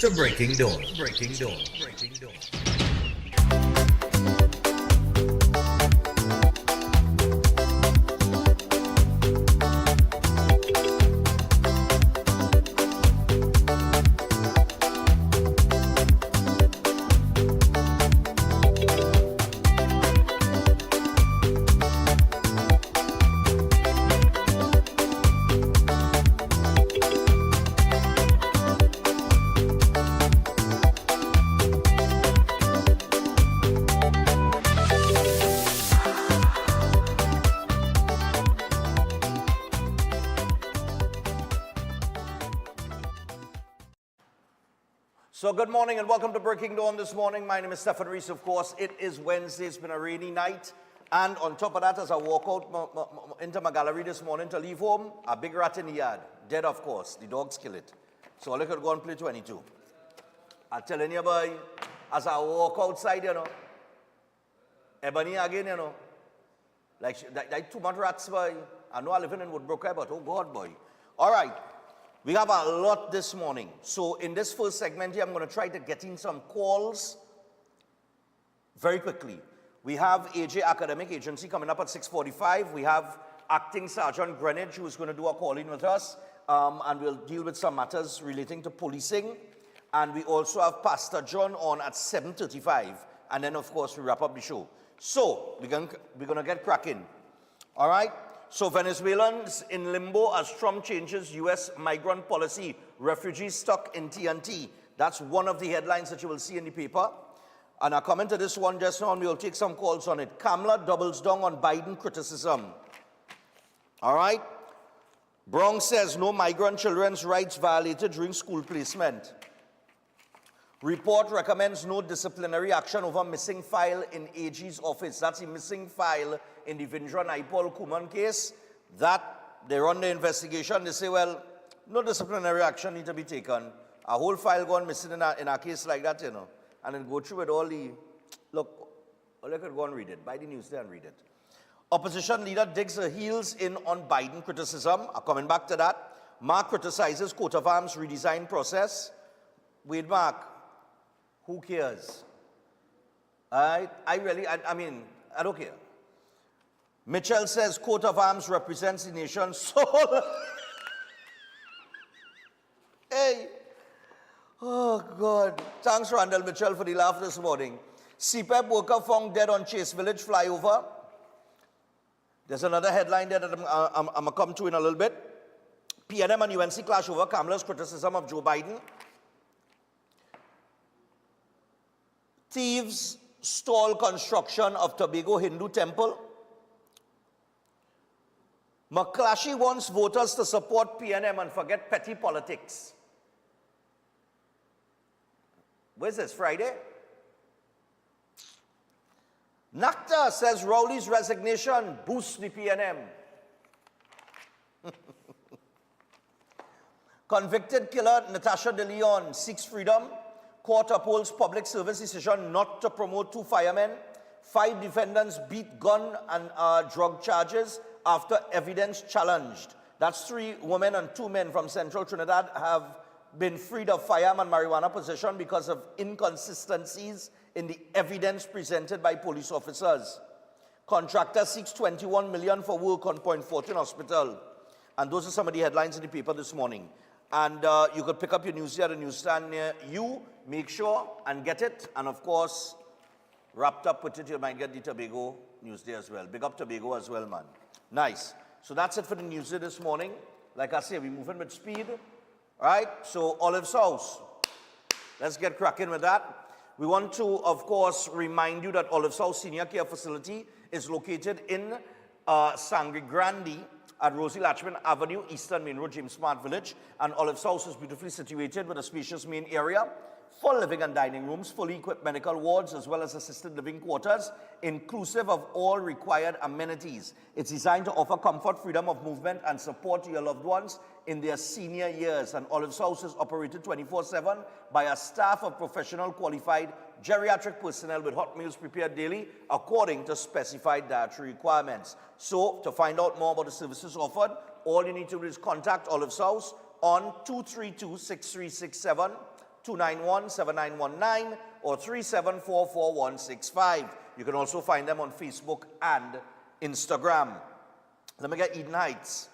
to Breaking Dawn. Breaking Dawn. Breaking Dawn. So good morning and welcome to Breaking Dawn this morning. My name is Stephan Reis, of course. It is Wednesday. It's been a rainy night. And on top of that, as I walk out into my gallery this morning to leave home, a big rat in the yard. Dead, of course. The dogs kill it. So I could go and play 22. I'm telling you, boy, as I walk outside, you know, ebony again, you know, like too much rats, boy. I know I live in Woodbrook, but oh God, boy. All right. We have a lot this morning. So in this first segment here, I'm going to try to get in some calls very quickly. We have AJ Academic Agency coming up at 6:45. We have Acting Sergeant Greenwich, who is going to do a call-in with us, and we'll deal with some matters relating to policing. And we also have Pastor John on at 7:35. And then, of course, we wrap up the show. So we're going to get cracking. All right? So Venezuelans in limbo as Trump changes U.S. migrant policy. Refugees stuck in TNT. That's one of the headlines that you will see in the paper. And I comment to this one just now, and we'll take some calls on it. Kamala doubles down on Biden criticism. All right? Bronx says no migrant children's rights violated during school placement. Report recommends no disciplinary action over missing file in AG's office. That's a missing file in the Vindra Naipal Kuman case. That they're on the investigation. They say, well, no disciplinary action need to be taken. A whole file gone missing in a case like that, you know. And then go through with all the, look, all I could go and read it. Buy the news there and read it. Opposition leader digs her heels in on Biden criticism. I'm coming back to that. Mark criticizes coat of arms redesign process. Wait, Mark. Who cares? I mean, I don't care. Mitchell says coat of arms represents the nation's soul. Hey. Oh, God. Thanks, Randall Mitchell, for the laugh this morning. CPEP worker found dead on Chase Village flyover. There's another headline there that I'm going to come to in a little bit. PNM and UNC clash over Kamala's criticism of Joe Biden. Thieves stall construction of Tobago Hindu temple. McClatchy wants voters to support PNM and forget petty politics. Where's this, Friday? NACTA says Rowley's resignation boosts the PNM. Convicted killer Natasha De Leon seeks freedom. Court upholds public service decision not to promote 2 firemen. 5 defendants beat gun and drug charges after evidence challenged. That's 3 women and 2 men from central Trinidad have been freed of firearm and marijuana possession because of inconsistencies in the evidence presented by police officers. Contractor seeks $21 million for work on Point Fortune Hospital. And those are some of the headlines in the paper this morning. And you could pick up your news here at the newsstand near you. Make sure and get it. And of course, wrapped up with it, you might get the Tobago news day as well. Big up Tobago as well, man. Nice. So that's it for the news day this morning. Like I say, we're moving with speed. All right? So Olive's House. Let's get cracking with that. We want to, of course, remind you that Olive's House Senior Care Facility is located in Sangre Grande at Rosie Latchman Avenue, Eastern Main Road, James Smart Village. And Olive's House is beautifully situated with a spacious main area, full living and dining rooms, fully equipped medical wards, as well as assisted living quarters, inclusive of all required amenities. It's designed to offer comfort, freedom of movement, and support to your loved ones in their senior years. And Olive's House is operated 24/7 by a staff of professional, qualified geriatric personnel with hot meals prepared daily according to specified dietary requirements. So, to find out more about the services offered, all you need to do is contact Olive's House on 232-6367, 291-7919 or 3744-165. You can also find them on Facebook and Instagram. Let me get Eden Heights.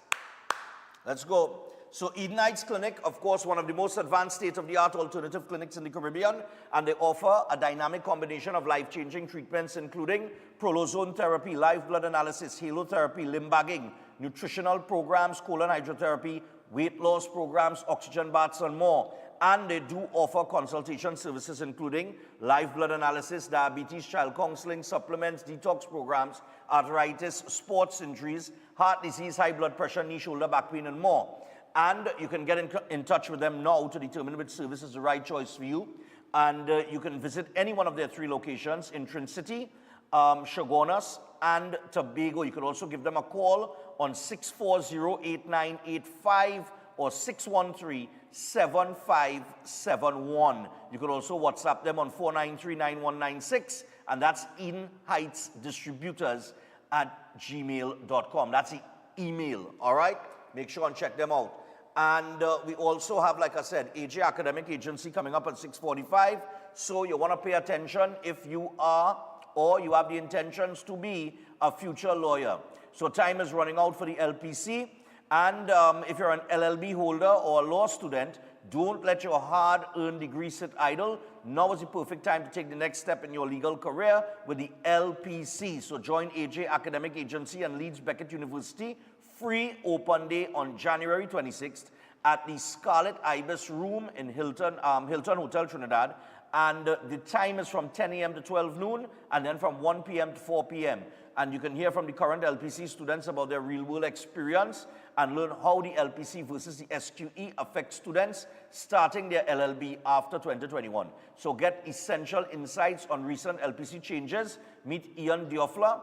Let's go. So Eden Heights Clinic, of course, one of the most advanced state-of-the-art alternative clinics in the Caribbean, and they offer a dynamic combination of life-changing treatments, including prolozone therapy, live blood analysis, halotherapy, limb bagging, nutritional programs, colon hydrotherapy, weight loss programs, oxygen baths, and more. And they do offer consultation services, including live blood analysis, diabetes, child counseling, supplements, detox programs, arthritis, sports injuries, heart disease, high blood pressure, knee, shoulder, back pain, and more. And you can get in touch with them now to determine which service is the right choice for you. And you can visit any one of their 3 locations in Trinidad, Chaguanas, and Tobago. You can also give them a call on 640-8985 or 613-7571. You can also WhatsApp them on 493-9196, and that's Eden Heights Distributors at gmail.com. That's the email, all right? Make sure and check them out. And we also have, like I said, AJ Academic Agency coming up at 6:45. So you want to pay attention if you are or you have the intentions to be a future lawyer. So time is running out for the LPC. And if you're an LLB holder or a law student, don't let your hard-earned degree sit idle. Now is the perfect time to take the next step in your legal career with the LPC. So join AJ Academic Agency and Leeds Beckett University. Free open day on January 26th at the Scarlet Ibis Room in Hilton Hotel Trinidad. And the time is from 10 a.m. to 12 noon, and then from 1 p.m. to 4 p.m. And you can hear from the current LPC students about their real-world experience and learn how the LPC versus the SQE affects students starting their LLB after 2021. So get essential insights on recent LPC changes. Meet Ian Diofla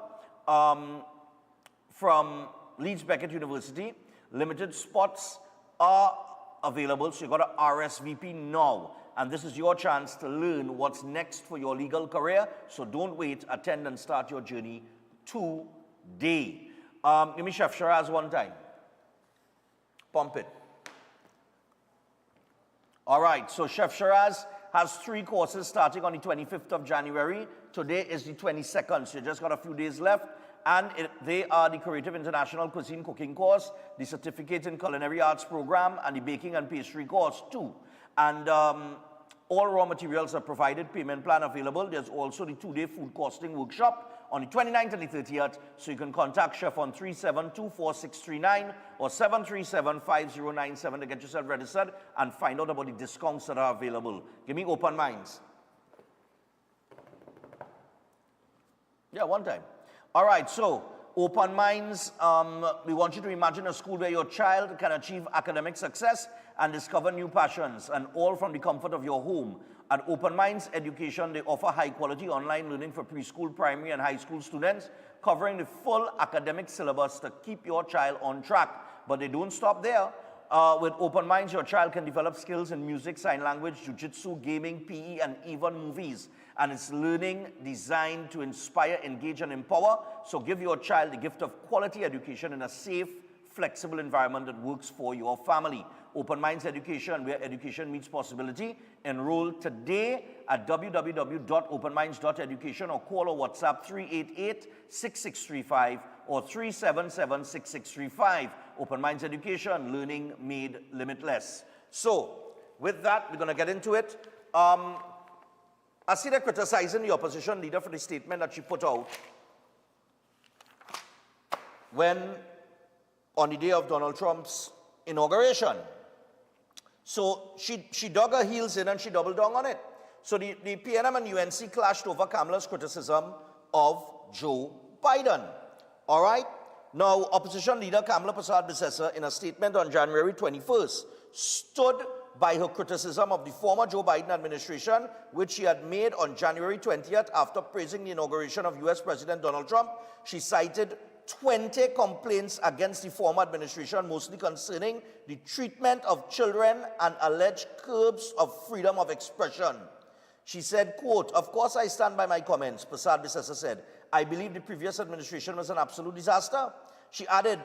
from Leeds Beckett University. Limited spots are available, so you got to RSVP now. And this is your chance to learn what's next for your legal career. So don't wait, attend and start your journey today. Give me Chef Shiraz one time. Pump it. All right, so Chef Shiraz has 3 courses starting on the 25th of January. Today is the 22nd, so you just got a few days left. And they are the Creative International Cuisine Cooking course, the Certificate in Culinary Arts program, and the Baking and Pastry course too. And all raw materials are provided, payment plan available. There's also the 2-day food costing workshop on the 29th and the 30th, so you can contact Chef on 3724639 or 7375097 to get yourself registered and find out about the discounts that are available. Give me open minds. Yeah, one time. All right, so open minds, we want you to imagine a school where your child can achieve academic success and discover new passions, and all from the comfort of your home. At Open Minds Education, they offer high-quality online learning for preschool, primary, and high school students, covering the full academic syllabus to keep your child on track. But they don't stop there. With Open Minds, your child can develop skills in music, sign language, jiu-jitsu, gaming, PE, and even movies. And it's learning designed to inspire, engage, and empower. So give your child the gift of quality education in a safe, flexible environment that works for your family. Open Minds Education, where education meets possibility. Enroll today at www.openminds.education or call or WhatsApp 388-6635 or 377-6635. Open Minds Education, learning made limitless. So, with that, we're going to get into it. I see they're criticizing the opposition leader for the statement that she put out when, on the day of Donald Trump's inauguration. So she dug her heels in and she doubled down on it. So the PNM and UNC clashed over Kamala's criticism of Joe Biden. All right? Now, opposition leader Kamala Persad-Bissessar, in a statement on January 21st, stood by her criticism of the former Joe Biden administration, which she had made on January 20th after praising the inauguration of U.S. President Donald Trump. She cited 20 complaints against the former administration, mostly concerning the treatment of children and alleged curbs of freedom of expression. She said, quote, "Of course I stand by my comments," Persad-Bissessar said. "I believe the previous administration was an absolute disaster." She added,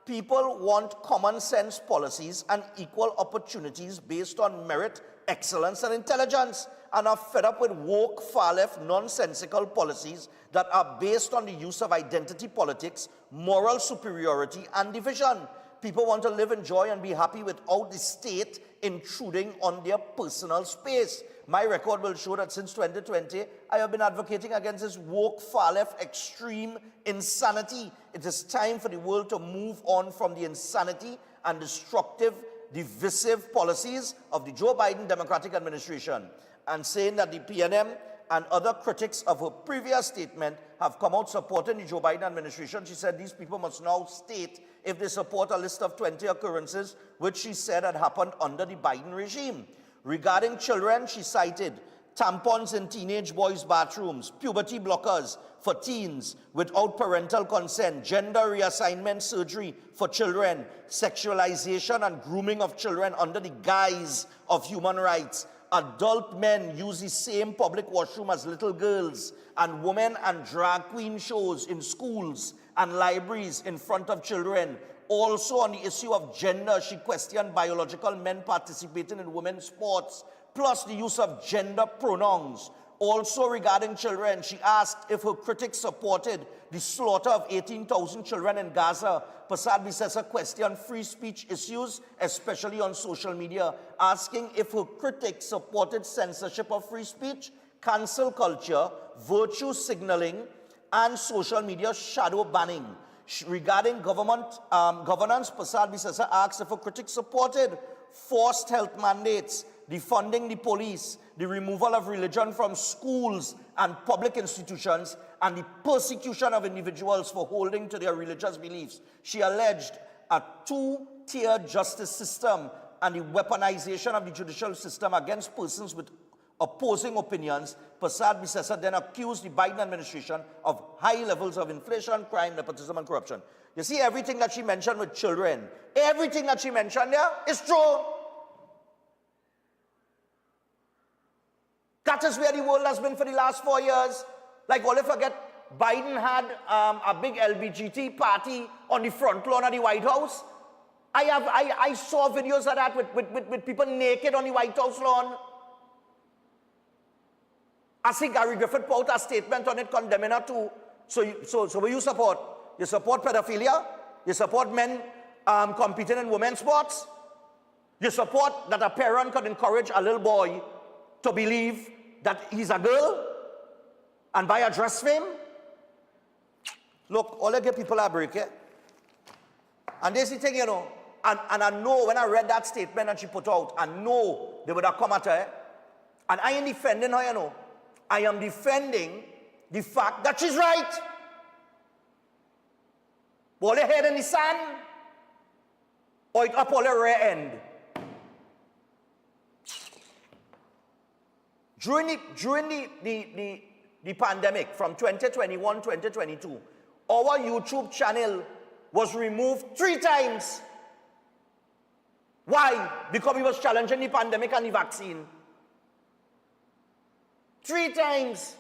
"People want common sense policies and equal opportunities based on merit, excellence and intelligence, and are fed up with woke, far-left, nonsensical policies that are based on the use of identity politics, moral superiority, and division. People want to live in joy and be happy without the state intruding on their personal space. My record will show that since 2020, I have been advocating against this woke, far-left, extreme insanity. It is time for the world to move on from the insanity and destructive, divisive policies of the Joe Biden Democratic administration, and saying that the PNM and other critics of her previous statement have come out supporting the Joe Biden administration. She said these people must now state if they support a list of 20 occurrences which she said had happened under the Biden regime. Regarding children, she cited tampons in teenage boys' bathrooms, puberty blockers for teens without parental consent, gender reassignment surgery for children, sexualization and grooming of children under the guise of human rights. Adult men use the same public washroom as little girls, and women and drag queen shows in schools and libraries in front of children. Also on the issue of gender, she questioned biological men participating in women's sports, plus the use of gender pronouns. Also regarding children, she asked if her critics supported the slaughter of 18,000 children in Gaza. Prasad Visesa questioned free speech issues, especially on social media, asking if her critics supported censorship of free speech, cancel culture, virtue signaling, and social media shadow banning. Regarding governance, Prasad Visesa asked if her critics supported forced health mandates, defunding the police, the removal of religion from schools and public institutions, and the persecution of individuals for holding to their religious beliefs. She alleged a two-tier justice system and the weaponization of the judicial system against persons with opposing opinions. Prasad Visesa then accused the Biden administration of high levels of inflation, crime, nepotism, and corruption. You see, everything that she mentioned with children, everything that she mentioned there is true. That is where the world has been for the last 4 years. Like, all you forget, Biden had a big LGBT party on the front lawn of the White House. I saw videos of that with people naked on the White House lawn. I see Gary Griffith put out a statement on it condemning her too. So what you support? You support pedophilia? You support men competing in women's sports? You support that a parent could encourage a little boy to believe that he's a girl and buy a dress for him? Look, all I get people are breaking. And this is the thing, you know, and I know when I read that statement that she put out, I know they would have come at her. And I ain't defending her, you know. I am defending the fact that she's right. Hold your head in the sand, or it up all your rear end. During the pandemic from 2021, 2022, our YouTube channel was removed 3 times. Why? Because we was challenging the pandemic and the vaccine. 3 times.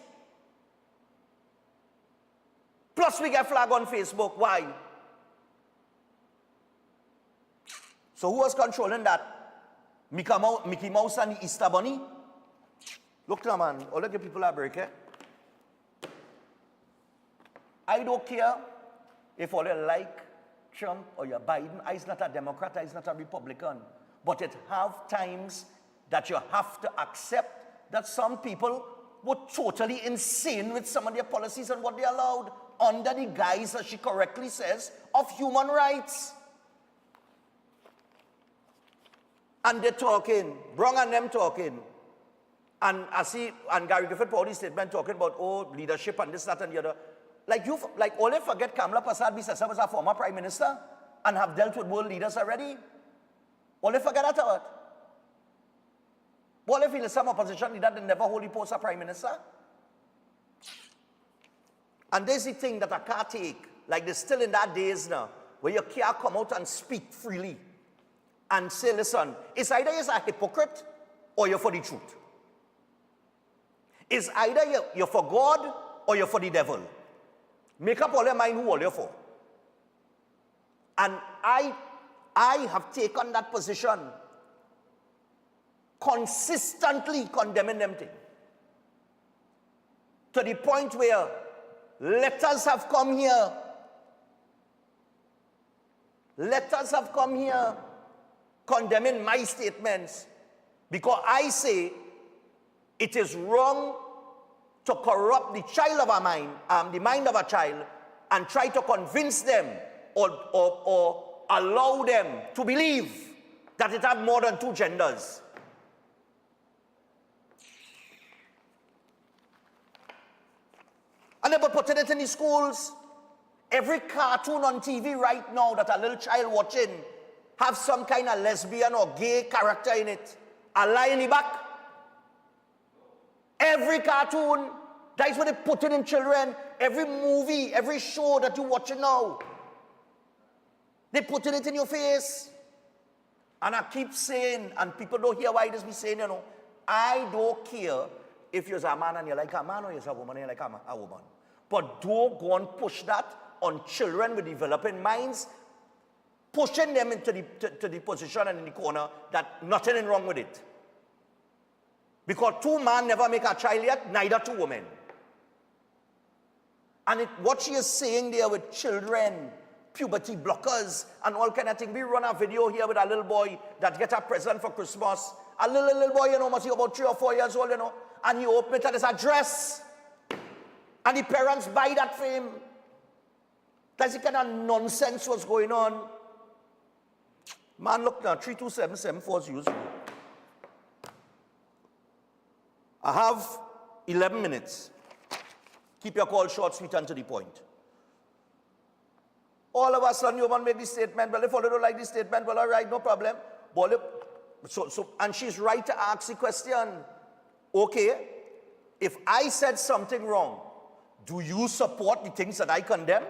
Plus we get flagged on Facebook. Why? So who was controlling that? Mickey Mouse and the Easter Bunny? Look now, man, all of the people are breaking. I don't care if all you like Trump or you're Biden. I'm not a Democrat, I'm not a Republican. But it have times that you have to accept that some people were totally insane with some of their policies and what they allowed under the guise, as she correctly says, of human rights. And they're talking, Brown and them talking. And I see, and Gary Griffith put out his statement talking about, oh, leadership and this, that, and the other. Like all you forget, Kamala Prasad Visesa was a former prime minister and have dealt with world leaders already. All you forget that about. All you feel is some opposition leader that never hold the post of prime minister. And there's the thing that I can't take. Like they're still in that days now, where you can't come out and speak freely and say, listen, it's either you're a hypocrite or you're for the truth. It's either you're for God or you're for the devil. Make up all your mind who all you're for. And I have taken that position. consistently condemning them things. To the point where letters have come here. Letters have come here condemning my statements because I say it is wrong to corrupt the child of a mind, the mind of a child, and try to convince them or allow them to believe that it has more than two genders. And they were putting it in the schools. Every cartoon on TV right now that a little child watching have some kind of lesbian or gay character in it. A lie in the back. Every cartoon, that's what they put in children. Every movie, every show that you're watching now, they putting it in your face. And I keep saying, and people don't hear why this be saying, you know, I don't care if you're a man and you're like a man, or you're a woman and you're like a woman. But don't go and push that on children with developing minds, pushing them into the position and in the corner that nothing is wrong with it. Because two men never make a child yet, neither two women. And what she is saying there with children, puberty blockers, and all kind of thing. We run a video here with a little boy that get a present for Christmas. A little boy, you know, must be about 3 or 4 years old, you know, and he opened it and it's a dress. And the parents buy that for him. That's the kind of nonsense what's going on. Man, look now, 327-7400. I have 11 minutes. Keep your call short, sweet, and to the point. All of a sudden, you want to make this statement. Well, if you don't like this statement, well, all right, no problem. And she's right to ask the question. Okay, if I said something wrong, do you support the things that I condemned?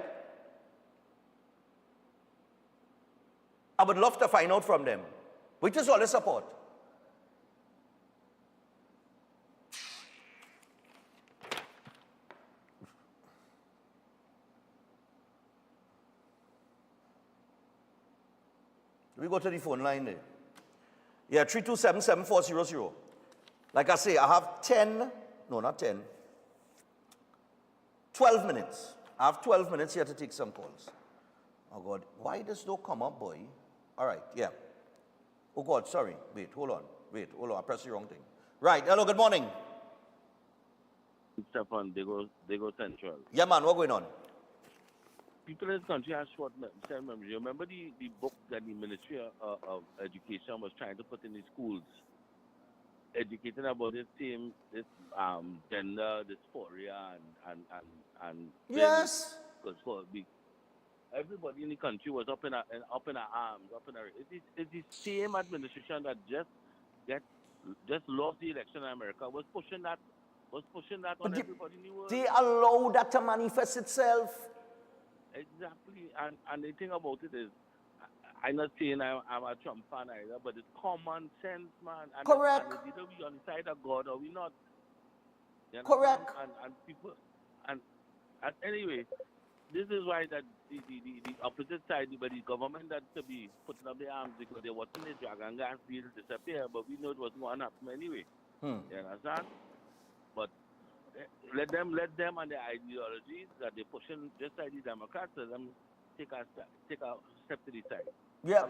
I would love to find out from them. Which is all the support. We go to the phone line there. Yeah, 327-7400. Like I say, I have 12 minutes. I have 12 minutes here to take some calls. Oh God, why does no come up, boy? All right, yeah. Oh God, sorry. Wait, hold on. I pressed the wrong thing. Right, hello, good morning. Stephan, they go central. Yeah, man, what's going on? People in this country have short memory. You remember the book that the Ministry of Education was trying to put in the schools, educating about this gender dysphoria and yes. Because everybody in the country was up in our arms, it's the same administration that just lost the election in America was pushing that on everybody in the world. They allow that to manifest itself. Exactly, and the thing about it is, I'm not saying I'm a Trump fan either, but it's common sense, man. And correct. And either we on the side of God or we not. Correct. And people, and anyway, this is why that the opposite side, but the government that to be putting up their arms because they're watching the dragon gas deal disappear, but we know it wasn't going to happen anyway. You understand? But let them and their ideologies that they're pushing, just like the Democrats, let them take a step to the side. Yeah,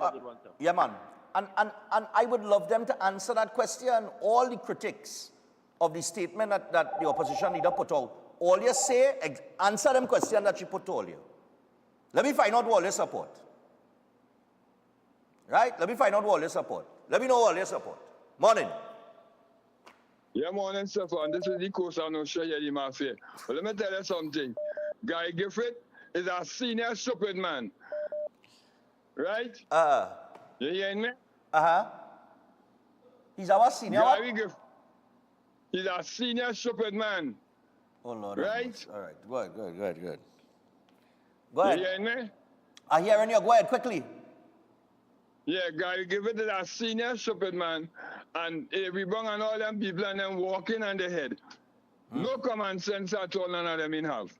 yeah, man. And I would love them to answer that question. All the critics of the statement that the opposition leader put out, all you say, answer them question that she put to all you. Let me find out all your support. Right? Let me find out all your support. Let me know all your support. Morning. Yeah, morning, Stephan. This is the course I know share the mafia. But let me tell you something. Guy Gifford is a senior stupid man. Right? You hearing me? He's our senior. Guy Gifford. He's a senior stupid man. Oh, Lord. Right? All right. Go ahead. Go ahead. You hearing me? I'm hearing you. Go ahead, quickly. Yeah, Guy Gifford is a senior stupid man. And we bring on all them people and them walking on the head. No common sense at all, none of them in have.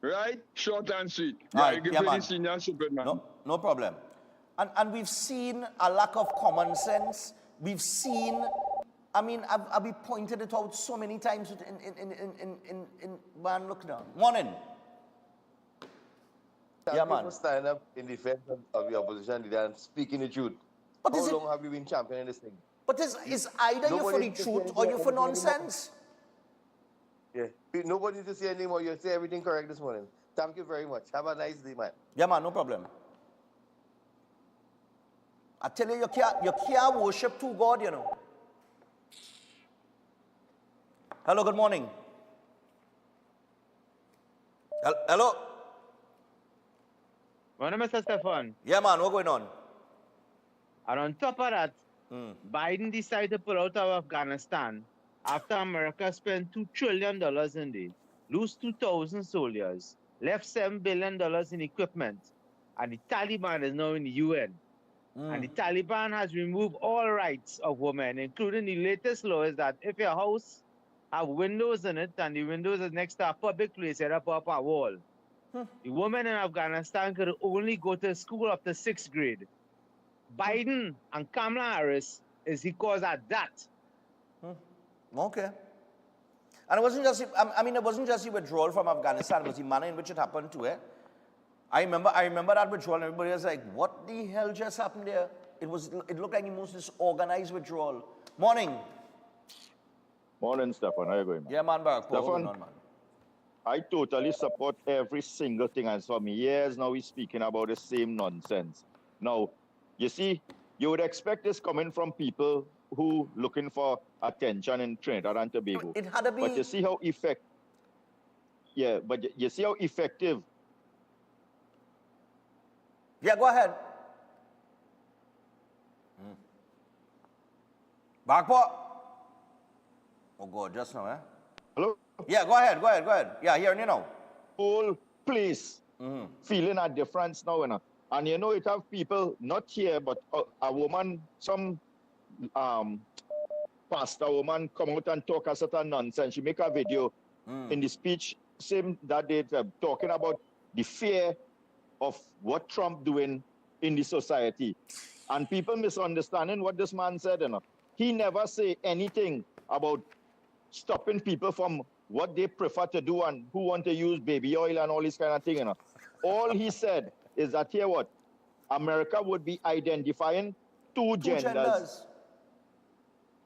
Right? Short and sweet. Right, Guy Gifford is senior stupid man. No problem. And we've seen a lack of common sense. We've seen I mean, I've been pointed it out so many times in man, look now. Morning. Thank Yeah, you man. for standing up in defense of the opposition leader and speaking the truth. But How is it, long have you been championing this thing? but is either you for Nobody the needs to say truth anything or you for anymore. nonsense? Yeah. Nobody needs to say anymore. You say everything correct this morning. Thank you very much. Have a nice day, man. Yeah, man, no problem. I tell you, you can't worship two God, you know. Hello, good morning. Hello? Morning, Mr. Stephan. Yeah, man, what's going on? And on top of that, Biden decided to pull out of Afghanistan after America spent $2 trillion in there, lose 2,000 soldiers, left $7 billion in equipment, and the Taliban is now in the UN. And the Taliban has removed all rights of women, including the latest law is that if your house have windows in it and the windows is next to a public place, set up a wall. The women in Afghanistan could only go to school up to 6th grade. Biden and Kamala Harris is the cause of that. Okay. And it wasn't just, I mean, it wasn't just the withdrawal from Afghanistan, it was the manner in which it happened to it. I remember that withdrawal, and everybody was like, what the hell just happened there? It looked like the most disorganized withdrawal. Morning. Morning, Stephan. How are you going, man? Yeah, man, Barack. What's Stephan, going on, man? I totally support every single thing. And for me, years now, we're speaking about the same nonsense. Now, you see, you would expect this coming from people who looking for attention in Trinidad and Tobago. It had to be. But you see how you see how effective. Yeah, go ahead. Backport. Oh, God, just now, eh? Hello? Yeah, go ahead. Yeah, hearing you now. Whole place feeling a difference now, you know. And you know, it have people, not here, but a woman, some pastor woman come out and talk a certain nonsense. She make a video in the speech, same that they talking about the fear of what Trump doing in the society. And people misunderstanding what this man said, you know. He never say anything about stopping people from what they prefer to do and who want to use baby oil and all this kind of thing, you know. All he said is that here what? America would be identifying two genders,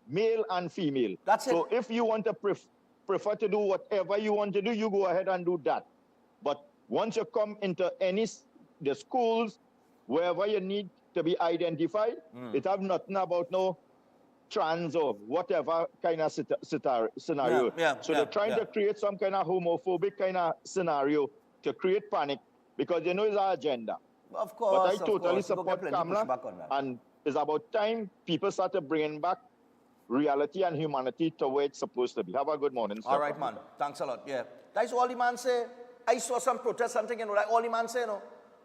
male and female. That's it. So if you want to prefer to do whatever you want to do, you go ahead and do that. But once you come into the schools, wherever you need to be identified, it have nothing about no trans or whatever kind of scenario. So they're trying to create some kind of homophobic kind of scenario to create panic because they know it's our agenda. Of course, but I totally support Kamala, and it's about time people started bringing back reality and humanity to where it's supposed to be. Have a good morning. All right, man. Thanks a lot. Yeah. That's all the man say. I saw some protest, something, you know, like all the man say, no.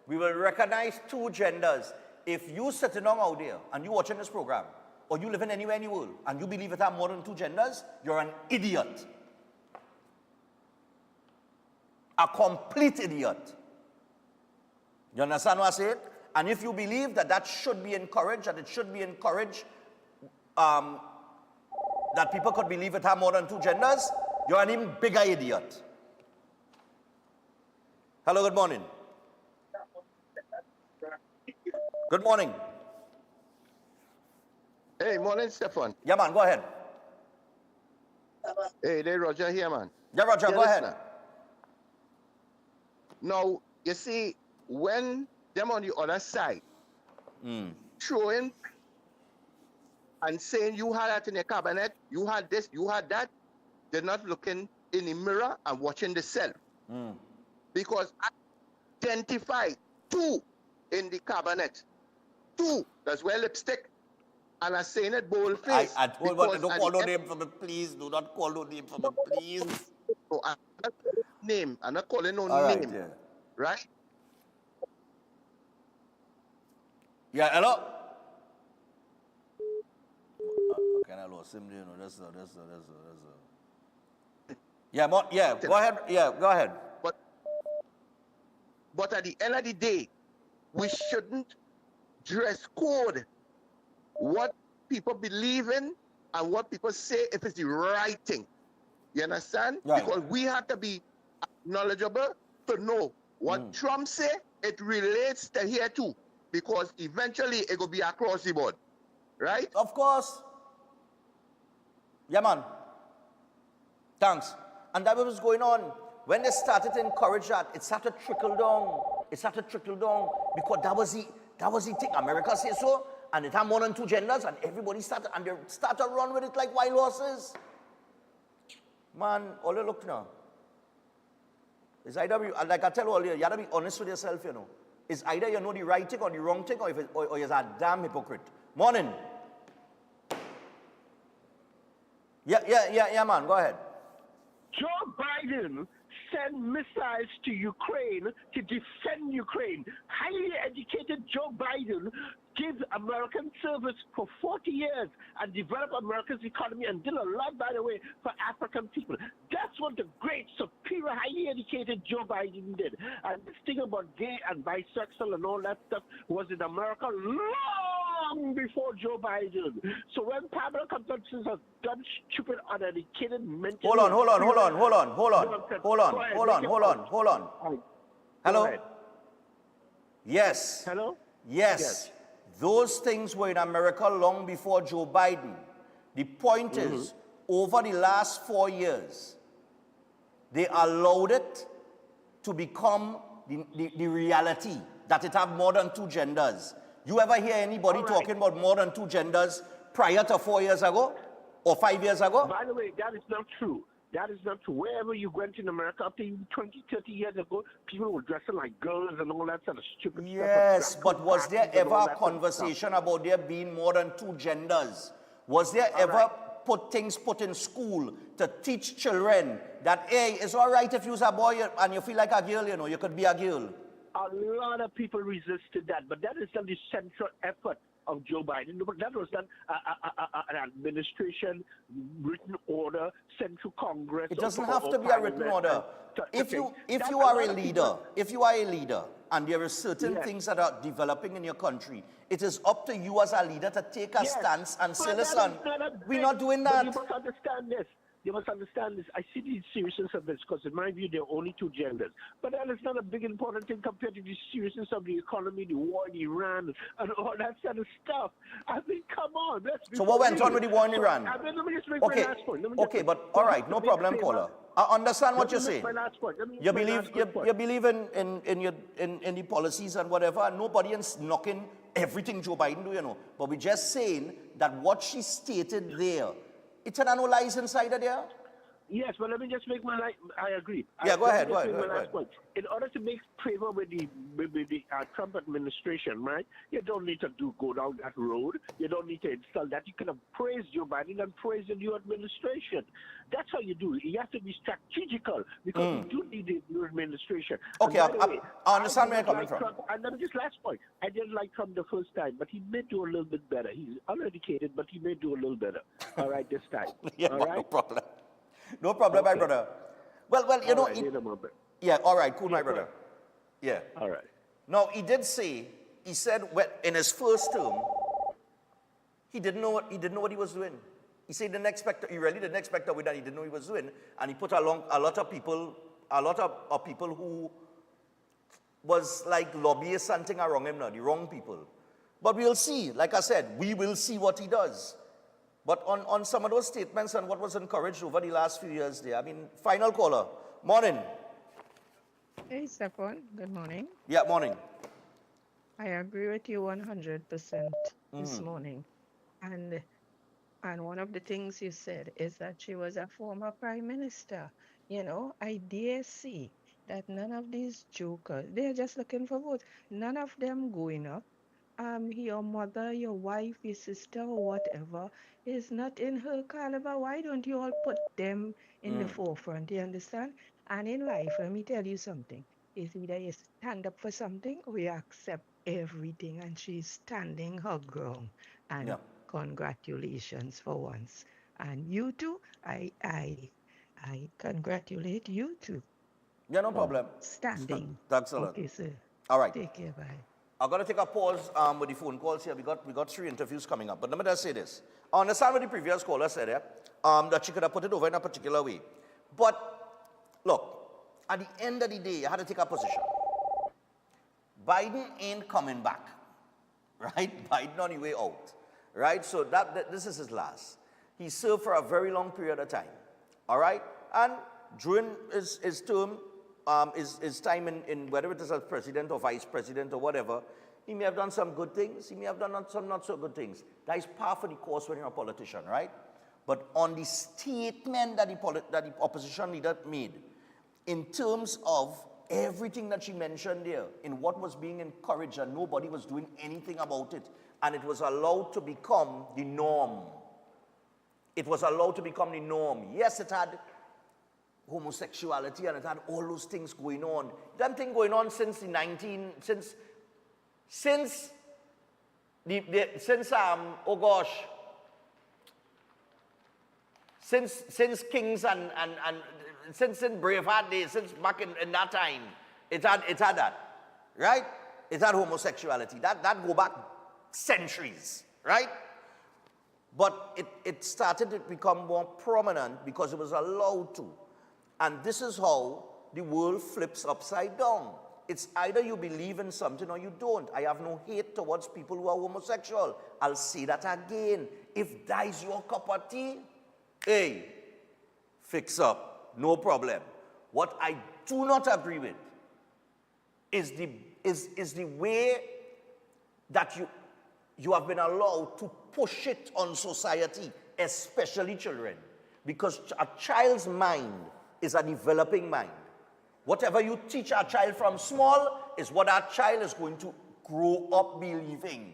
We will recognize two genders. If you sitting down out there and you watching this program, or you living anywhere in the world, and you believe it have more than two genders, you're an idiot. A complete idiot. You understand what I said? And if you believe that that should be encouraged, that it should be encouraged, that people could believe it have more than two genders, you're an even bigger idiot. Hello, good morning. Good morning. Hey, morning, Stephan. Yeah, man, go ahead. Hey, there, Roger here, man. Yeah, Roger, go ahead. Now, you see, when them on the other side throwing and saying you had that in your cabinet, you had this, you had that, they're not looking in the mirror and watching themselves. Because I identify two in the cabinet. Two, that's where lipstick. And I'm saying it bold-faced. I told you, don't call no name for me, please. Do not call no name for me, please. So I'm not calling name. I'm not calling no All name. right, yeah. Right? Yeah, hello? Can I lose him? You know, that's Yeah, go ahead. Yeah, go ahead. But at the end of the day, we shouldn't dress code what people believe in and what people say if it's the right thing. You understand? Right. Because we have to be knowledgeable to know what Trump say, it relates to here too. Because eventually it will be across the board. Right? Of course. Yeah, man. Thanks. And that was going on. When they started to encourage that, it started to trickle down. It started to trickle down because that was the thing. America says so, and it had more than 2 genders, and everybody started, and they started to run with it like wild horses. Man, all you look now. It's either, like I tell you earlier, you have to be honest with yourself, you know. It's either you know the right thing or the wrong thing, or you're a damn hypocrite. Morning. Yeah, man, go ahead. Joe Biden sent missiles to Ukraine to defend Ukraine. Highly educated Joe Biden gave American service for 40 years and developed America's economy and did a lot, by the way, for African people. That's what the great, superior, highly educated Joe Biden did. And this thing about gay and bisexual and all that stuff was in America long before Joe Biden. So when Pamela comes up and says a dumb, stupid, uneducated, mentally... Hold on. Hello? Yes. Hello? Yes. Those things were in America long before Joe Biden. The point is, over the last 4 years, they allowed it to become the reality, that it have more than 2 genders. You ever hear anybody talking about more than 2 genders prior to 4 years ago or 5 years ago? By the way, that is not true. That is not true. Wherever you went in America up to 20, 30 years ago, people were dressing like girls and all that sort of stupid stuff. Yes, but was there ever a conversation about there being more than 2 genders? Was there ever things put in school to teach children that, hey, it's all right if you're a boy and you feel like a girl, you know, you could be a girl? A lot of people resisted that, but that is not the central effort of Joe Biden. That was not an administration, written order, central Congress. It doesn't have to be a written order. If you are a leader, and there are certain things that are developing in your country, it is up to you as a leader to take a stance and say, listen, we're not doing that. But you must understand this. You must understand this. I see the seriousness of this because, in my view, there are only 2 genders. But that is not a big important thing compared to the seriousness of the economy, the war in Iran, and all that sort of stuff. I mean, come on. So what went on with the war in Iran? Let me just make my last point. But all right, no problem, caller. I understand what you're saying. You believe in the policies and whatever, and nobody is knocking everything Joe Biden do, you know. But we're just saying that what she stated there, it's an lies inside of there. Yes, but let me just make I agree. Yeah, go ahead. In order to make favor with the Trump administration, right, you don't need to go down that road. You don't need to install that. You can have praised Joe Biden and praised the new administration. That's how you do it. You have to be strategical because you do need the new administration. Okay, I understand where you're coming from. And let me just last point. I didn't like Trump the first time, but he may do a little bit better. He's uneducated, but he may do a little better. All right, this time. Yeah, all right? no problem. No problem, my brother. Well, you know. Yeah, all right, cool, my brother. Yeah. All right. Now, he said in his first term, he didn't know what he was doing. He said he really didn't expect with that. He didn't know what he was doing, and he put along a lot of people who was like lobbyists and things around him now, the wrong people. But we'll see. Like I said, we will see what he does. But on some of those statements and what was encouraged over the last few years there, I mean, final caller. Morning. Hey, Stephan. Good morning. Yeah, morning. I agree with you 100% this morning. And one of the things you said is that she was a former prime minister. You know, I dare see that none of these jokers, they're just looking for votes. None of them going up. Your mother, your wife, your sister, or whatever is not in her caliber. Why don't you all put them in the forefront? You understand? And in life, let me tell you something. It's either you stand up for something or you accept everything. And she's standing her ground. And congratulations for once. And you too, I congratulate you too. Yeah, no problem. Standing. Thanks a lot. Okay, sir. All right. Take care. Bye. I'm going to take a pause with the phone calls here. We got 3 interviews coming up. But let me just say this. I understand what the previous caller said there, that she could have put it over in a particular way. But, look, at the end of the day, you had to take a position. Biden ain't coming back, right? Biden on the way out, right? So this is his last. He served for a very long period of time, all right? And during his term, his time in whether it is as president or vice president or whatever, he may have done some good things, he may have done some not so good things. That is par for the course when you're a politician, right? But on the statement that the opposition leader made, in terms of everything that she mentioned there, in what was being encouraged and nobody was doing anything about it, and it was allowed to become the norm. It was allowed to become the norm. Yes, it had homosexuality and it had all those things going on. That thing going on since the since Kings and since in Braveheart days, since back in that time, it had that, right? It had homosexuality. That go back centuries, right? But it started to become more prominent because it was allowed to. And this is how the world flips upside down. It's either you believe in something or you don't. I have no hate towards people who are homosexual. I'll say that again. If that is your cup of tea, hey, fix up, no problem. What I do not agree with is the way that you have been allowed to push it on society, especially children. Because a child's mind is a developing mind. Whatever you teach a child from small is what our child is going to grow up believing.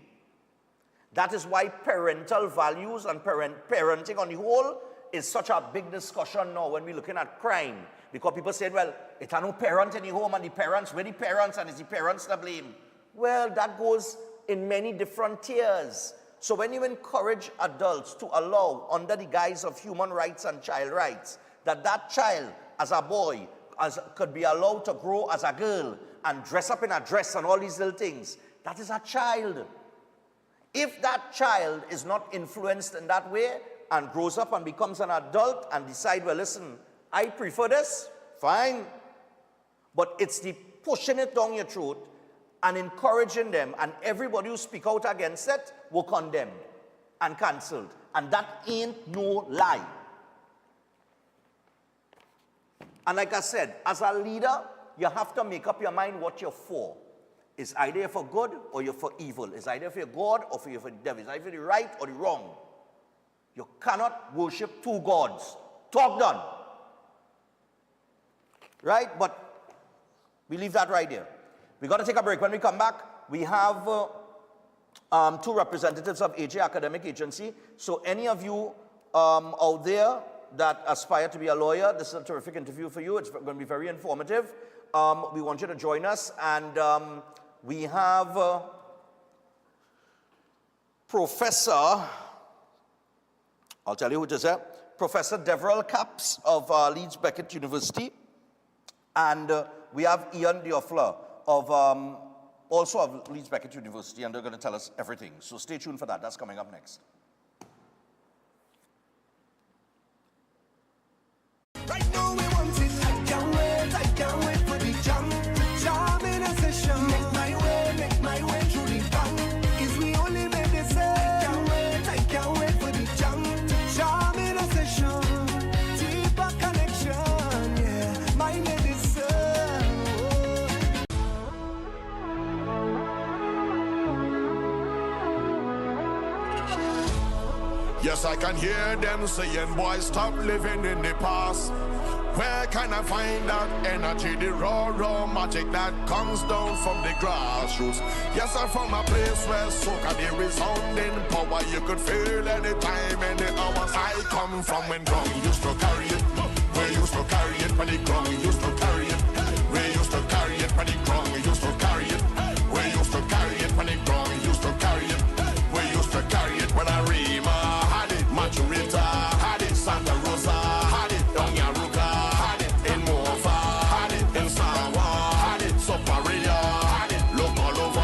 That is why parental values and parenting on the whole is such a big discussion now when we're looking at crime. Because people say, well, it are no parent in the home and the parents, where the parents and is the parents to blame? Well, that goes in many different tiers. So when you encourage adults to allow, under the guise of human rights and child rights, that child, as a boy, could be allowed to grow as a girl and dress up in a dress and all these little things, that is a child. If that child is not influenced in that way and grows up and becomes an adult and decide, well, listen, I prefer this, fine. But it's the pushing it down your throat and encouraging them, and everybody who speak out against it will condemned and cancelled. And that ain't no lie. And like I said, as a leader, you have to make up your mind what you're for. It's either you're for good or you're for evil. It's either for your God or you're for the devil. It's either for the right or the wrong. You cannot worship 2 gods. Talk done. Right? But we leave that right there. We're going to take a break. When we come back, we have 2 representatives of AJ Academic Agency. So any of you out there that aspire to be a lawyer, this is a terrific interview for you. It's going to be very informative. We want you to join us. And we have Professor, I'll tell you who it is here, Professor Deverell Capps of Leeds Beckett University. And we have Ian Diofler of also of Leeds Beckett University, and they're going to tell us everything. So stay tuned for that. That's coming up next. Right now we want it. I can't wait for the jam in a session. Make my way through the bang. If we only make this I can't wait for the jam in a session. Deeper connection, yeah, my medicine. Yes, I can hear them saying, boys, stop living in the past. Where can I find that energy, the raw magic that comes down from the grassroots? Yes, I'm from a place where soca, the resounding power you could feel anytime, any hours. I come from when ground used to carry it. We used to carry it when the ground used to carry it. We used to carry it when the ground used to carry it. We used to carry it when the ground used to carry it. We used to carry it when I Rima had it, Maturita had it, Santa Rosa had it, Donyaruga had it, in Mova had it, in Sawa had it, Soparia had it, look all over.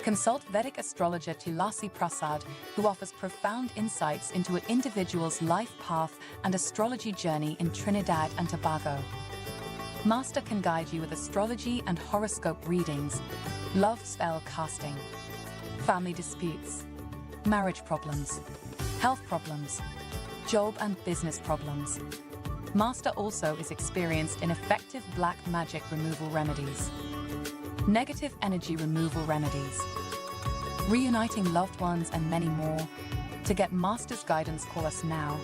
Consult Vedic astrologer Tulasi Prasad, who offers profound insights into an individual's life path and astrology journey in Trinidad and Tobago. Master can guide you with astrology and horoscope readings, love spell casting, family disputes, marriage problems, health problems, job and business problems. Master also is experienced in effective black magic removal remedies, negative energy removal remedies, reuniting loved ones, and many more. To get Master's guidance, call us now.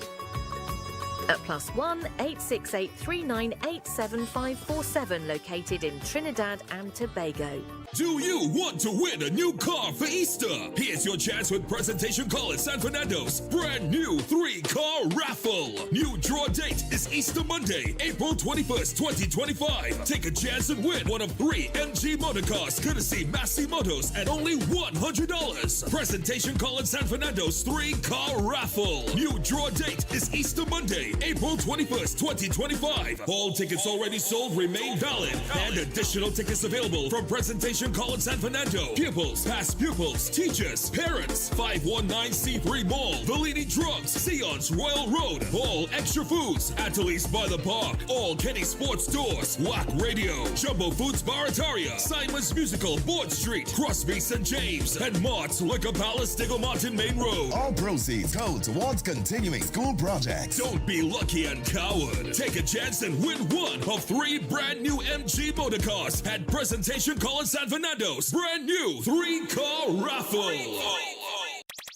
At +1 868 398 7547, located in Trinidad and Tobago. Do you want to win a new car for Easter? Here's your chance with Presentation Call at San Fernando's brand new 3-car raffle. New draw date is Easter Monday, April 21st, 2025. Take a chance and win one of 3 MG motor cars courtesy Massey Motors at only $100. Presentation Call at San Fernando's 3-car raffle. New draw date is Easter Monday, April 21st, 2025. All tickets already sold remain valid, and additional tickets available from Presentation Call at San Fernando. Pupils, past pupils, teachers, parents. 519C3 Mall, Valini Drugs, Sion's Royal Road. All Extra Foods, Ateliers by the Park. All Kenny Sports Stores, WAC Radio, Jumbo Foods Barataria, Simon's Musical, Board Street, Crosby St. James, and Mart's Liquor Palace, Diggle Martin Main Road. All proceeds go towards continuing school projects. Don't be lucky and coward. Take a chance and win one of 3 brand new MG motor cars at Presentation Call at San Fernando's brand new 3-car raffle.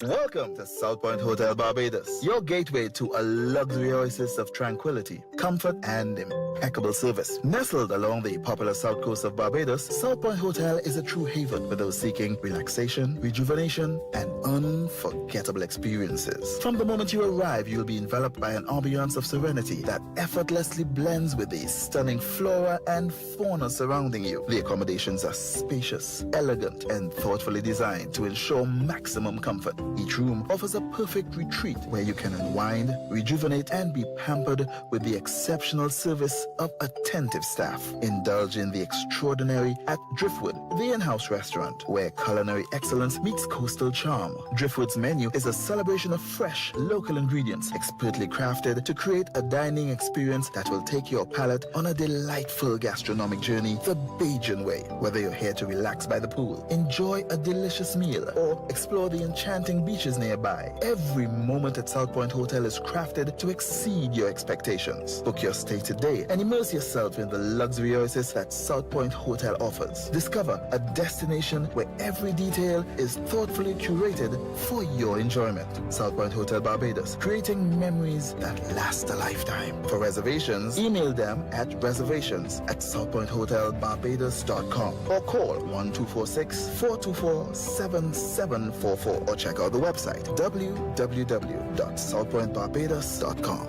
Welcome to South Point Hotel Barbados, your gateway to a luxury oasis of tranquility, comfort, and impeccable service. Nestled along the popular south coast of Barbados, South Point Hotel is a true haven for those seeking relaxation, rejuvenation, and unforgettable experiences. From the moment you arrive, you'll be enveloped by an ambiance of serenity that effortlessly blends with the stunning flora and fauna surrounding you. The accommodations are spacious, elegant, and thoughtfully designed to ensure maximum comfort. Each room offers a perfect retreat where you can unwind, rejuvenate, and be pampered with the exceptional service of attentive staff. Indulge in the extraordinary at Driftwood, the in-house restaurant, where culinary excellence meets coastal charm. Driftwood's menu is a celebration of fresh, local ingredients, expertly crafted to create a dining experience that will take your palate on a delightful gastronomic journey the Bajan way. Whether you're here to relax by the pool, enjoy a delicious meal, or explore the enchanting beaches nearby, every moment at South Point Hotel is crafted to exceed your expectations. Book your stay today and immerse yourself in the luxury oasis that South Point Hotel offers. Discover a destination where every detail is thoughtfully curated for your enjoyment. South Point Hotel Barbados, creating memories that last a lifetime. For reservations, email them at reservations@southpointhotelbarbados.com or call 1246-424-7744 or check out the website www.southpointbarbados.com.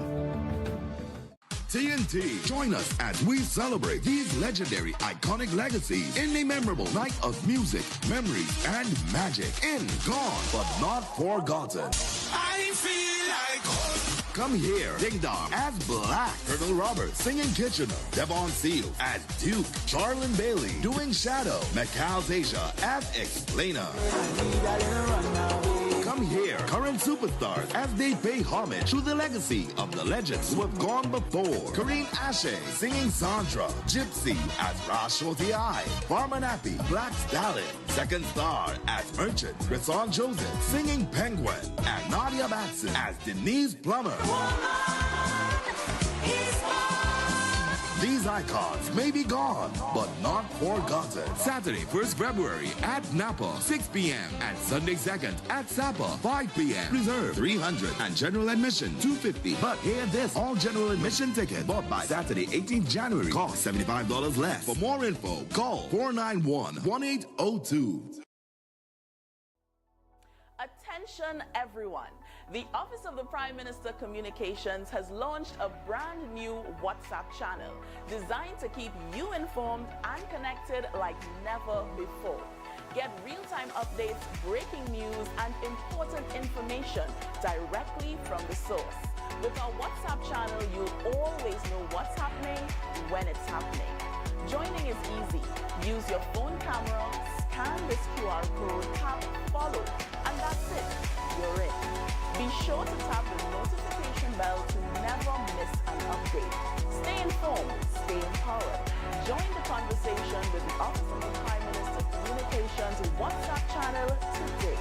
TNT, join us as we celebrate these legendary, iconic legacies in a memorable night of music, memories, and magic. In Gone, but not forgotten. I feel like Come here, Ding Dong as Black, Colonel Roberts singing Kitchener, Devon Seals as Duke, Charlene Bailey doing Shadow, Macau Tasha as Explainer. Come here, current superstars as they pay homage to the legacy of the legends who have gone before. Karine Ashe singing Sandra, Gypsy as Rashoti I, Farmer Nappy, Black Stallion, Second Star as Merchant, Rason Joseph singing Penguin, and Nadia Batson as Denise Plummer. These icons may be gone, but not forgotten. Saturday, 1st February at Napa, 6 p.m. and Sunday 2nd at Sapa, 5 p.m. Reserve $300 and general admission $250. But hear this, all general admission tickets bought by Saturday, 18th January cost $75 less. For more info, call 491-1802. Attention everyone. The Office of the Prime Minister Communications has launched a brand new WhatsApp channel designed to keep you informed and connected like never before. Get real-time updates, breaking news, and important information directly from the source. With our WhatsApp channel, you'll always know what's happening when it's happening. Joining is easy. Use your phone camera, scan this QR code, tap follow, and that's it. You're in. Be sure to tap the notification bell to never miss an update. Stay informed, stay empowered. Join the conversation with the Office of the Prime Minister Communications WhatsApp channel today.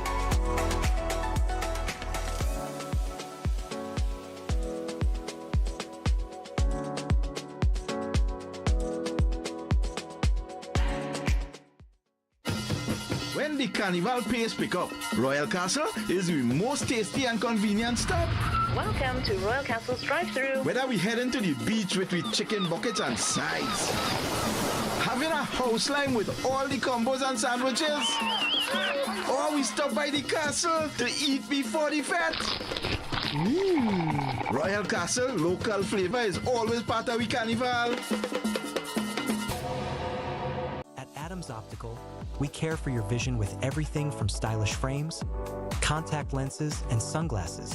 When the carnival pace pick up, Royal Castle is the most tasty and convenient stop. Welcome to Royal Castle's drive-thru. Whether we heading to the beach with chicken buckets and sides, having a house line with all the combos and sandwiches, or we stop by the castle to eat before the fete. Royal Castle local flavor is always part of the carnival. At Adams Optical, we care for your vision with everything from stylish frames, contact lenses, and sunglasses,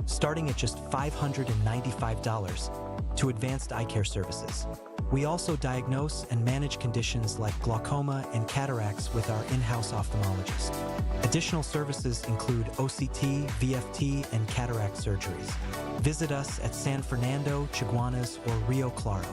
starting at just $595 to advanced eye care services. We also diagnose and manage conditions like glaucoma and cataracts with our in-house ophthalmologist. Additional services include OCT, VFT, and cataract surgeries. Visit us at San Fernando, Chaguanas, or Rio Claro.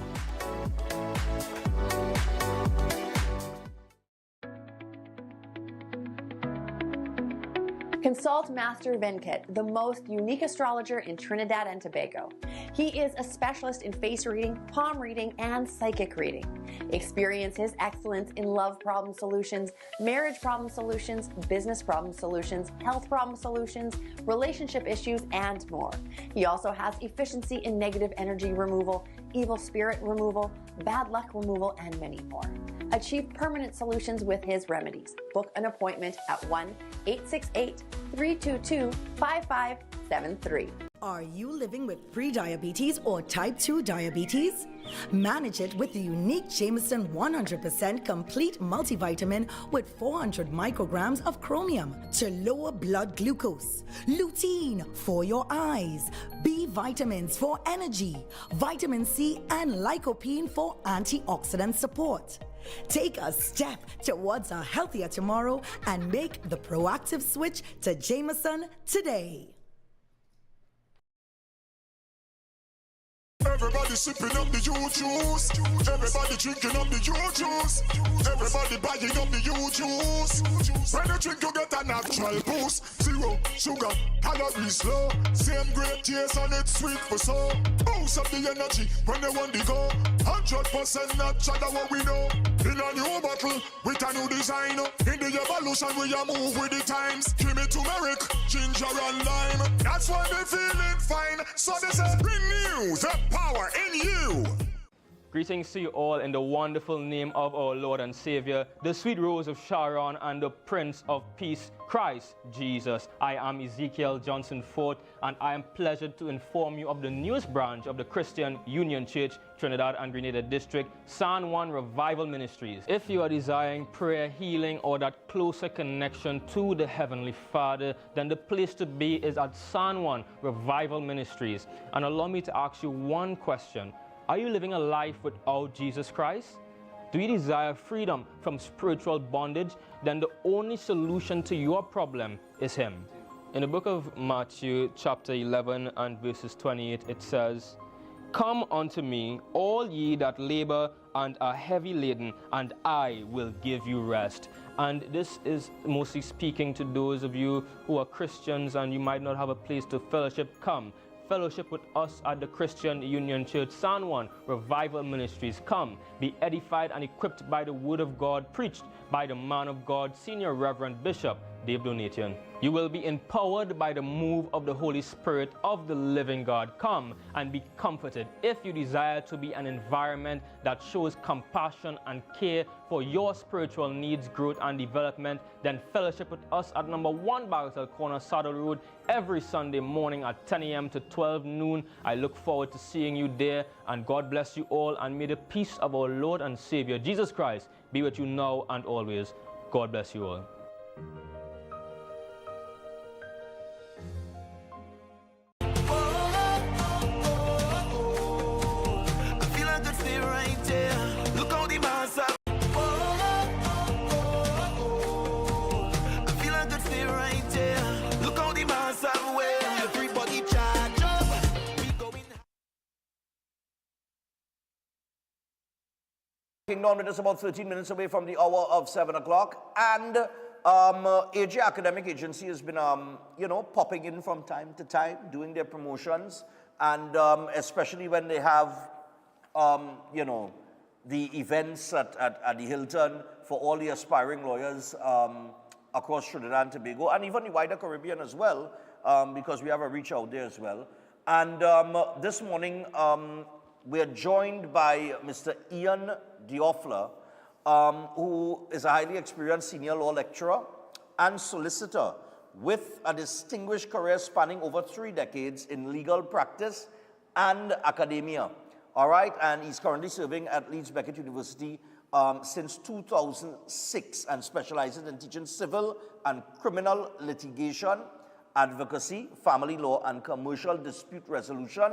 Consult Master Venkat, the most unique astrologer in Trinidad and Tobago. He is a specialist in face reading, palm reading, and psychic reading. Experience his excellence in love problem solutions, marriage problem solutions, business problem solutions, health problem solutions, relationship issues, and more. He also has efficiency in negative energy removal, evil spirit removal, bad luck removal, and many more. Achieve permanent solutions with his remedies. Book an appointment at 1-868-322-5573. Are you living with pre-diabetes or type 2 diabetes? Manage it with the unique Jameson 100% complete multivitamin with 400 micrograms of chromium to lower blood glucose, lutein for your eyes, B vitamins for energy, vitamin C and lycopene for antioxidant support. Take a step towards a healthier tomorrow and make the proactive switch to Jameson today. Everybody sipping up the juice. Everybody drinking up the juice. Everybody buying up the juice. When you drink, you get a natural boost. 0 sugar, calories low. Same great taste and it's sweet for so. Boost up the energy when they want to go. 100% natural, what we know. In a new bottle with a new design. In the evolution, we are move with the times. Give me turmeric, ginger and lime. That's why they feeling fine. So they say, renew the power in you. Greetings to you all in the wonderful name of our Lord and Savior, the sweet rose of Sharon and the Prince of Peace, Christ Jesus. I am Ezekiel Johnson Fort, and I am pleasured to inform you of the newest branch of the Christian Union Church, Trinidad and Grenada District, San Juan Revival Ministries. If you are desiring prayer, healing, or that closer connection to the Heavenly Father, then the place to be is at San Juan Revival Ministries. And allow me to ask you one question. Are you living a life without Jesus Christ? Do you desire freedom from spiritual bondage? Then the only solution to your problem is Him. In the book of Matthew, chapter 11 and verses 28, it says, "Come unto me, all ye that labor and are heavy laden, and I will give you rest." And this is mostly speaking to those of you who are Christians and you might not have a place to fellowship. Come. Fellowship with us at the Christian Union Church, San Juan Revival Ministries. Come, be edified and equipped by the Word of God, preached by the man of God, Senior Reverend Bishop Dave Donation. You will be empowered by the move of the Holy Spirit of the living God. Come and be comforted. If you desire to be an environment that shows compassion and care for your spiritual needs, growth, and development, then fellowship with us at number 1 Bagatelle Corner, Saddle Road, every Sunday morning at 10 a.m. to 12 noon. I look forward to seeing you there, and God bless you all, and may the peace of our Lord and Savior, Jesus Christ, be with you now and always. God bless you all. Breaking Dawn with us about 13 minutes away from the hour of 7 o'clock. And AJ Academic Agency has been, popping in from time to time, doing their promotions. And especially when they have, the events at the Hilton for all the aspiring lawyers across Trinidad and Tobago, and even the wider Caribbean as well, because we have a reach out there as well. And this morning, we're joined by Mr. Ian Dioffler, who is a highly experienced senior law lecturer and solicitor with a distinguished career spanning over 3 decades in legal practice and academia. All right, and he's currently serving at Leeds Beckett University since 2006 and specializes in teaching civil and criminal litigation, advocacy, family law, and commercial dispute resolution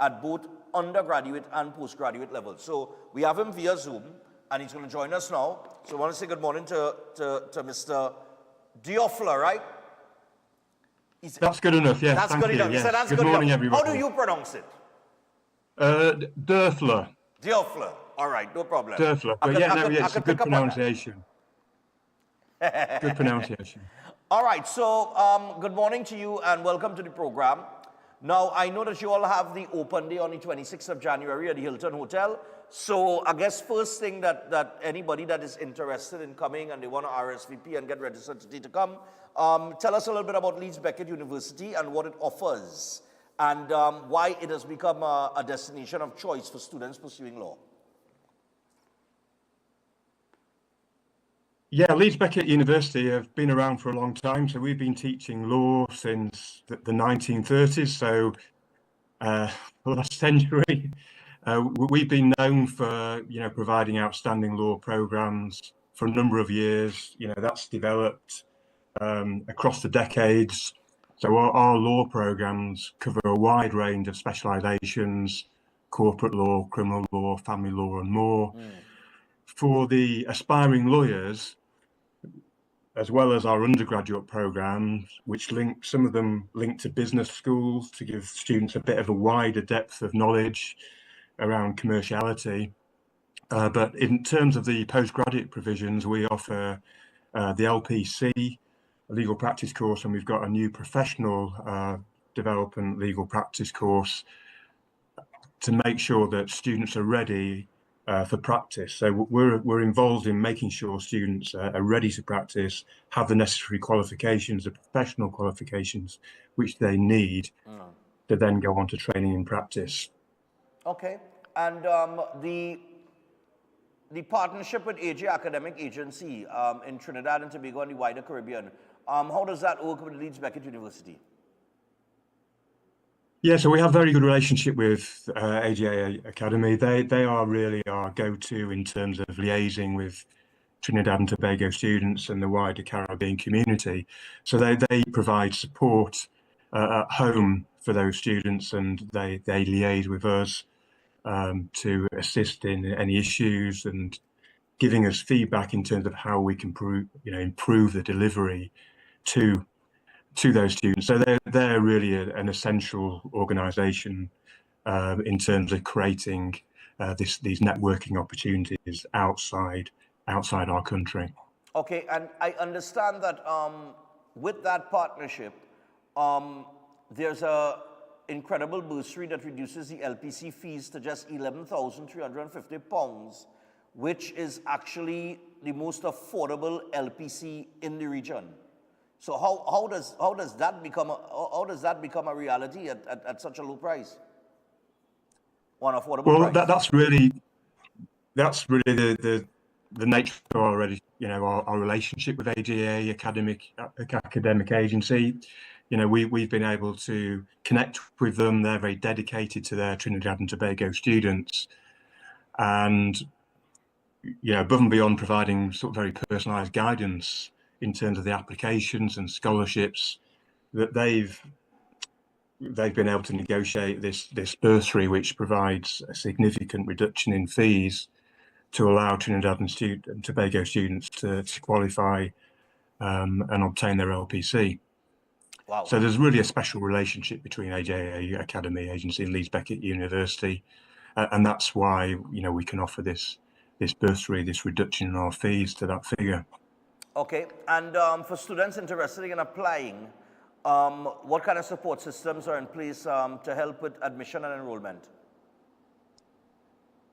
at both undergraduate and postgraduate levels. So we have him via Zoom, and he's going to join us now. So I want to say good morning to Mr. Dioffler, right? That's good enough, yes. That's good enough. Yes. So that's good good morning, enough. everybody. How do you pronounce it? Dioffler. Dioffler. All right, no problem. Dioffler. But it's a good pronunciation. Good pronunciation. All right, so good morning to you and welcome to the program. Now, I know that you all have the open day on the 26th of January at the Hilton Hotel. So I guess first thing that anybody that is interested in coming and they want to RSVP and get registered today to come, tell us a little bit about Leeds Beckett University and what it offers and why it has become a destination of choice for students pursuing law. Yeah, Leeds Beckett University have been around for a long time. So we've been teaching law since the 1930s. So the last century. We've been known for, providing outstanding law programs for a number of years. That's developed across the decades. So our law programs cover a wide range of specializations: corporate law, criminal law, family law, and more. For the aspiring lawyers, as well as our undergraduate programs, which some of them link to business schools to give students a bit of a wider depth of knowledge around commerciality. But in terms of the postgraduate provisions, we offer the LPC, a legal practice course, and we've got a new professional development legal practice course to make sure that students are ready for practice. So we're involved in making sure students are ready to practice, have the necessary qualifications, the professional qualifications, which they need to then go on to training in practice. Okay, and the partnership with AJ Academic Agency in Trinidad and Tobago and the wider Caribbean, how does that work with Leeds Beckett University? Yeah, so we have a very good relationship with AJ Academy. They are really our go-to in terms of liaising with Trinidad and Tobago students and the wider Caribbean community. So they provide support at home for those students, and they liaise with us to assist in any issues and giving us feedback in terms of how we can improve the delivery to those students. So they're really an essential organisation in terms of creating these networking opportunities outside our country. Okay, and I understand that with that partnership, there's a incredible bursary that reduces the LPC fees to just £11,350, which is actually the most affordable LPC in the region. So how does that become a reality at such a low price? One affordable well, price. that's really the nature of our relationship with AGA Academic Agency. We've been able to connect with them. They're very dedicated to their Trinidad and Tobago students, and above and beyond providing sort of very personalised guidance in terms of the applications and scholarships, that they've been able to negotiate this bursary, which provides a significant reduction in fees to allow Trinidad and Tobago students to qualify and obtain their LPC. Wow. So there's really a special relationship between AJA Academy Agency and Leeds Beckett University, and that's why we can offer this this bursary, this reduction in our fees to that figure. Okay, and for students interested in applying, what kind of support systems are in place to help with admission and enrollment?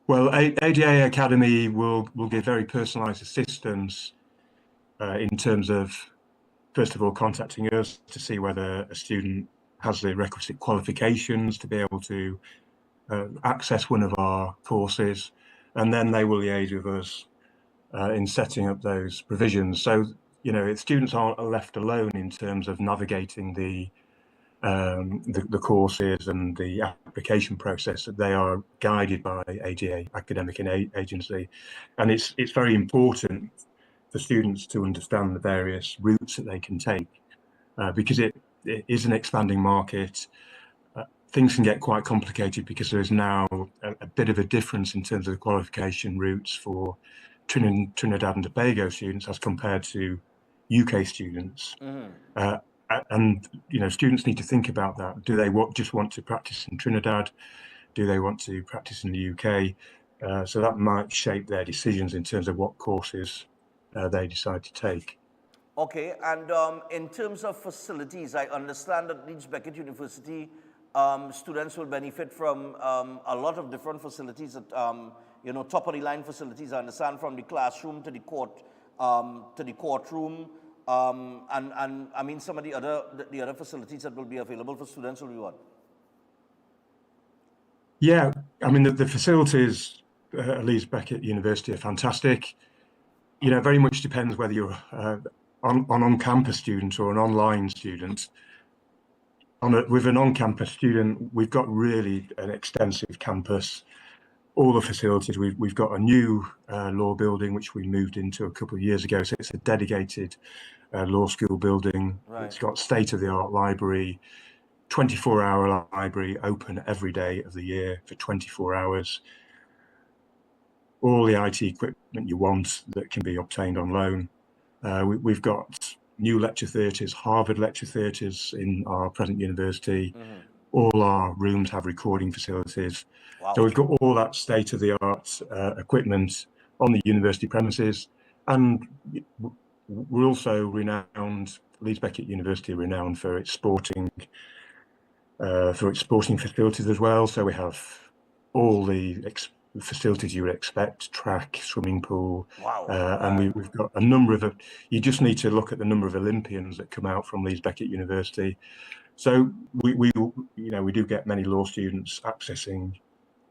Well, ADA Academy will give very personalised assistance in terms of, first of all, contacting us to see whether a student has the requisite qualifications to be able to access one of our courses, and then they will liaise with us in setting up those provisions. So, you know, if students aren't left alone in terms of navigating the courses and the application process, that they are guided by ADA Academic Agency. And it's very important for students to understand the various routes that they can take because it is an expanding market. Things can get quite complicated because there's now a bit of a difference in terms of the qualification routes for Trinidad and Tobago students as compared to UK students. And, you know, students need to think about that. Do they just want to practice in Trinidad? Do they want to practice in the UK? So that might shape their decisions in terms of what courses they decide to take. Okay, and in terms of facilities, I understand that Leeds Beckett University students will benefit from a lot of different facilities, that, you know, top of the line facilities. I understand, from the classroom to the courtroom, and I mean some of the other facilities that will be available for students will be what? Yeah, I mean the facilities at Leeds Beckett University are fantastic. You know, very much depends whether you're on-campus student or an online student. With an on-campus student, we've got really an extensive campus. All the facilities, we've got a new law building which we moved into a couple of years ago, so it's a dedicated law school building. Right. It's got state-of-the-art library, 24-hour library, open every day of the year for 24 hours. All the IT equipment you want that can be obtained on loan. We've got new lecture theatres, Harvard lecture theatres in our present university. All our rooms have recording facilities. Wow. So we've got all that state-of-the-art equipment on the university premises. And we're also renowned, Leeds Beckett University, renowned for its sporting facilities as well. So we have all the facilities you would expect: track, swimming pool. Wow. And we've got a number of, you just need to look at the number of Olympians that come out from Leeds Beckett University. So we do get many law students accessing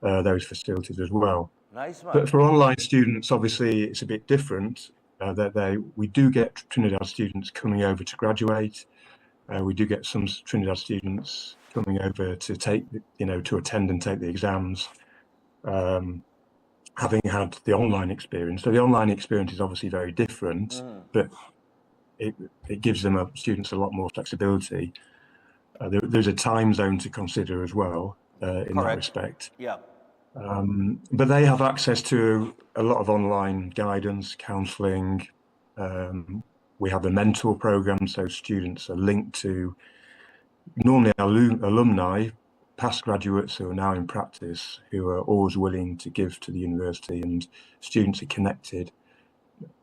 those facilities as well. Nice, man. But for online students, obviously, it's a bit different. We do get Trinidad students coming over to graduate. We do get some Trinidad students coming over to to attend and take the exams, having had the online experience. So the online experience is obviously very different, but it gives them students a lot more flexibility. There's a time zone to consider as well in that respect. Yeah. But they have access to a lot of online guidance, counselling. We have a mentor program, so students are linked to normally alumni, past graduates who are now in practice, who are always willing to give to the university, and students are connected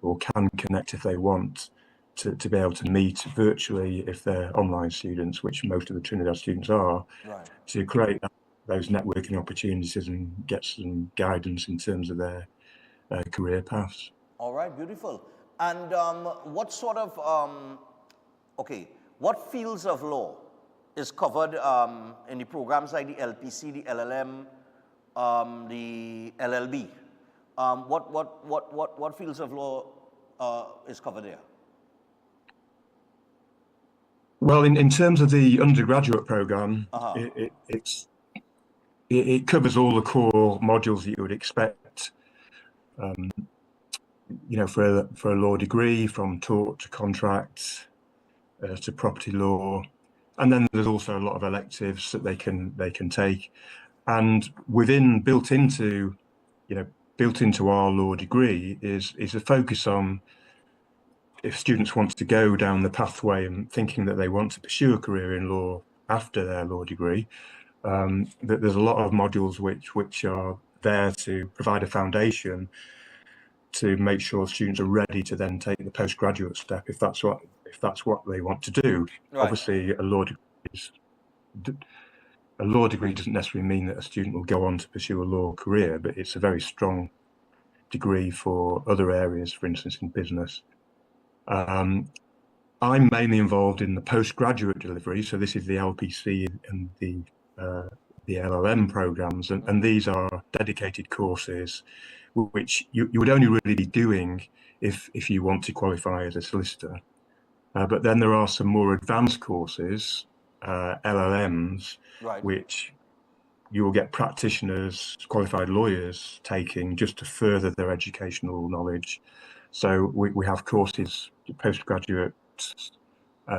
or can connect if they want to be able to meet virtually if they're online students, which most of the Trinidad students are, right, to create those networking opportunities and get some guidance in terms of their career paths. All right, beautiful. And what sort of, what fields of law is covered in the programs like the LPC, the LLM, the LLB? What fields of law is covered there? Well, in terms of the undergraduate program, it covers all the core modules that you would expect. For a law degree, from tort to contract to property law, and then there's also a lot of electives that they can take. And built into our law degree is a focus on, if students want to go down the pathway and thinking that they want to pursue a career in law after their law degree, that there's a lot of modules which are there to provide a foundation to make sure students are ready to then take the postgraduate step if that's what they want to do. Right. Obviously, a law degree doesn't necessarily mean that a student will go on to pursue a law career, but it's a very strong degree for other areas, for instance, in business. I'm mainly involved in the postgraduate delivery, so this is the LPC and the LLM programs, and these are dedicated courses which you would only really be doing if you want to qualify as a solicitor. But then there are some more advanced courses, LLMs, Right. which you will get practitioners, qualified lawyers taking just to further their educational knowledge. So we have courses, postgraduate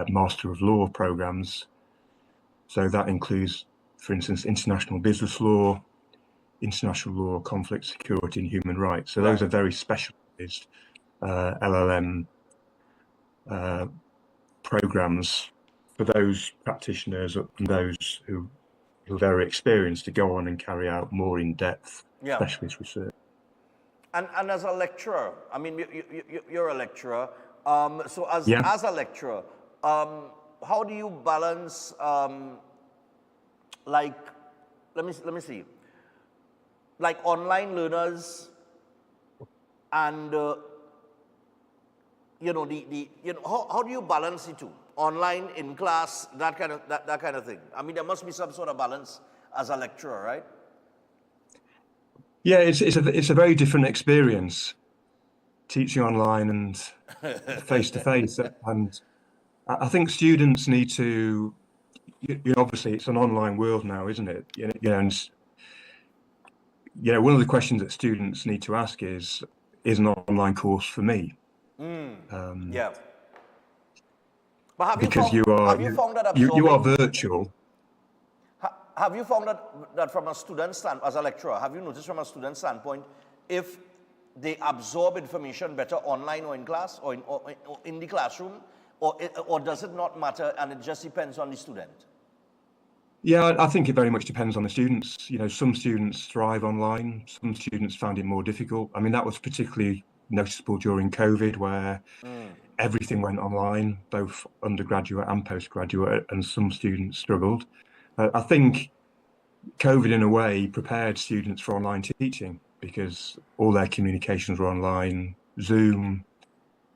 Master of Law programs. So that includes, for instance, international business law, international law, conflict, security, and human rights. So those are very specialized LLM programs for those practitioners and those who are very experienced to go on and carry out more in-depth specialist research. And as a lecturer, I mean, you're a lecturer. So as a lecturer, how do you balance, like, let me see, like online learners and how do you balance the two? Online, in class, that kind of thing. I mean, there must be some sort of balance as a lecturer, right? Yeah, it's a very different experience, teaching online and face to face. And I think students need to, obviously it's an online world now, isn't it? One of the questions that students need to ask is an online course for me? Yeah. But have because you found you are virtual. Have you found that from a student standpoint, as a lecturer, have you noticed from a student standpoint, if they absorb information better online or in class or in the classroom, or does it not matter and it just depends on the student? Yeah, I think it very much depends on the students. Some students thrive online, some students found it more difficult. I mean, that was particularly noticeable during COVID, where everything went online, both undergraduate and postgraduate, and some students struggled. I think COVID, in a way, prepared students for online teaching because all their communications were online. Zoom,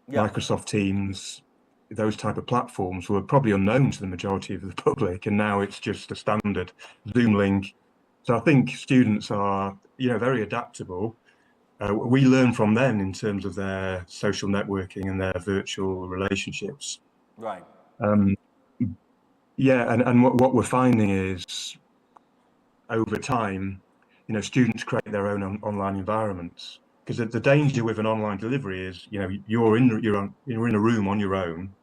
Microsoft Teams, those type of platforms were probably unknown to the majority of the public, and now it's just a standard Zoom link. So I think students are, very adaptable. We learn from them in terms of their social networking and their virtual relationships. Right. And what we're finding is, over time, students create their own online environments. Because the danger with an online delivery is, you're in a room on your own,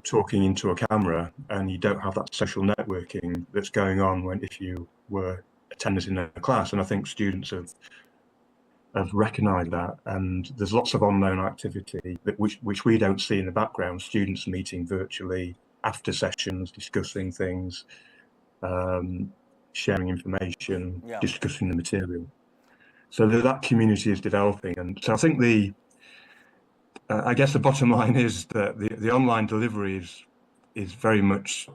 talking into a camera, and you don't have that social networking that's going on if you were attenders in a class. And I think students have recognised that, and there's lots of unknown activity which we don't see in the background. Students meeting virtually after sessions, discussing things, sharing information, discussing the material. So that community is developing, and so I think I guess the bottom line is that the online delivery is very much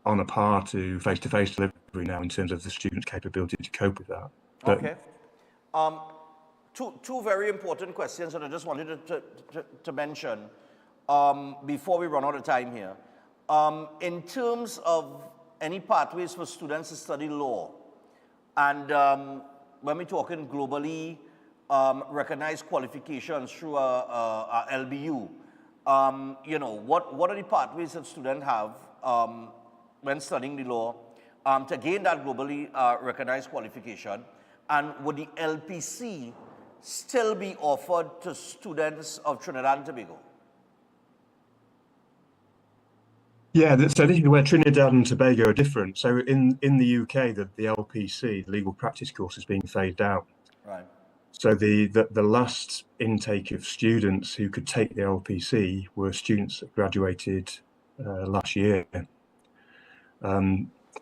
on a par to face-to-face delivery now in terms of the students' capability to cope with that. Okay. Two very important questions that I just wanted to mention before we run out of time here. In terms of any pathways for students to study law, and when we're talking globally recognized qualifications through a LBU, what are the pathways that students have when studying the law to gain that globally recognized qualification? And would the LPC still be offered to students of Trinidad and Tobago? Yeah, so this is where Trinidad and Tobago are different. So in the UK, the LPC, the legal practice course, is being phased out. Right. So the last intake of students who could take the LPC were students that graduated last year.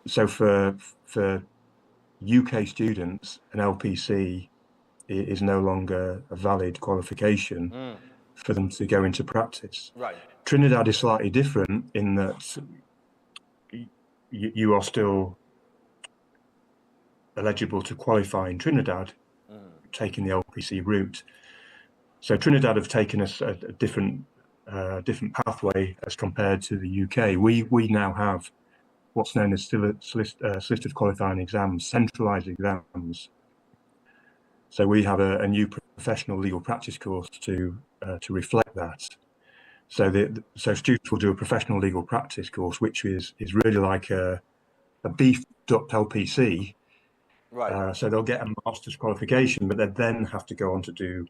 So for UK students, an LPC is no longer a valid qualification for them to go into practice. Right. Trinidad is slightly different in that you are still eligible to qualify in Trinidad, taking the LPC route. So Trinidad have taken a different pathway as compared to the UK. We now have what's known as solicited qualifying exams, centralised exams. So we have a new professional legal practice course to reflect that. So students will do a professional legal practice course, which is really like a beefed up LPC. Right. So they'll get a master's qualification, but they then have to go on to do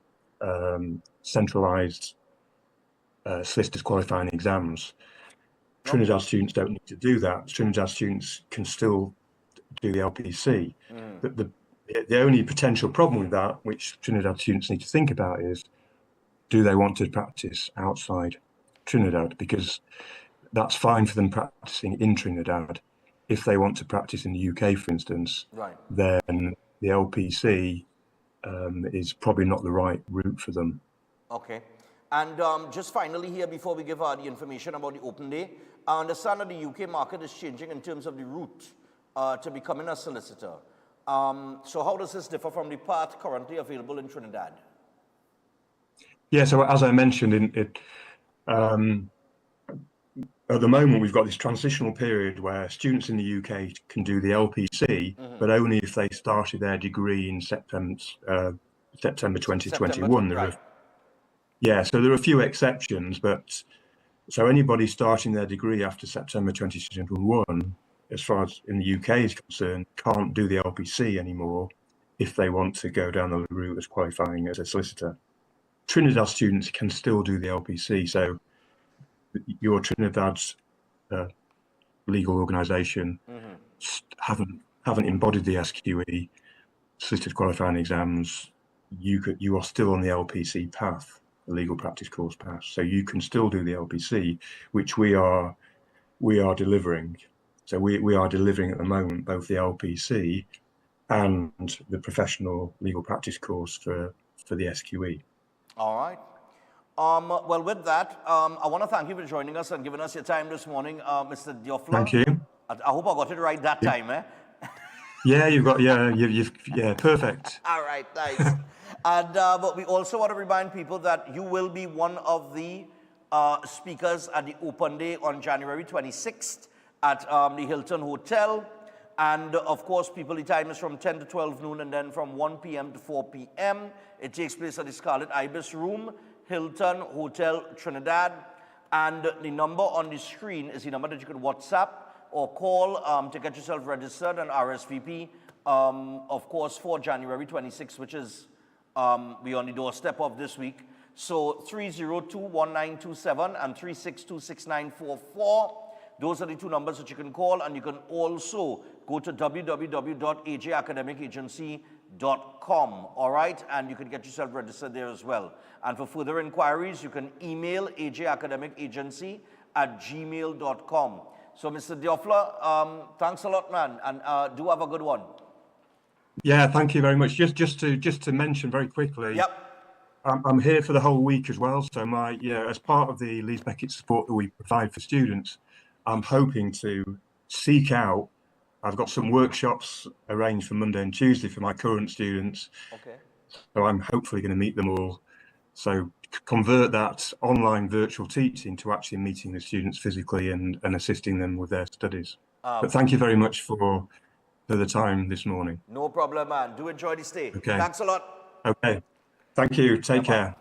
centralised solicitors qualifying exams. Trinidad students don't need to do that. Trinidad students can still do the LPC. The only potential problem with that, which Trinidad students need to think about, is do they want to practice outside Trinidad? Because that's fine for them practicing in Trinidad. If they want to practice in the UK, for instance, then the LPC is probably not the right route for them. Okay. And just finally here, before we give the information about the open day, I understand that the UK market is changing in terms of the route to becoming a solicitor. So how does this differ from the path currently available in Trinidad? Yeah, so as I mentioned, at the moment we've got this transitional period where students in the UK can do the LPC, but only if they started their degree in September 2021. So there are a few exceptions, but so anybody starting their degree after September 2021, as far as in the UK is concerned, can't do the LPC anymore if they want to go down the route as qualifying as a solicitor. Trinidad students can still do the LPC, so your Trinidad's legal organisation haven't embodied the SQE, solicited qualifying exams. You are still on the LPC path, the legal practice course path, so you can still do the LPC, which we are delivering. So we are delivering at the moment both the LPC and the professional legal practice course for the SQE. All right. Well, with that, I want to thank you for joining us and giving us your time this morning, Mr. Diofla. Thank you. I hope I got it right that time, eh? Yeah, you've perfect. All right, nice. And but we also want to remind people that you will be one of the speakers at the open day on January 26th at the Hilton Hotel. And of course, people, the time is from 10 to 12 noon and then from 1 p.m. to 4 p.m. It takes place at the Scarlet Ibis Room, Hilton Hotel, Trinidad. And the number on the screen is the number that you can WhatsApp or call to get yourself registered and RSVP, of course, for January 26th, which is we on the doorstep of this week. So 302-1927 and 362-6944. Those are the two numbers that you can call, and you can also go to www.ajacademicagency.com, all right? And you can get yourself registered there as well. And for further inquiries, you can email ajacademicagency@gmail.com. So, Mr. Diofla, thanks a lot, man, and do have a good one. Yeah, thank you very much. Just to mention very quickly. Yep. I'm here for the whole week as well. So as part of the Leeds Beckett support that we provide for students, I'm hoping to seek out. I've got some workshops arranged for Monday and Tuesday for my current students. Okay. So I'm hopefully going to meet them all. So convert that online virtual teaching to actually meeting the students physically and assisting them with their studies. But thank you very much for the time this morning. No problem, man. Do enjoy the stay. Okay. Thanks a lot. Okay. Thank you. Take care.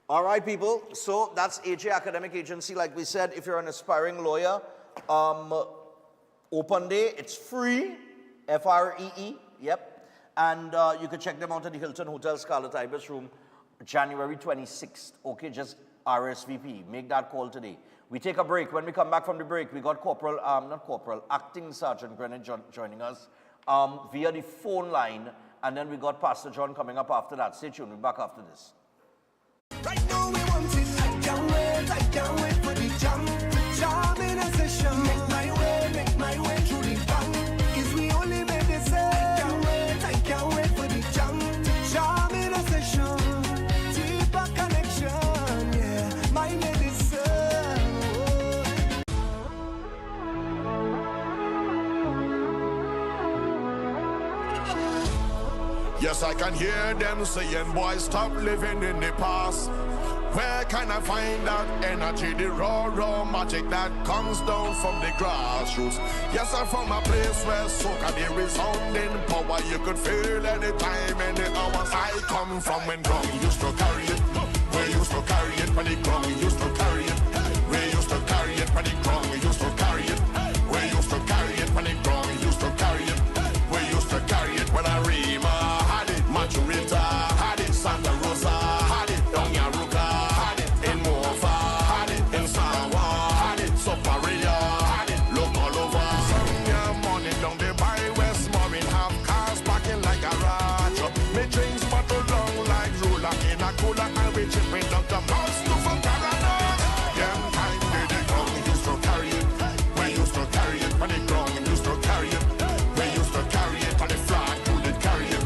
All right, people. So that's AJ Academic Agency. Like we said, if you're an aspiring lawyer, open day, it's free, Free, yep. And you can check them out at the Hilton Hotel Scarlet Ibis Room, January 26th. Okay, just RSVP. Make that call today. We take a break. When we come back from the break, we got Acting Sergeant Brennan joining us via the phone line. And then we got Pastor John coming up after that. Stay tuned. We're back after this. Right now we want it. I can't wait for the jam in a session. Make my way through the bang. Is we only made this I can't wait for the jam in a Yes, I can hear them saying, boys, stop living in the past. Where can I find that energy, the raw magic that comes down from the grassroots? Yes, I'm from a place where soca, the resounding power you could feel anytime, any hours. I come from when ground used to carry it. We used to carry it when the ground used to carry it. We used to carry it when the ground used to carry it. We used to carry it when the ground used to carry it. We used to carry it when I Rima had it, Maturita had it, Santa Rosa had it, Down Yaruka had it, in Mofa had it, in Sawa had it, Soparia had it, look all over. Sunday morning down the by West Marin, have cars parking like a garage. Me drinks bottle long like ruler in a cooler, and we chipping up the mouse to for Canada. Them time did the ground used to carry it. We used to carry it when the ground used to carry it. We used to carry it on the flat, who did carry it.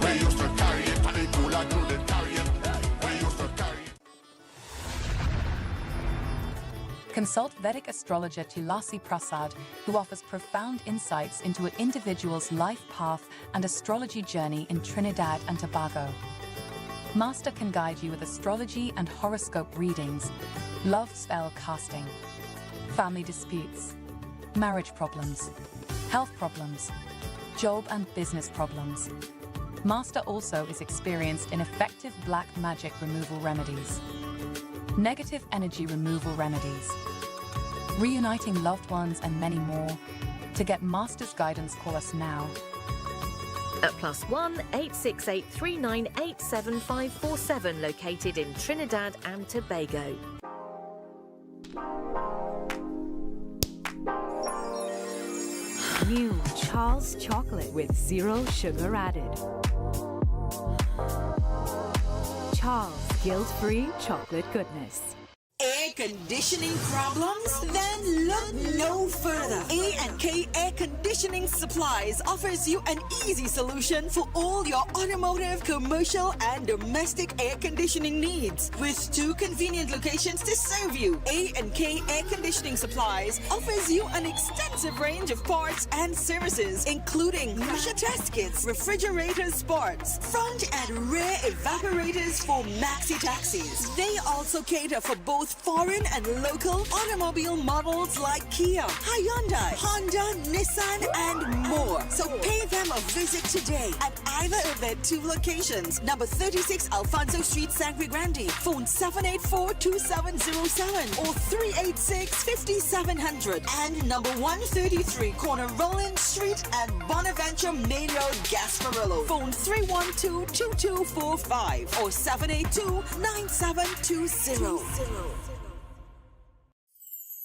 We used to carry it on the cooler, who did carry it. We used to carry it. Consult Vedic astrologer Tulasi Prasad, who offers profound insights into an individual's life path and astrology journey in Trinidad and Tobago. Master can guide you with astrology and horoscope readings, love spell casting, family disputes, marriage problems, health problems, job and business problems. Master also is experienced in effective black magic removal remedies, negative energy removal remedies, reuniting loved ones, and many more. To get Master's guidance, call us now. At +1 868 398 7547, located in Trinidad and Tobago. New Charles chocolate with 0 sugar added. Charles guilt-free chocolate goodness. Air conditioning problems? Then look no further. A&K Air Conditioning Supplies offers you an easy solution for all your automotive, commercial, and domestic air conditioning needs. With 2 convenient locations to serve you, A&K Air Conditioning Supplies offers you an extensive range of parts and services, including pressure test kits, refrigerators, parts, front and rear evaporators for maxi taxis. They also cater for both foreign and local automobile models like Kia, Hyundai, Honda, Nissan, and more. So pay them a visit today at either of their 2 locations. Number 36 Alfonso Street, Sangre Grande. Phone 784-2707 or 386-5700. And number 133 corner Roland Street and Bonaventure Main Road, Gasparillo. Phone 312-2245 or 782-9720.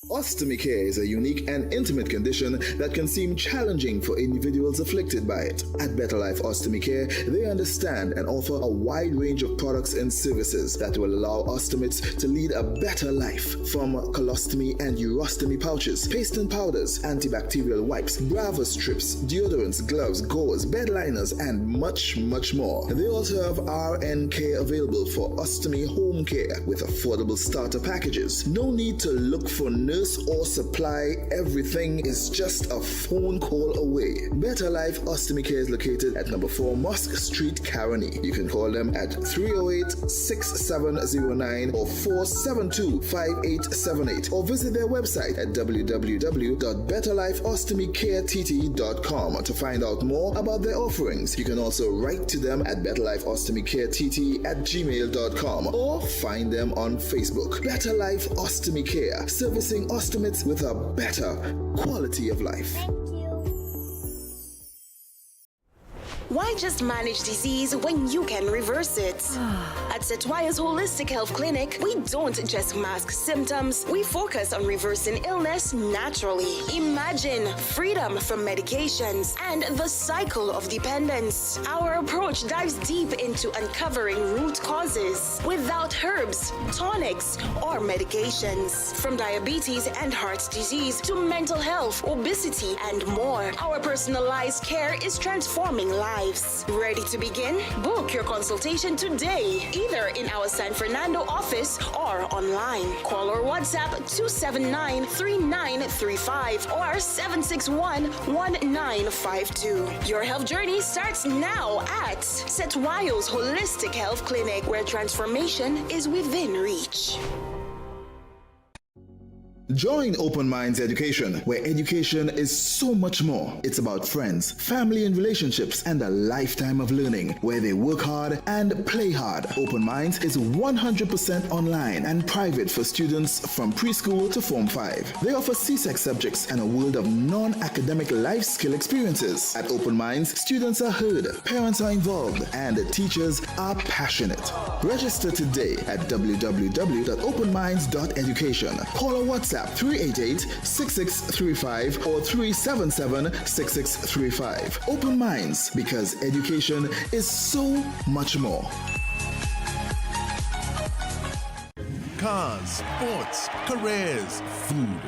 Ostomy care is a unique and intimate condition that can seem challenging for individuals afflicted by it. At Better Life Ostomy Care, they understand and offer a wide range of products and services that will allow ostomates to lead a better life, from colostomy and urostomy pouches, paste and powders, antibacterial wipes, Brava strips, deodorants, gloves, gauze, bed liners, and much, much more. They also have RN care available for ostomy home care with affordable starter packages. No need to look for nurse or supply. Everything is just a phone call away. Better Life Ostomy Care is located at number 4 Mosque Street, Caroni. You can call them at 308-6709 or 472-5878 or visit their website at www.betterlifeostomycareTT.com to find out more about their offerings. You can also write to them at betterlifeostomycareTT@gmail.com or find them on Facebook. Better Life Ostomy Care, servicing ostomates with a better quality of life. Why just manage disease when you can reverse it? At Setwaya's Holistic Health Clinic, we don't just mask symptoms, we focus on reversing illness naturally. Imagine freedom from medications and the cycle of dependence. Our approach dives deep into uncovering root causes without herbs, tonics, or medications. From diabetes and heart disease to mental health, obesity, and more, our personalized care is transforming lives. Ready to begin? Book your consultation today. either in our San Fernando office or online. Call or WhatsApp 279-3935 or 761-1952. Your health journey starts now at Setwayo's Holistic Health Clinic, where transformation is within reach. Join Open Minds Education, where education is so much more. It's about friends, family and relationships, and a lifetime of learning, where they work hard and play hard. Open Minds is 100% online and private for students from preschool to Form 5. They offer CSEC subjects and a world of non-academic life skill experiences. At Open Minds, students are heard, parents are involved, and teachers are passionate. Register today at www.openminds.education. Call or WhatsApp 388-6635 or 377-6635. Open Minds, because education is so much more. Cars, sports, careers, food.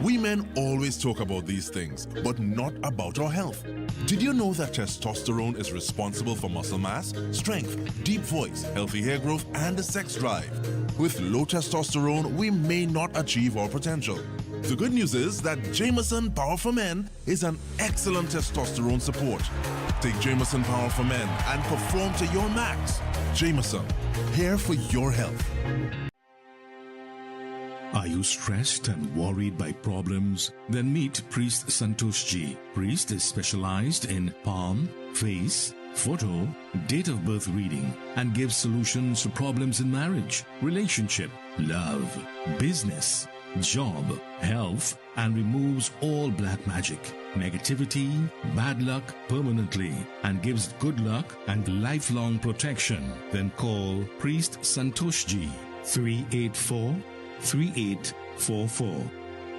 We men always talk about these things, but not about our health. Did you know that testosterone is responsible for muscle mass, strength, deep voice, healthy hair growth, and a sex drive? With low testosterone, we may not achieve our potential. The good news is that Jameson Power for Men is an excellent testosterone support. Take Jameson Power for Men and perform to your max. Jameson, here for your health. Are you stressed and worried by problems? Then meet Priest Santosh Ji. Priest is specialized in palm, face, photo, date of birth reading, and gives solutions to problems in marriage, relationship, love, business, job, health, and removes all black magic, negativity, bad luck permanently, and gives good luck and lifelong protection. Then call Priest Santosh Ji, 384-3844.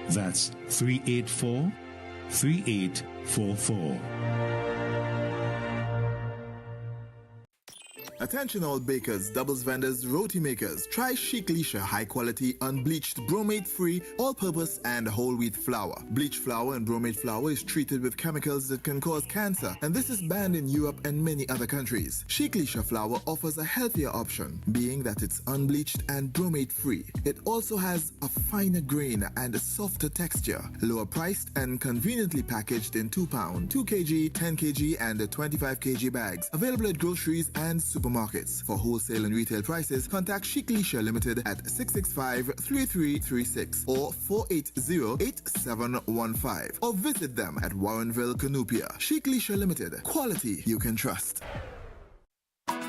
That's 384-3844. Attention all bakers, doubles vendors, roti makers. Try Chic Leisha high quality, unbleached, bromate free, all purpose and whole wheat flour. Bleached flour and bromate flour is treated with chemicals that can cause cancer, and this is banned in Europe and many other countries. Chic Leisha flour offers a healthier option, being that it's unbleached and bromate free. It also has a finer grain and a softer texture, lower priced and conveniently packaged in 2 pound, 2 kg, 10 kg and 25 kg bags. Available at groceries and supermarkets. For wholesale and retail prices, contact Chic Leisha Limited at 665-3336 or 480-8715 or visit them at Warrenville, Canupia. Chic Leisha Limited. Quality you can trust.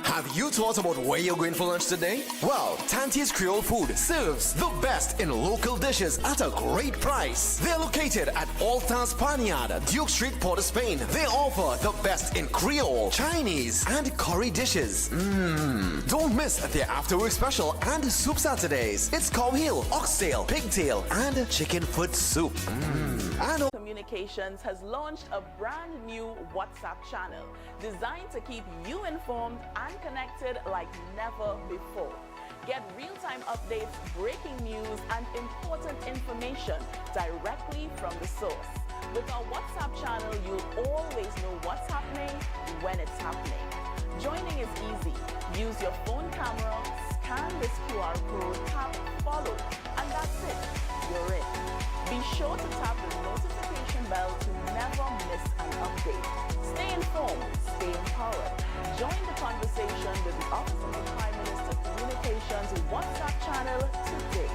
Have you thought about where you're going for lunch today? Well, Tanti's Creole Food serves the best in local dishes at a great price. They're located at Alta's Panyard, Duke Street, Port of Spain. They offer the best in Creole, Chinese, and curry dishes. Don't miss their after-work special and soup Saturdays. It's cow heel, oxtail, pigtail, and chicken foot soup. And Communications has launched a brand new WhatsApp channel designed to keep you informed and connected like never before. Get real-time updates, breaking news, and important information directly from the source. With our WhatsApp channel, you'll always know what's happening when it's happening. Joining is easy. Use your phone camera, scan this QR code, tap follow, and that's it. You're in. Be sure to tap the notification bell to never miss an update. Stay informed, stay empowered. Join the conversation with the Office of the Prime Minister Communications WhatsApp channel today.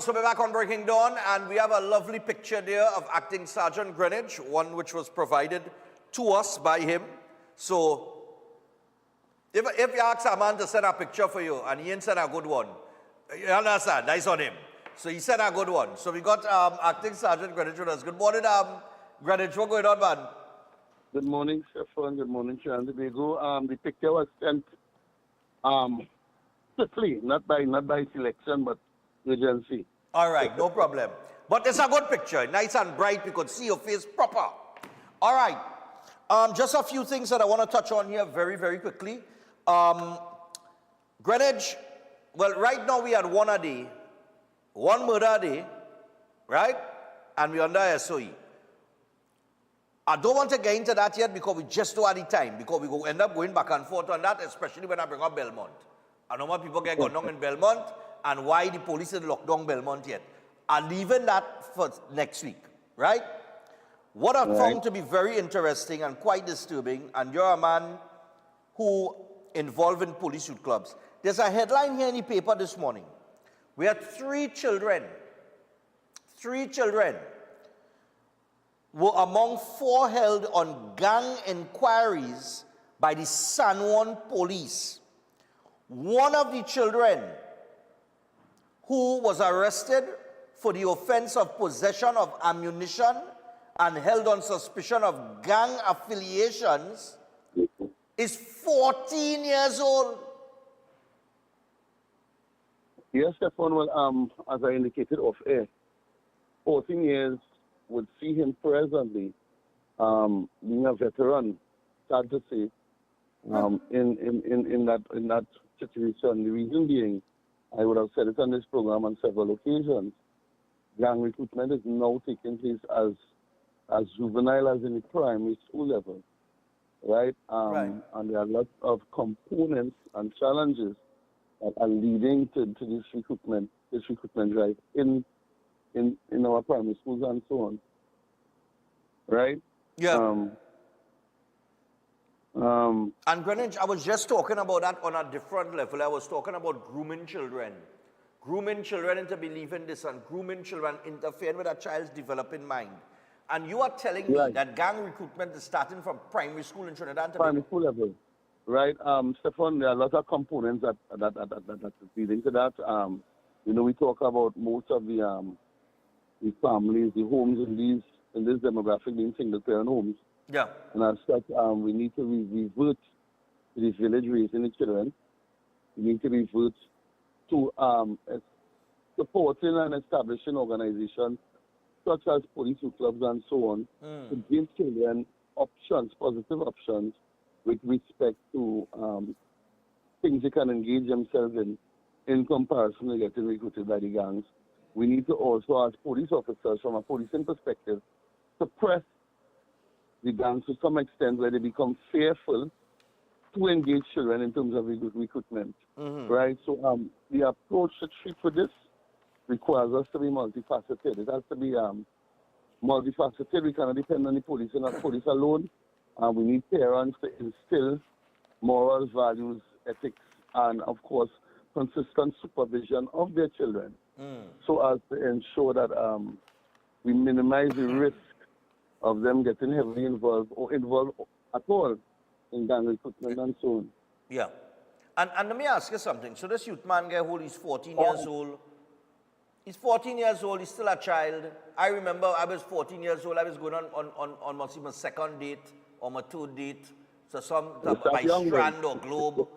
So we're back on Breaking Dawn, and we have a lovely picture there of Acting Sergeant Greenwich, one which was provided to us by him. So if you ask a man to send a picture for you and he ain't send a good one, You understand? Nice on him. So he said a good one. So we got Acting Sergeant Greenwich with us. Good morning, Greenwich. What's going on, man? Good morning, Stephan. Good morning, Trinidad and Tobago. The picture was sent quickly, not by selection, but urgency. All right, no problem. But it's a good picture. Nice and bright. We could see your face proper. All right. Just a few things that I want to touch on here very, very quickly. Greenwich, well, right now we had one a day, one murder a day, right? And we're under SOE. I don't want to get into that yet because we just don't have the time, because we will end up going back and forth on that, especially when I bring up Belmont. I know what people get gone down in Belmont and why the police had locked down Belmont yet. I'm leaving that for next week, right? What I found to be very interesting and quite disturbing, and you're a man who involved in police youth clubs. There's a headline here in the paper this morning. We had 3 children were among 4 held on gang inquiries by the San Juan police. One of the children who was arrested for the offense of possession of ammunition and held on suspicion of gang affiliations is 14 years old. Yes, Stephan, well, as I indicated off air, 14 years would see him presently being a veteran, sad to say, in that situation. The reason being, I would have said it on this program on several occasions, gang recruitment is now taking place as juvenile as in the primary school level, right? And there are lots of components and challenges that are leading to this recruitment drive in our primary schools and so on, right? Yeah. And Greenwich, I was just talking about that on a different level. I was talking about grooming children into believing this and grooming children, interfering with a child's developing mind. And you are telling me that gang recruitment is starting from primary school in Trinidad and Tobago? Primary school level, right? Stephan, there are a lot of components that is leading to that. We talk about most of the families, the homes in this demographic being single-parent homes. Yeah. And as such, we need to revert to this village raising the children. We need to revert to supporting and establishing organizations such as police youth clubs and so on, to give children options, positive options, with respect to things they can engage themselves in comparison to getting recruited by the gangs. We need to also, as police officers, from a policing perspective, suppress the gangs to some extent where they become fearful to engage children in terms of recruitment, right? So the approach to treat for this requires us to be multifaceted. It has to be multifaceted. We cannot depend on the police and not police alone. We need parents to instill morals, values, ethics, and of course, consistent supervision of their children, so as to ensure that we minimize the risk of them getting heavily involved or involved at all in gang recruitment and so on. Yeah. And let me ask you something. So this youth man guy who is 14 years old, he's 14 years old, he's still a child. I remember I was 14 years old, I was going on my second date or my third date. So by Strand or Globe.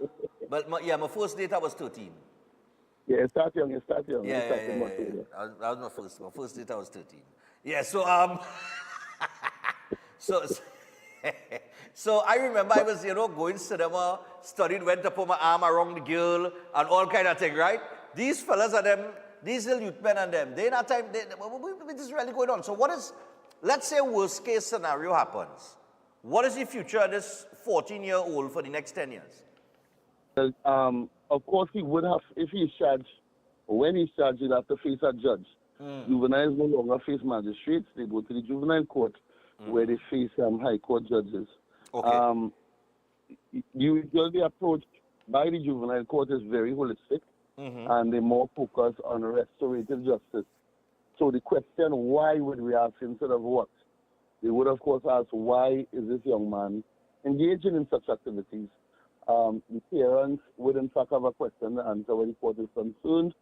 But my first date I was 13. Yeah, it's that young. Yeah. That was my first date I was 13. Yeah, so so I remember I was, going cinema, studied, went to put my arm around the girl and all kind of thing, right? These fellas are them, these little youth men and them, they not time, what is really going on? So what is, let's say worst case scenario happens. What is the future of this 14-year-old for the next 10 years? Well, of course he would have, if he's charged, when he's charged, he'd have to face a judge. Juveniles no longer face magistrates, they go to the juvenile court, where they face high court judges. Okay. Usually the approach by the juvenile court is very holistic, and they more focus on restorative justice. So the question, why would we ask instead of what? They would, of course, ask, why is this young man engaging in such activities? The parents would, in fact, have a question to answer when the court is concerned.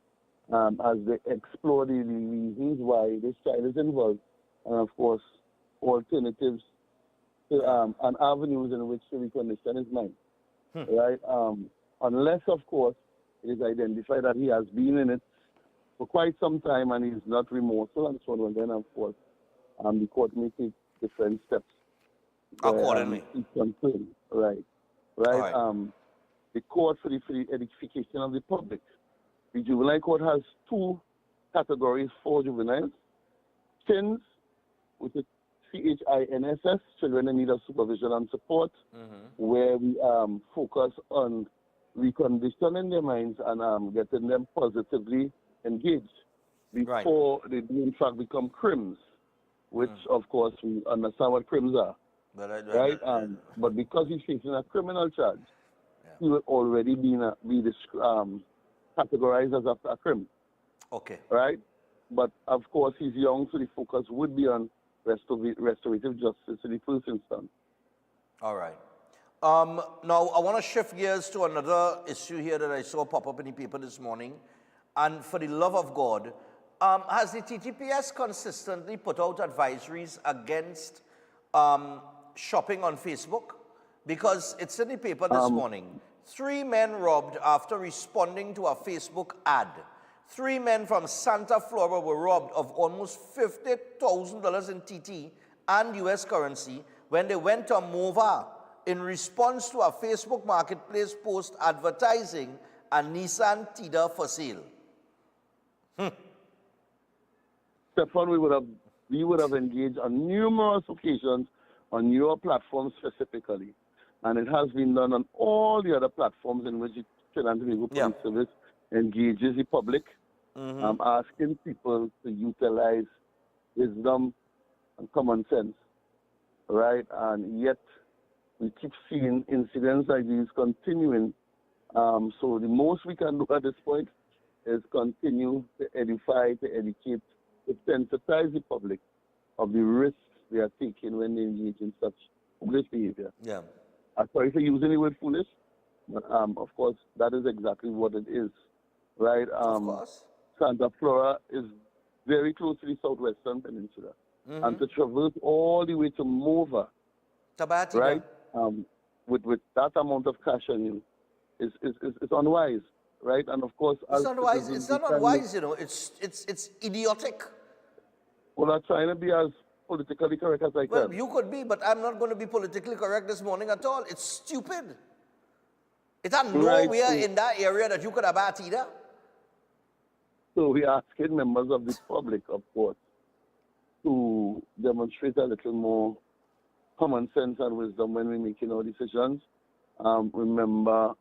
as they explore the reasons why this child is involved, and of course, alternatives to, and avenues in which the recondition is made. Right? Unless, of course, it is identified that he has been in it for quite some time and he's not remorseful and so on, and then, of course, the court may take different steps. Accordingly. Right. The court for the edification of the public. The juvenile court has two categories for juveniles. CHINS, which is CHINSS, children in need of supervision and support, where we focus on reconditioning their minds and getting them positively engaged before they do in fact become crims, which of course we understand what crims are. But because he's facing a criminal charge, he will already be categorized as a crime. Okay. Right? But of course he's young, so the focus would be on restorative justice in the first instance. All right. Now, I want to shift gears to another issue here that I saw pop up in the paper this morning. And for the love of God, has the TTPS consistently put out advisories against shopping on Facebook? Because it's in the paper this morning. 3 men robbed after responding to a Facebook ad. 3 men from Santa Flora were robbed of almost $50,000 in TT and US currency when they went to Mova in response to a Facebook marketplace post advertising a Nissan Tida for sale. Stephan, we would have engaged on numerous occasions on your platform specifically. And it has been done on all the other platforms in which the Trinidad and Tobago Police Service engages the public, asking people to utilize wisdom and common sense, right? And yet we keep seeing incidents like these continuing. So the most we can do at this point is continue to edify, to educate, to sensitize the public of the risks they are taking when they engage in such foolish behavior. Yeah. I'm sorry for using the word foolish, but of course that is exactly what it is, right? Of course. Santa Flora is very close to the southwestern peninsula, and to traverse all the way to Mova, right? With that amount of cash on you, is unwise, right? And of course, it's unwise. It's not unwise, you know. It's idiotic. Well, I'm trying to be as politically correct as I can. Well, you could be, but I'm not going to be politically correct this morning at all. It's stupid. It's nowhere in that area that you could have bought either. So we are asking members of the public, of course, to demonstrate a little more common sense and wisdom when we're making our decisions. Remember,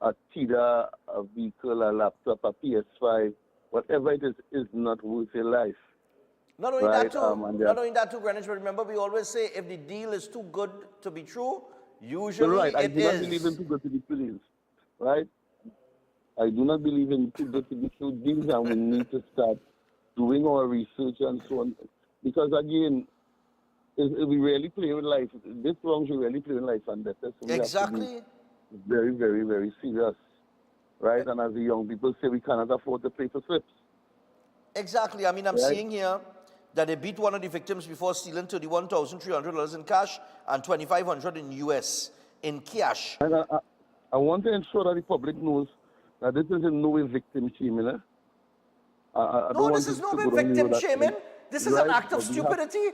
a TIDA, a vehicle, a laptop, a PS5, whatever it is not worth your life. Not only that too, Greenwich, but remember we always say if the deal is too good to be true, usually I do not believe in too good to be true deals, right? I do not believe in too good to be true deals, and we need to start doing our research and so on. Because again, we really play with life. This wrongs we really play with life and death. So exactly. Very, very, very serious, right? And as the young people say, we cannot afford to pay for slips. Exactly. I mean, I'm seeing here that they beat one of the victims before stealing $31,300 in cash and $2,500 in US in cash. And I want to ensure that the public knows that this is in no way victim shaming. No, this is no way victim shaming. This is an act of stupidity.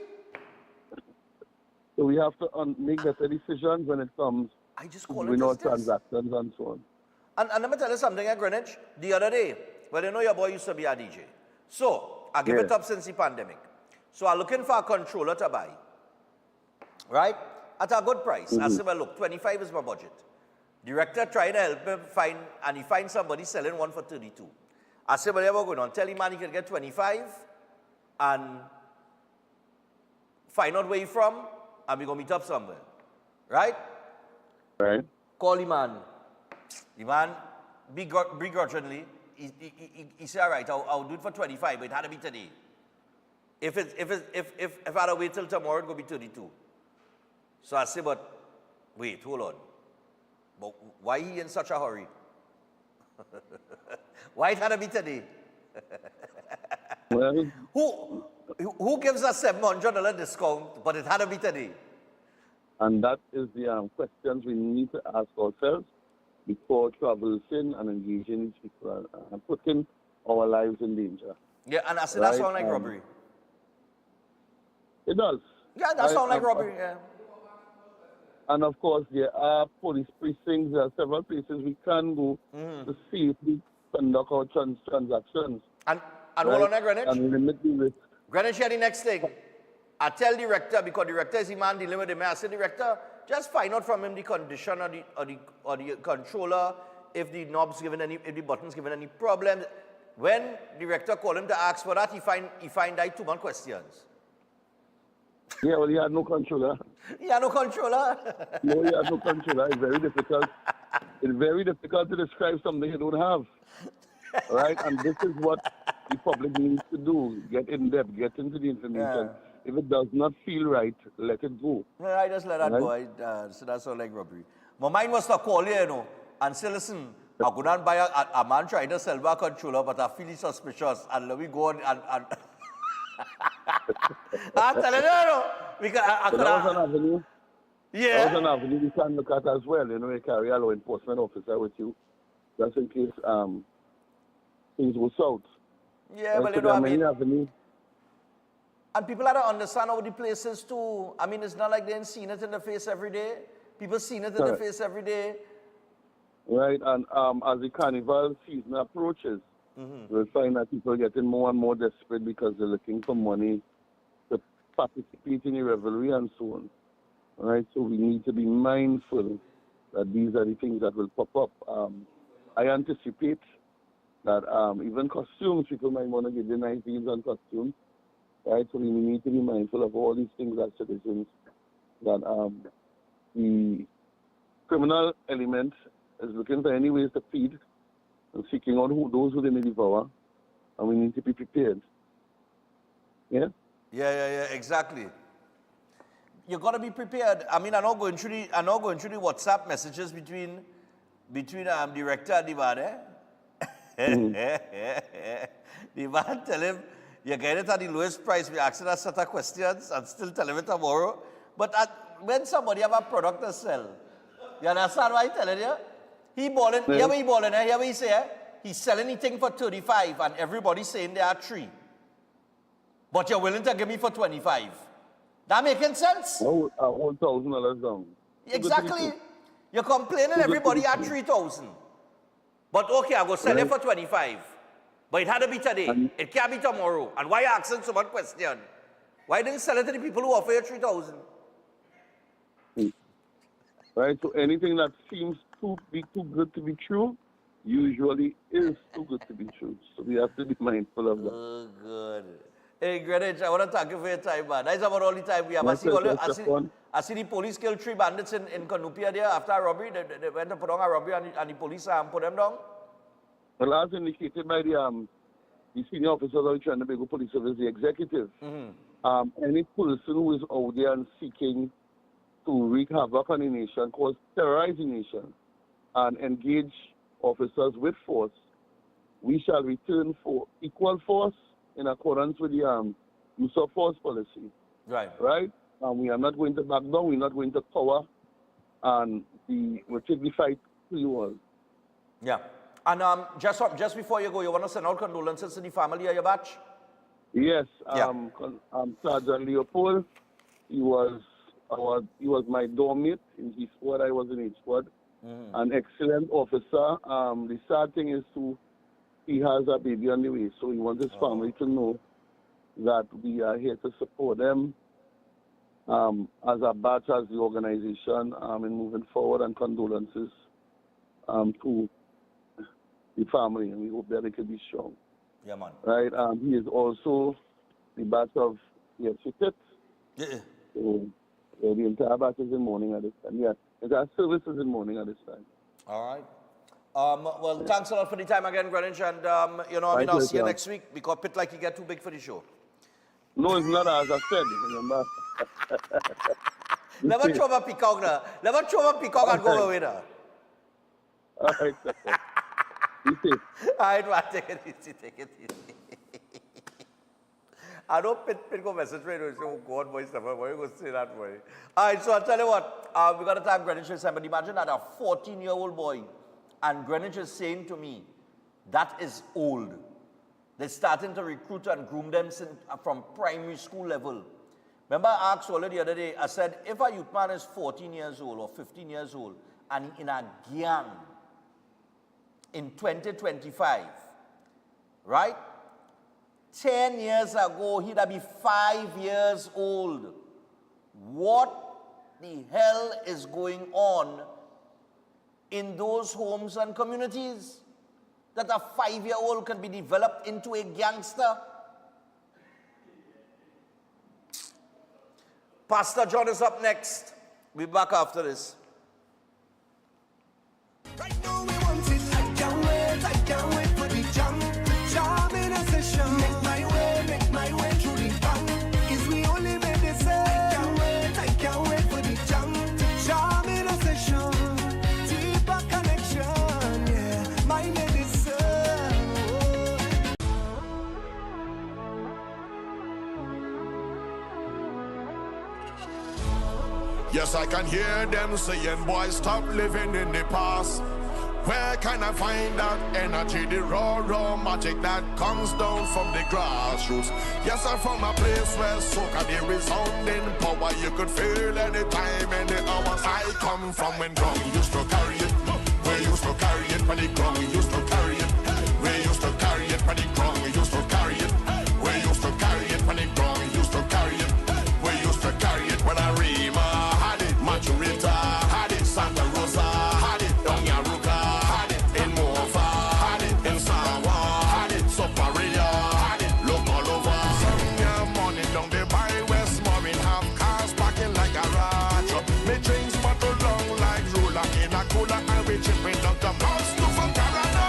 So we have to make better decisions when it comes to doing our transactions and so on. And let me tell you something at Greenwich. The other day, well, you know your boy used to be a DJ. So I give it up since the pandemic. So I'm looking for a controller to buy, right? At a good price. I said, well, look, 25 is my budget. Director tried to help me find, and he finds somebody selling one for 32. I said, well, we're going on. Tell him, man, he can get 25 and find out where he's from, and we're going to meet up somewhere, right? Right. Call him, man. The man, begrudgingly, he said, all right, I'll do it for 25, but it had to be today. If I had to wait till tomorrow, it's going to be 32. So I said, but wait, hold on. But why he in such a hurry? Why it had to be today? Well, who gives us $700 discount, but it had to be today? And that is the questions we need to ask ourselves before traversing and engaging these people and putting our lives in danger. Yeah, and I said that sound like robbery. It does. Yeah, that sound like robbery, yeah. And of course, there are police precincts. There are several places we can go to safely conduct our transactions. And hold on there, Greenwich. And limit the risk. Greenwich, here the next thing. I tell the director, because the director is the man dealing with the man. I said, director, just find out from him the condition or the controller, if the knob's given any, if the button's given any problems. When the director called him to ask for that, he find out 2 more questions. Yeah, well, he had no controller. He had no controller? No, he had no controller. It's very difficult. It's very difficult to describe something you don't have. Right? And this is what the public needs to do. Get in depth, get into the information. Yeah. If it does not feel right, let it go. Yeah, I just let that go. So that's all like robbery. My mind was to call you, you know, and say, listen, I'm going to buy a man trying to sell my controller, but I feel it's suspicious. And let me go on and I'm telling you, that was an avenue. Yeah. That was an avenue we can look at as well. You know, you carry a law enforcement officer with you, just in case things go south. Yeah, but you know what I mean? And people have to understand how the place is too. I mean, it's not like they ain't seen it in the face every day. People seen it in the face every day. Right, and as the carnival season approaches, we'll find that people are getting more and more desperate because they're looking for money to participate in the revelry and so on. Right, so we need to be mindful that these are the things that will pop up. I anticipate that even costumes, people might want to give the nice deals on costumes. Right, so we need to be mindful of all these things as citizens. That the criminal element is looking for any ways to feed and seeking out those who they may devour, and we need to be prepared. Yeah? Yeah, exactly. You got to be prepared. I mean, I'm not going through the WhatsApp messages between the director and the man, The man tell him, you get it at the lowest price. We ask a set of questions and still tell him it tomorrow. But when somebody have a product to sell, you understand what I'm telling you? He balling, hear what he balling, hear what he say? He's selling anything for 35 and everybody's saying there are 3. But you're willing to give me for 25. That making sense? $1,000 down. Exactly. You're complaining everybody at 3,000. But okay, I go sell it for 25. But it had to be today. It can't be tomorrow. And why are you asking so much question? Why didn't you sell it to the people who offer you 3,000? Right, so anything that seems too good to be true usually is too good to be true. So we have to be mindful of that. Oh, good. Hey, Greenwich, I want to thank you for your time, man. That's about all the time we have. I see the police killed 3 bandits in Canupia there after a robbery. They went to put on a robbery and the police put them down. Well, as indicated by the senior officers of the Trinidad and Tobago Police Service, the executive, any person who is out there and seeking to wreak havoc on the nation, cause terrorize the nation, and engage officers with force, we shall return for equal force in accordance with the use of force policy. Right. Right? We are not going to back down. We're not going to cower, and we'll take the fight to you all. Yeah. And just before you go, you want to send out condolences to the family of your batch? Yes. Sergeant Leopold, he was my dorm mate in his squad. I was in his squad. An excellent officer. The sad thing is he has a baby on the way, so he wants his family to know that we are here to support them as a batch, as the organization, in moving forward, and condolences to the family, and we hope that they can be strong. Yeah, man. Right? He is also the batch of Fitted. Yeah. So the entire batch is in mourning at this time. Yeah, the entire service is in mourning at this time. All right. Well, thanks a lot for the time again, Greenwich, and I'll see you next week, because pit like you get too big for the show. No, it's not as I said, remember. Never throw a peacock now. Never throw a peacock and go away now. All right. Be safe. All right, man, take it easy, take it easy. I don't pin go message me. Oh God, boy, Stephan, why you go say that boy? All right, so I'll tell you what. We got to thank Greenwich for something. Imagine that a 14-year-old boy, and Greenwich is saying to me, that is old. They're starting to recruit and groom them from primary school level. Remember, I asked already the other day. I said, if a youth man is 14 years old or 15 years old, and in a gang in 2025, right? 10 years ago, he'd be 5 years old. What the hell is going on in those homes and communities that a 5-year-old can be developed into a gangster? Pastor John is up next. We'll be back after this. Right now we want it. I can't wait for the jam in a session. Make my way through the bang. Is we only made this I can't wait for the jam in a session. Deeper connection, yeah, my medicine. Yes, I can hear them saying, boy, stop living in the past. Where can I find that energy, the raw magic that comes down from the grassroots? Yes, I'm from a place where soca, the resounding power you could feel anytime, any hours. I come from when ground used to carry it. We used to carry it when the ground used to carry it. We used to carry it when the ground used to carry it. We used to carry it when the ground used to carry it. We used to carry it when I Rima had it, Maturita had it, Santa Rosa had it, Donyaruka had it, in Mofa had it, in Sawa had it, Soparia had it, look all over. Sunday morning down the by West Marin, have cars parking like a garage. Me drinks bottle long like ruler in a cooler, and we chipping up the mouse to from Canada.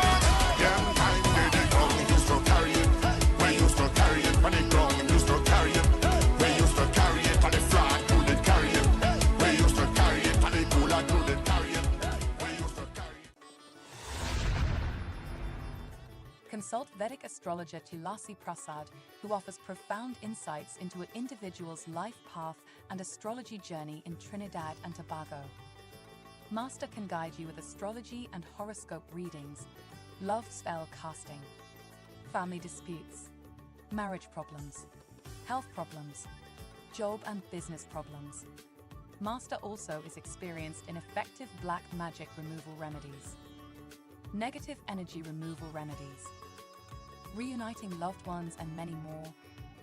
Them time the ground used to carry it. We used to carry it when the ground used to carry it. We used to carry it on the flat, who did carry it. We used to carry it on the cooler, who did carry it. We used to carry it. Consult Vedic astrologer Tulasi Prasad, who offers profound insights into an individual's life path and astrology journey in Trinidad and Tobago. Master can guide you with astrology and horoscope readings, love spell casting, family disputes, marriage problems, health problems, job and business problems. Master also is experienced in effective black magic removal remedies, negative energy removal remedies, reuniting loved ones, and many more.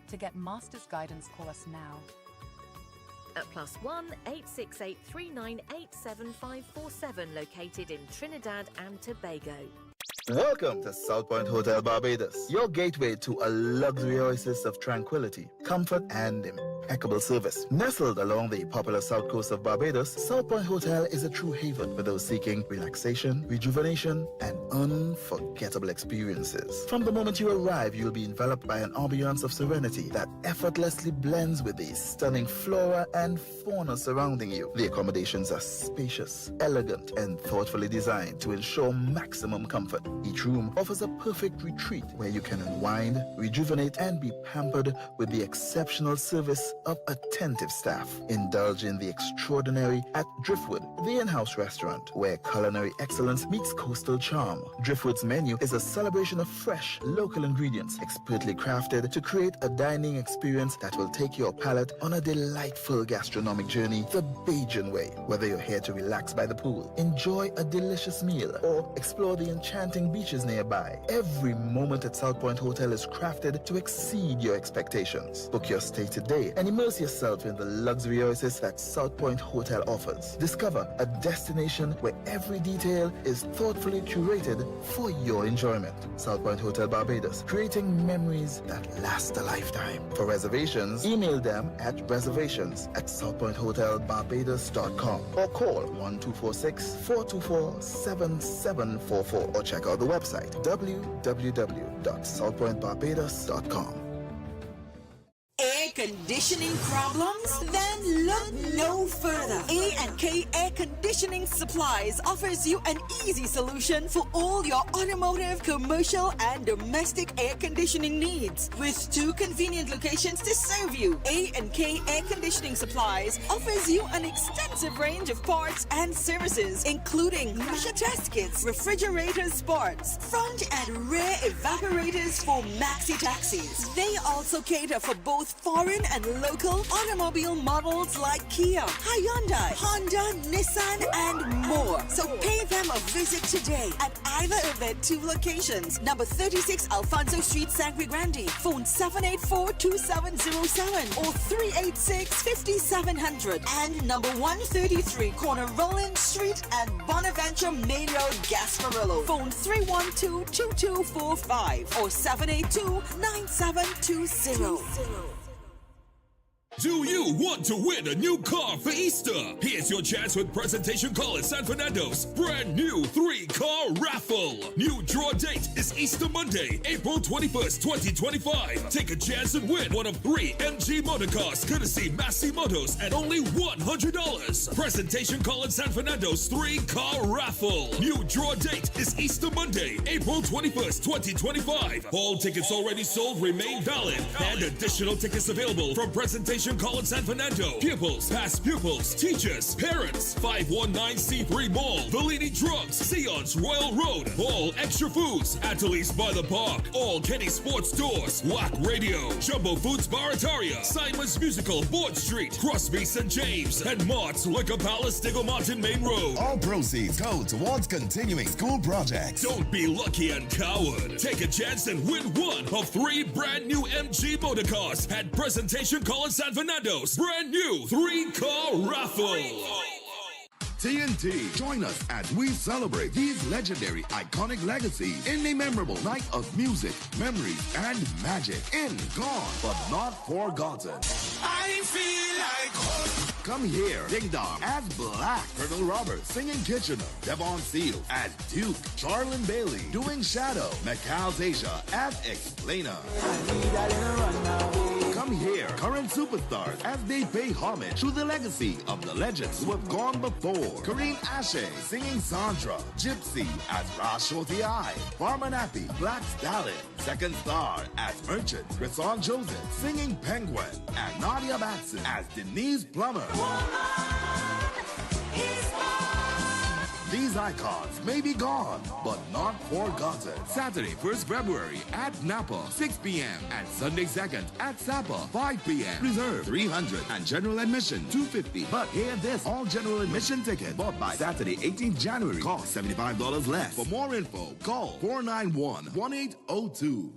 To get Master's guidance, call us now. At +1 868 398 7547, located in Trinidad and Tobago. Welcome to South Point Hotel Barbados, your gateway to a luxury oasis of tranquility, comfort, and impeccable service. Nestled along the popular south coast of Barbados, South Point Hotel is a true haven for those seeking relaxation, rejuvenation, and unforgettable experiences. From the moment you arrive, you'll be enveloped by an ambiance of serenity that effortlessly blends with the stunning flora and fauna surrounding you. The accommodations are spacious, elegant, and thoughtfully designed to ensure maximum comfort. Each room offers a perfect retreat where you can unwind, rejuvenate, and be pampered with the exceptional service of attentive staff. Indulge in the extraordinary at Driftwood, the in-house restaurant, where culinary excellence meets coastal charm. Driftwood's menu is a celebration of fresh, local ingredients, expertly crafted to create a dining experience that will take your palate on a delightful gastronomic journey the Bajan way. Whether you're here to relax by the pool, enjoy a delicious meal, or explore the enchanting beaches nearby, every moment at South Point Hotel is crafted to exceed your expectations. Book your stay today and immerse yourself in the luxury oasis that South Point Hotel offers. Discover a destination where every detail is thoughtfully curated for your enjoyment. South Point Hotel Barbados, creating memories that last a lifetime. For reservations, email them at reservations@southpointhotelbarbados.com or call 1246-424-7744 or check out the website www.southpointbarbados.com. Air conditioning problems? Then look no further. A&K Air Conditioning Supplies offers you an easy solution for all your automotive, commercial, and domestic air conditioning needs. With 2 convenient locations to serve you, A&K Air Conditioning Supplies offers you an extensive range of parts and services, including pressure test kits, refrigerators, parts, front and rear evaporators for maxi taxis. They also cater for both foreign and local automobile models like Kia, Hyundai, Honda, Nissan, and more. So pay them a visit today at either of their 2 locations. Number 36 Alfonso Street, Sangre Grande. Phone 784-2707 or 386-5700. And number 133 Corner Roland Street and Bonaventure Main Road, Gasparillo. Phone 312-2245 or 782-9720. Do you want to win a new car for Easter? Here's your chance with Presentation Call at San Fernando's brand new 3-car raffle. New draw date is Easter Monday, April 21st, 2025. Take a chance and win one of 3 MG motorcars courtesy Massey Motors at only $100. Presentation Call at San Fernando's 3-car raffle. New draw date is Easter Monday, April 21st, 2025. All tickets already sold remain valid and additional tickets available from Presentation Call at San Fernando. Pupils, past pupils, teachers, parents. 519C3 Mall, Bellini Drugs, Sion's Royal Road. All Extra Foods, Ateliers by the Park. All Kenny Sports Stores, WAC Radio, Jumbo Foods Barataria, Simon's Musical, Board Street, Crosby St. James, and Mart's Liquor Palace, Diggle Martin Main Road. All proceeds go towards continuing school projects. Don't be lucky and coward. Take a chance and win one of 3 brand new MG motorcars at Presentation Call at San Fernando's brand new 3-car raffle. TNT, join us as we celebrate these legendary, iconic legacies in a memorable night of music, memories, and magic. In, gone, but not forgotten. I feel like home. Come here, Ding Dong as Black, Colonel Roberts singing Kitchener, Devon Seals as Duke, Charlene Bailey doing Shadow, Macau Asia as Explainer. Come here, current superstars as they pay homage to the legacy of the legends who have gone before. Kareem Ashe singing Sandra, Gypsy as Rashoti I, Farmer Nappy, Black Stallion, Second Star as Merchant, Chrison Joseph singing Penguin, and Nadia Batson as Denise Plummer. These icons may be gone, but not forgotten. Saturday, 1st February at Napa, 6 p.m. and Sunday 2nd at Sapa, 5 p.m. Reserve $300 and general admission $250. But hear this, all general admission tickets bought by Saturday, 18th January cost $75 less. For more info, call 491-1802.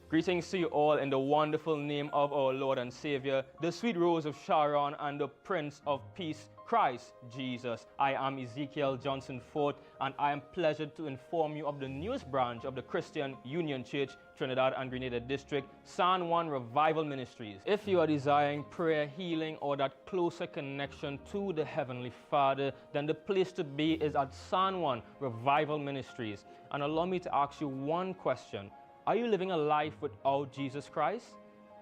Greetings to you all in the wonderful name of our Lord and Savior, the sweet Rose of Sharon and the Prince of Peace, Christ Jesus. I am Ezekiel Johnson Fort, and I am pleasured to inform you of the newest branch of the Christian Union Church, Trinidad and Grenada District, San Juan Revival Ministries. If you are desiring prayer, healing, or that closer connection to the Heavenly Father, then the place to be is at San Juan Revival Ministries. And allow me to ask you one question. Are you living a life without Jesus Christ?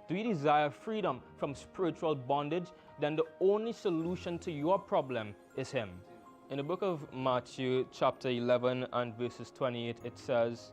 Do you desire freedom from spiritual bondage? Then the only solution to your problem is Him. In the book of Matthew chapter 11 and verses 28, it says,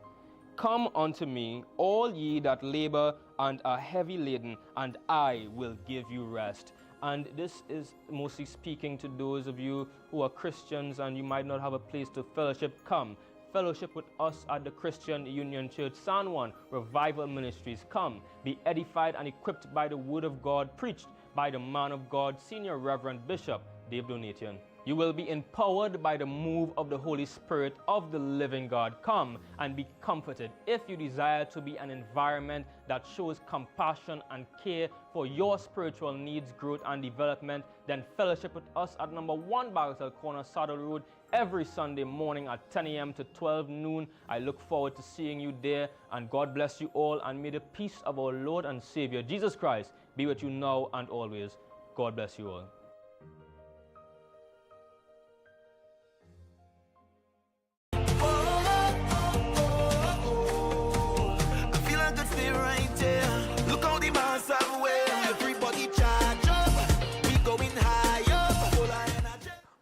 "Come unto me, all ye that labor and are heavy laden, and I will give you rest." And this is mostly speaking to those of you who are Christians and you might not have a place to fellowship. Come. Fellowship with us at the Christian Union Church, San Juan Revival Ministries. Come, be edified and equipped by the Word of God, preached by the man of God, Senior Reverend Bishop Dave Donation. You will be empowered by the move of the Holy Spirit of the living God. Come and be comforted. If you desire to be an environment that shows compassion and care for your spiritual needs, growth, and development, then fellowship with us at number 1 Bagatelle Corner, Saddle Road, every Sunday morning at 10 a.m. to 12 noon. I look forward to seeing you there, and God bless you all, and may the peace of our Lord and Savior, Jesus Christ, be with you now and always. God bless you all.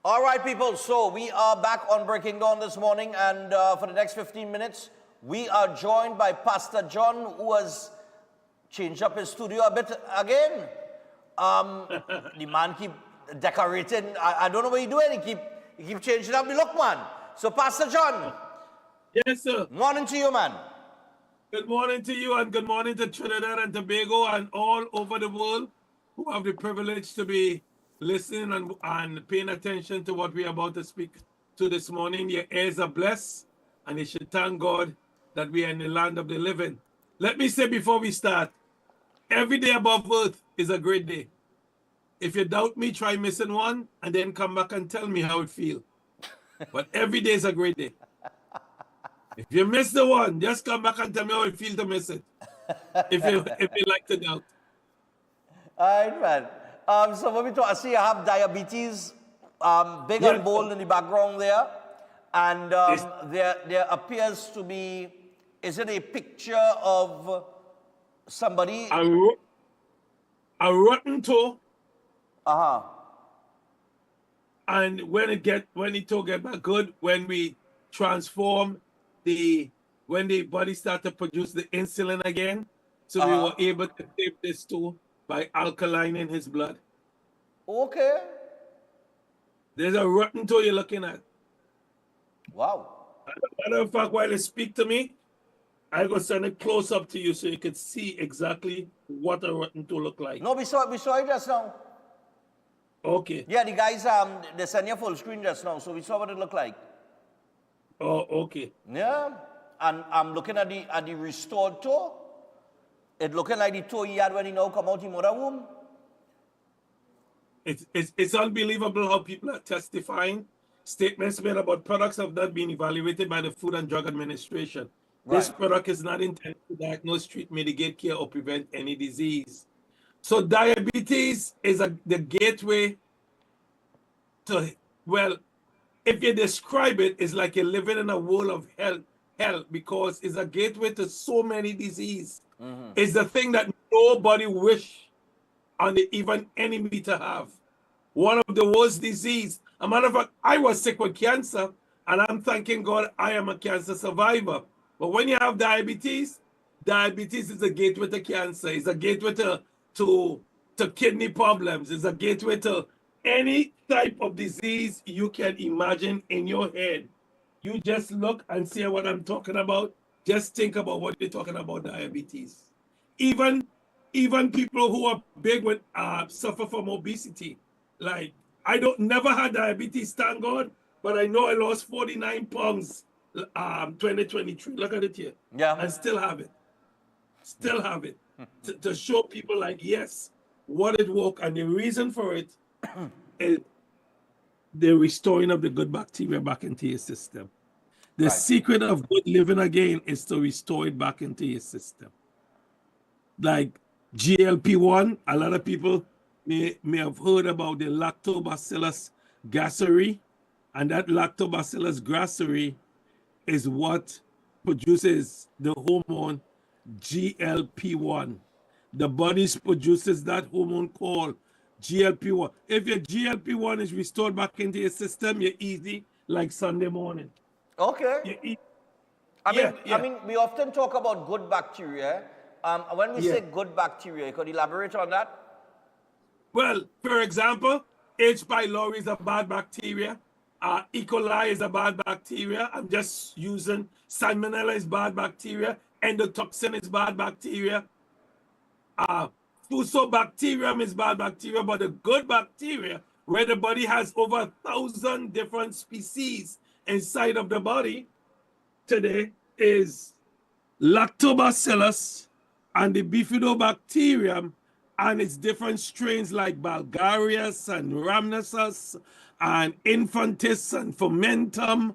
All right, people. So we are back on Breaking Dawn this morning, and for the next 15 minutes, we are joined by Pastor John, who has changed up his studio a bit again. The man keep decorating. I don't know what he's doing. He keep changing up the look, man. So, Pastor John. Yes, sir. Morning to you, man. Good morning to you, and good morning to Trinidad and Tobago and all over the world who have the privilege to be listening and paying attention to what we are about to speak to this morning. Your ears are blessed, and you should thank God that we are in the land of the living. Let me say before we start, every day above earth is a great day. If you doubt me, try missing one and then come back and tell me how it feels. But every day is a great day. If you miss the one, just come back and tell me how it feels to miss it. If you like to doubt. All right, man. So when we talk, I see you have diabetes, big and bold in the background there. And there appears to be, is it a picture of somebody? A rotten toe. Uh-huh. And when it toe get back good, when we transform when the body start to produce the insulin again, so we were able to save this toe by alkalining his blood. Okay. There's a rotten toe you're looking at. Wow. As a matter of fact, while you speak to me, I go send it close up to you so you can see exactly what a rotten toe look like. No, we saw it just now. Okay. Yeah, the guys they sent you full screen just now, so we saw what it looked like. Oh, okay. Yeah, and I'm looking at the restored toe. It looking like the toe he had when he now come out in mother womb. It's unbelievable how people are testifying. Statements made about products have not been evaluated by the Food and Drug Administration. Right. This product is not intended to diagnose, treat, mitigate, cure, or prevent any disease. So diabetes is the gateway to, well, if you describe it, it's like you're living in a world of hell because it's a gateway to so many diseases. Mm-hmm. It's the thing that nobody wish on the even enemy to have. One of the worst disease. A matter of fact, I was sick with cancer, and I'm thanking God I am a cancer survivor. But when you have diabetes is a gateway to cancer. It's a gateway to kidney problems. It's a gateway to any type of disease you can imagine in your head. You just look and see what I'm talking about. Just think about what you're talking about, diabetes. Even people who are big with suffer from obesity. Like, never had diabetes, thank God, but I know I lost 49 pounds 2023. Look at it here. Yeah. And still have it. Still have it. to show people like, yes, what it work. And the reason for it is the restoring of the good bacteria back into your system. The secret of good living again is to restore it back into your system. Like GLP-1, a lot of people may have heard about the lactobacillus gasseri, and that lactobacillus gasseri is what produces the hormone GLP-1. The body produces that hormone called GLP-1. If your GLP-1 is restored back into your system, you're easy like Sunday morning. Okay. I mean, we often talk about good bacteria. When we say good bacteria, could you elaborate on that? Well, for example, H. pylori is a bad bacteria. E. coli is a bad bacteria. I'm just using Salmonella is bad bacteria. Endotoxin is bad bacteria. Fusobacterium is bad bacteria, but the good bacteria, where the body has over 1,000 different species inside of the body today, is Lactobacillus and the Bifidobacterium and its different strains like Bulgarius and Rhamnosus and Infantis and Fomentum,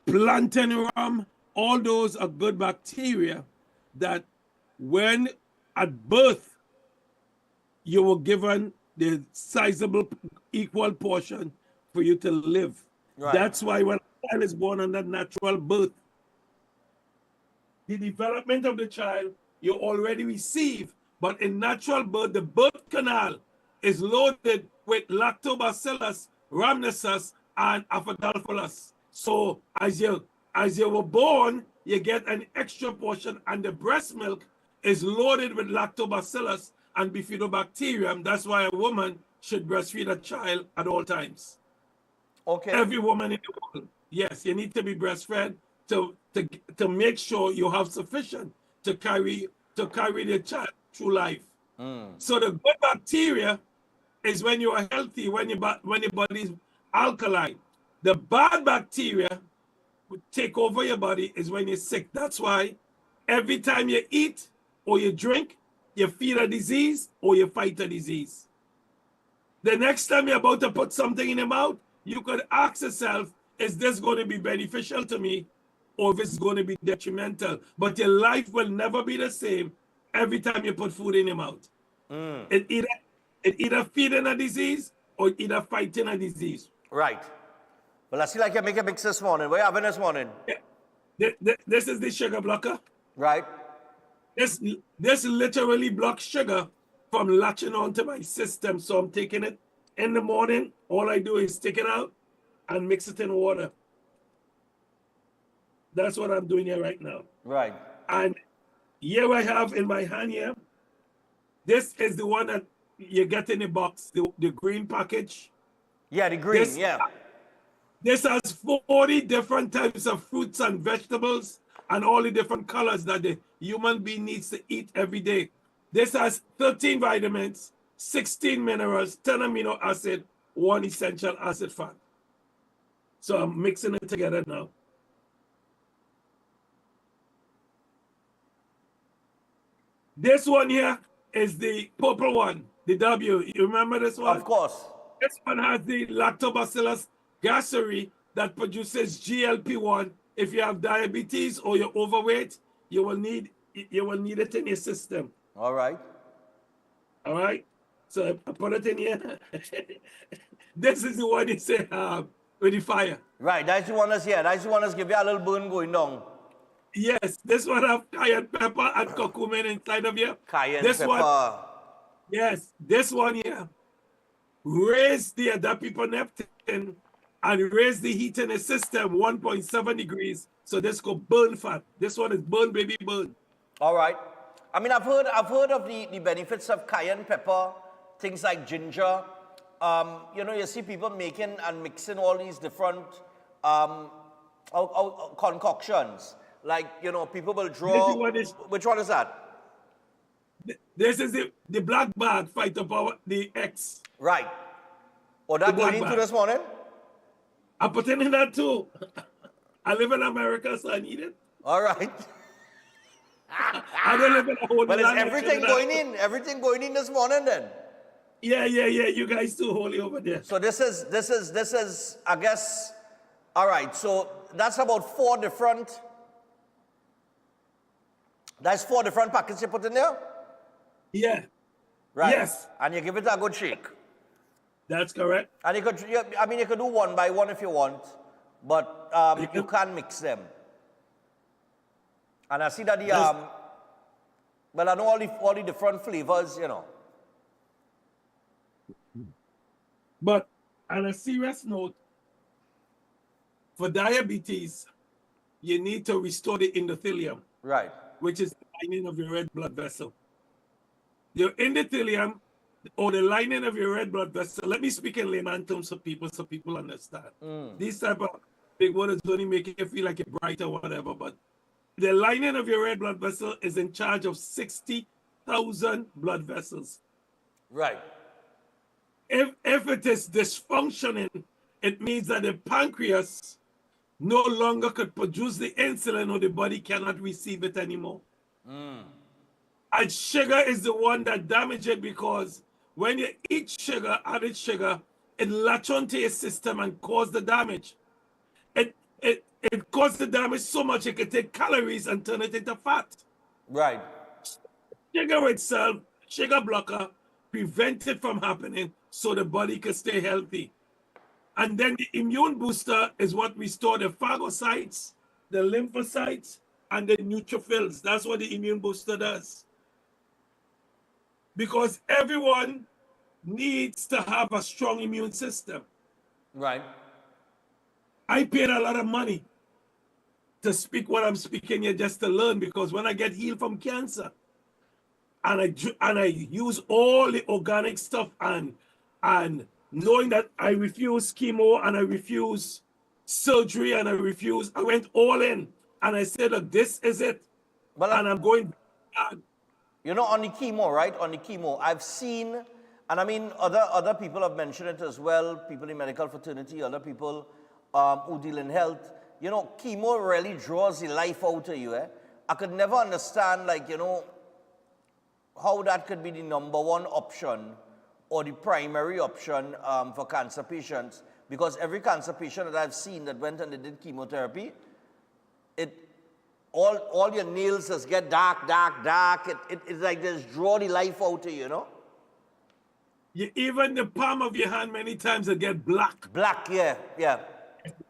Plantarum. All those are good bacteria that when at birth you were given the sizable equal portion for you to live. Right. That's why when a child is born under natural birth, the development of the child you already receive, but in natural birth, the birth canal is loaded with Lactobacillus rhamnosus and acidophilus. So as you were born, you get an extra portion, and the breast milk is loaded with lactobacillus and bifidobacterium. That's why a woman should breastfeed a child at all times. Okay. Every woman in the world. Yes, you need to be breastfed to make sure you have sufficient to carry the child through life. So the good bacteria is when you are healthy, when your body is alkaline. The bad bacteria would take over your body is when you're sick. That's why every time you eat or you drink, you feed a disease or you fight a disease. The next time you're about to put something in your mouth, you could ask yourself, is this going to be beneficial to me or if it's going to be detrimental? But your life will never be the same every time you put food in your mouth. It either feeding a disease or either fighting a disease. Right. Well, I see like you make a mix this morning. What are you having this morning? This is the sugar blocker. Right. This literally blocks sugar from latching onto my system. So I'm taking it in the morning. All I do is take it out and mix it in water. That's what I'm doing here right now. Right. And here I have in my hand here, this is the one that you get in the box, the green package. Yeah, the green, This has 40 different types of fruits and vegetables and all the different colors that the human being needs to eat every day. This has 13 vitamins, 16 minerals, 10 amino acid, 1 essential acid fat. So I'm mixing it together now. This one here is the purple one, the W. You remember this one? Of course. This one has the lactobacillus gasseri that produces GLP-1. If you have diabetes or you're overweight, you will need it in your system. All right. All right. So I put it in here. This is the one you say with the fire. Right. That's the one that's here. That's the one that's give you a little burn going down. Yes. This one have cayenne pepper and curcumin inside of you. Cayenne pepper. One, yes. This one here raise the adiponectin and raise the heat in the system 1.7 degrees. So this could burn fat. This one is burn, baby, burn. All right. I mean, I've heard of the benefits of cayenne pepper, things like ginger. You see people making and mixing all these different concoctions. Like, people will draw. Which one is that? This is the black bag phytopower, the X. Right. Oh, that going into this morning? I put in that too. I live in America, so I need it. All right. I don't live in a whole But is everything going in? Everything going in this morning then? Yeah. You guys too holy over there. So this is, I guess, all right. So that's about 4 different. That's 4 different packets you put in there? Yeah. Right. Yes. And you give it a good shake. That's correct. And you could do one by one if you want, but you can mix them. And I see that well, I know all the different flavors, But on a serious note, for diabetes, you need to restore the endothelium. Right. Which is the lining of your red blood vessel. Your endothelium, or the lining of your red blood vessel, let me speak in layman terms so people understand. These type of big words only make you feel like you're bright or whatever, but the lining of your red blood vessel is in charge of 60,000 blood vessels. Right. If it is dysfunctioning, it means that the pancreas no longer could produce the insulin or the body cannot receive it anymore. And sugar is the one that damages it because when you eat sugar, added sugar, it latch onto your system and cause the damage. It causes the damage so much it can take calories and turn it into fat. Right. Sugar itself, sugar blocker, prevent it from happening so the body can stay healthy. And then the immune booster is what restores the phagocytes, the lymphocytes, and the neutrophils. That's what the immune booster does. Because everyone needs to have a strong immune system. Right. I paid a lot of money to speak what I'm speaking here just to learn, because when I get healed from cancer and I use all the organic stuff and knowing that I refuse chemo and I refuse surgery and I went all in and I said, look, this is it. And I'm going. You know, on the chemo, right? On the chemo, I've seen, and I mean, other people have mentioned it as well, people in medical fraternity, other people who deal in health. You know, chemo really draws the life out of you, eh? I could never understand, like, you know, how that could be the number one option or the primary option for cancer patients, because every cancer patient that I've seen that went and they did chemotherapy, all your nails just get dark. It's like just draw the life out of you, you know? Even the palm of your hand many times will get black. Black, yeah.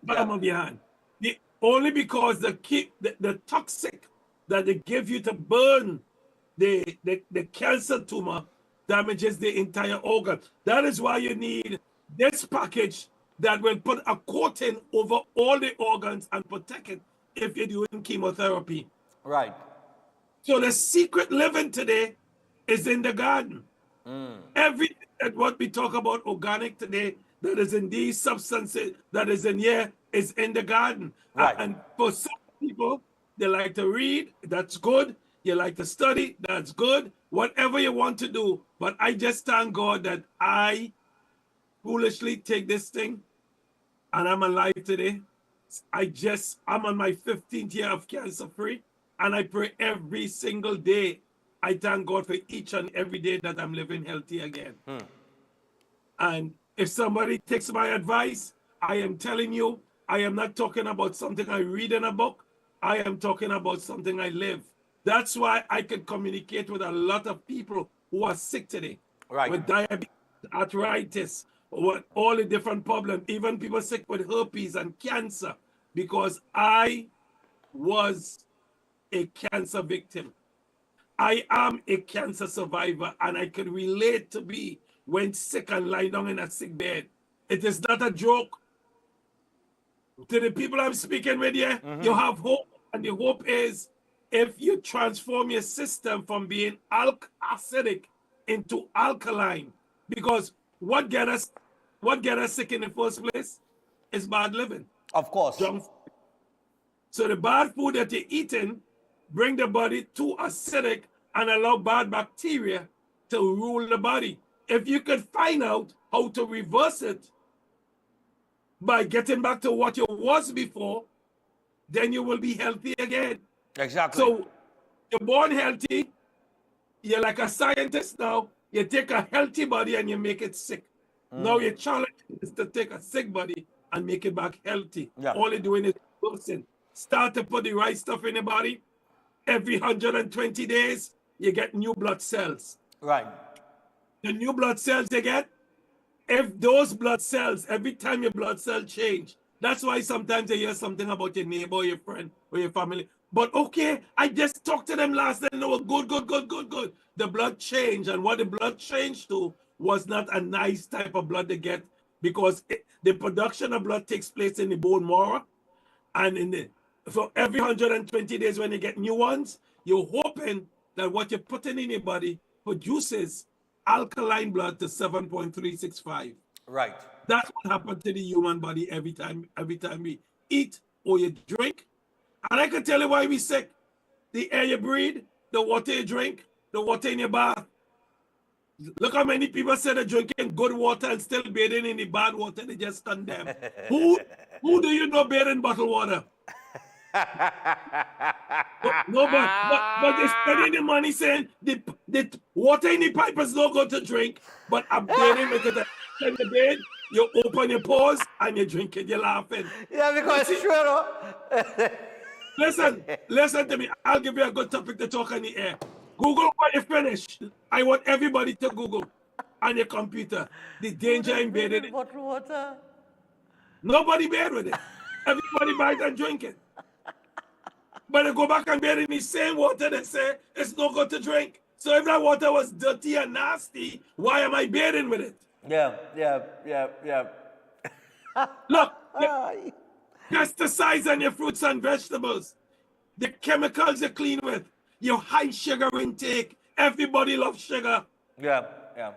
Palm of your hand. Only because the toxic that they give you to burn the cancer tumor damages the entire organ. That is why you need this package that will put a coating over all the organs and protect it if you're doing chemotherapy. Right. So the secret living today is in the garden. Everything that what we talk about organic today that is in these substances, that is in here, is in the garden. Right. And for some people, they like to read, that's good. You like to study, that's good. Whatever you want to do. But I just thank God that I foolishly take this thing and I'm alive today. I'm on my 15th year of cancer free, and I pray every single day. I thank God for each and every day that I'm living healthy again. And if somebody takes my advice, I am telling you, I am not talking about something I read in a book. I am talking about something I live. That's why I can communicate with a lot of people who are sick today. Right. With diabetes, arthritis, with all the different problems, even people sick with herpes and cancer, because I was a cancer victim. I am a cancer survivor, and I can relate to be when sick and lie down in a sick bed. It is not a joke. To the people I'm speaking with here, you have hope, and the hope is if you transform your system from being acidic into alkaline, because what get us sick in the first place is bad living. Of course. So the bad food that you're eating bring the body too acidic and allow bad bacteria to rule the body. If you could find out how to reverse it by getting back to what you was before, then you will be healthy again. Exactly. So you're born healthy, you're like a scientist now, you take a healthy body and you make it sick. Now your challenge is to take a sick body and make it back healthy. All you're doing is reversing. Start to put the right stuff in the body. Every 120 days, you get new blood cells. Right. The new blood cells you get, if those blood cells, every time your blood cell change, that's why sometimes you hear something about your neighbor, your friend, or your family. But okay, I just talked to them last night and they were good. The blood changed, and what the blood changed to was not a nice type of blood to get, because the production of blood takes place in the bone marrow, and for every 120 days when you get new ones, you're hoping that what you're putting in your body produces alkaline blood to 7.365. Right. That's what happens to the human body every time we eat or you drink. And I can tell you why we sick. The air you breathe, the water you drink, the water in your bath. Look how many people say they're drinking good water and still bathing in the bad water they just condemn. Who do you know bathing bottled water? No, but they're spending the money saying the water in the pipe is no good to drink, but I'm bathing because in the bed, you open your pores and you drink it, you're laughing. Yeah, because it's true, no? Listen to me. I'll give you a good topic to talk on the air. Google when you finish. I want everybody to Google on your computer the danger in bathing. Bottled water. Nobody bathe with it. Everybody buy it and drink it. But they go back and bathe in the same water they say it's no good to drink. So if that water was dirty and nasty, why am I bathing with it? Yeah. Look, Pesticides on your fruits and vegetables. The chemicals you clean with. Your high sugar intake. Everybody loves sugar. Yeah, yeah.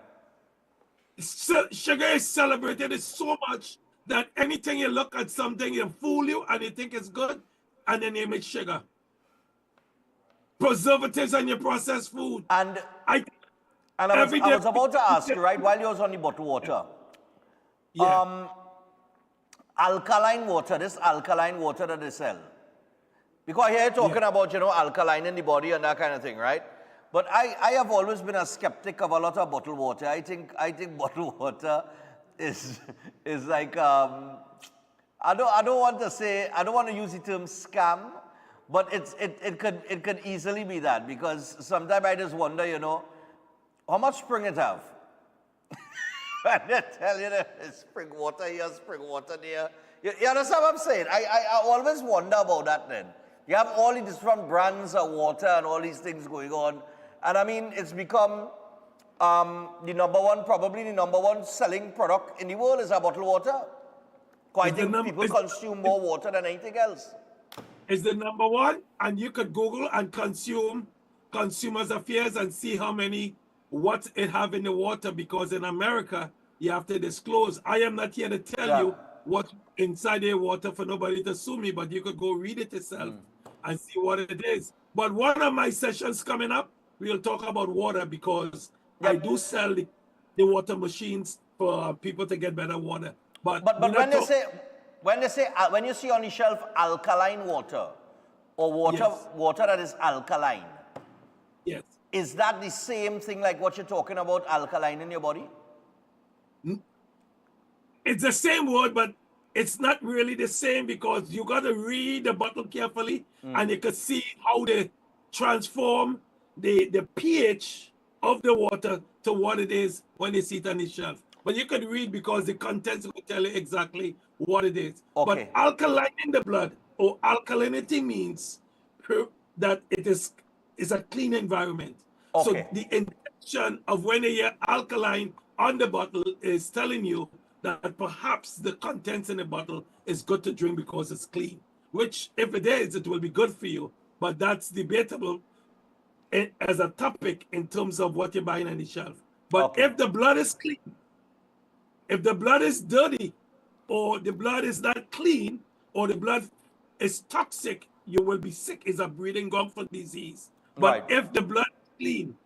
Sugar is celebrated so much that anything you look at something, you fool you and you think it's good, and they name it sugar. Preservatives on your processed food. And I was about to ask you, right, while you was on the bottled water. Yeah. Alkaline water, this alkaline water that they sell. Because I hear you talking about, you know, alkaline in the body and that kind of thing, right? But I have always been a skeptic of a lot of bottled water. I think bottled water is like I don't want to use the term scam, but it could easily be that, because sometimes I just wonder, you know, how much spring it have? And they tell you that it's spring water here, spring water there. You understand what I'm saying? I always wonder about that then. You have all these different brands of water and all these things going on. And I mean, it's become probably the number one selling product in the world is a bottled water. I think people consume more water than anything else. It's the number one, and you could Google and consume Consumers Affairs and see how many what it have in the water, because in America, you have to disclose. I am not here to tell you what's inside the water for nobody to sue me, but you could go read it yourself and see what it is. But one of my sessions coming up, we'll talk about water, because I do sell the water machines for people to get better water. But when you see on the shelf alkaline water or water that is alkaline, yes, is that the same thing like what you're talking about, alkaline in your body? It's the same word, but it's not really the same, because you got to read the bottle carefully and you can see how they transform the pH of the water to what it is when they see it on the shelf. But you can read, because the contents will tell you exactly what it is. Okay. But alkaline in the blood, or alkalinity, means that it is a clean environment. Okay. So the intention of when you hear alkaline on the bottle is telling you that perhaps the contents in the bottle is good to drink because it's clean, which if it is, it will be good for you. But that's debatable as a topic in terms of what you're buying on the shelf. But if the blood is clean, if the blood is dirty, or the blood is not clean, or the blood is toxic, you will be sick. It's a breathing gum for disease. But if the blood is clean,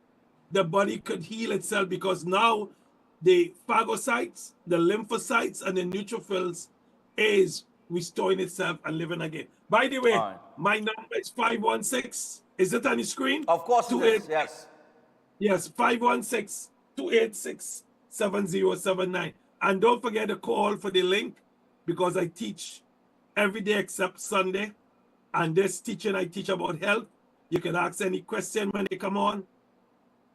the body could heal itself, because now the phagocytes, the lymphocytes, and the neutrophils is restoring itself and living again. By the way, my number is 516. Is it on the screen? Of course it is, yes. Yes, 516-286-7079. And don't forget to call for the link, because I teach every day except Sunday. And this teaching, I teach about health. You can ask any question when they come on.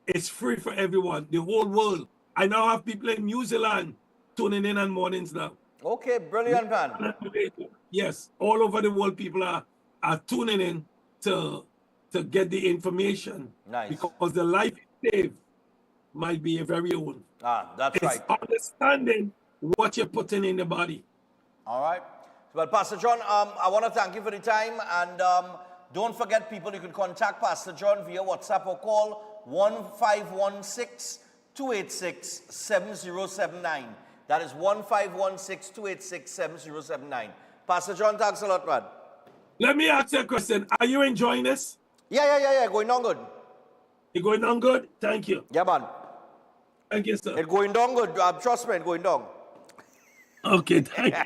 It's free for everyone, the whole world. I now have people in New Zealand tuning in on mornings now. Okay, brilliant, man. Yes, all over the world, people are tuning in to get the information. Nice. Because the life you save might be your very own. That's right. It's understanding what you're putting in the body. All right. Well, Pastor John, I want to thank you for the time. And don't forget, people, you can contact Pastor John via WhatsApp or call 1516-286-7079. That is 1516-286-7079. Pastor John, thanks a lot, man. Let me ask you a question. Are you enjoying this? Yeah. Going on good. It's going on good? Thank you. Yeah, man. Thank you, sir. It's going down good. Trust me, it's going down. Okay, thank you.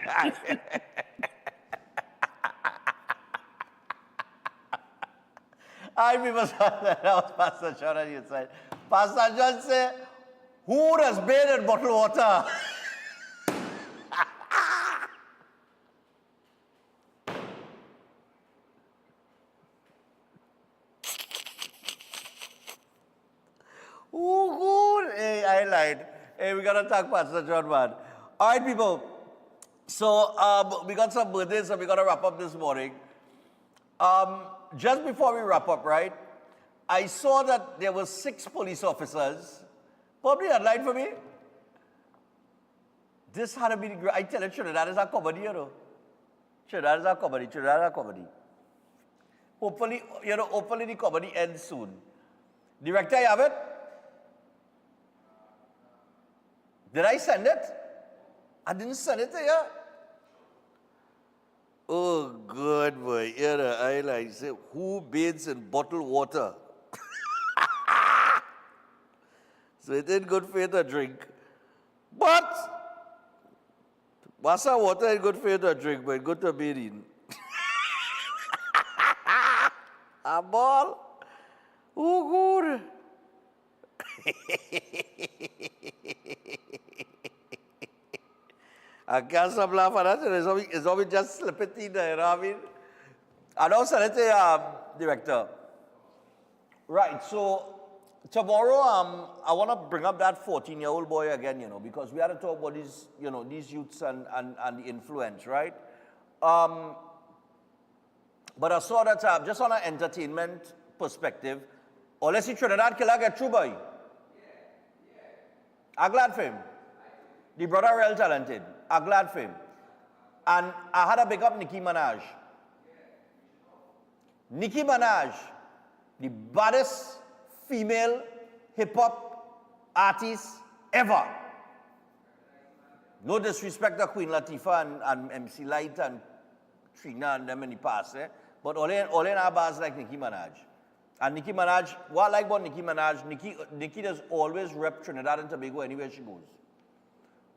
I remember that was Pastor John, and you said, Pastor John said, who has bathed in bottled water? Hey, I lied. Hey, we gotta talk Pastor John, man. All right, people. So we got some birthdays, so we gotta wrap up this morning. Just before we wrap up, right? I saw that there were 6 police officers. Probably a light for me. This had to be the great. I tell you, Trinidad is a comedy, you know. Trinidad is a comedy. Trinidad is a comedy. Hopefully, hopefully the comedy ends soon. Director, you have it? Did I send it? I didn't send it to you. Oh, good boy. Here the highlight say, who bathes in bottled water? So it ain't good for you to drink. But, Wasa water ain't good for you to drink, but it's good to bathe in. A ball? Oh, good. I can't stop laughing at that. It's always just slip it in there, you know what I mean? I don't send it to director. Right, so tomorrow I want to bring up that 14-year-old boy again, because we had to talk about these, these youths and the influence, right? But I saw that just on an entertainment perspective, let's see Trinidad Killer get through, boy. I'm glad for him. The brother real talented. I'm glad for him. And I had to big up Nicki Minaj. Nicki Minaj, the baddest female hip-hop artist ever. No disrespect to Queen Latifah and MC Light and Trina and them in the past, but all in our bars like Nicki Minaj. And Nicki Minaj, what I like about Nicki Minaj, Nicki does always rep Trinidad and Tobago anywhere she goes.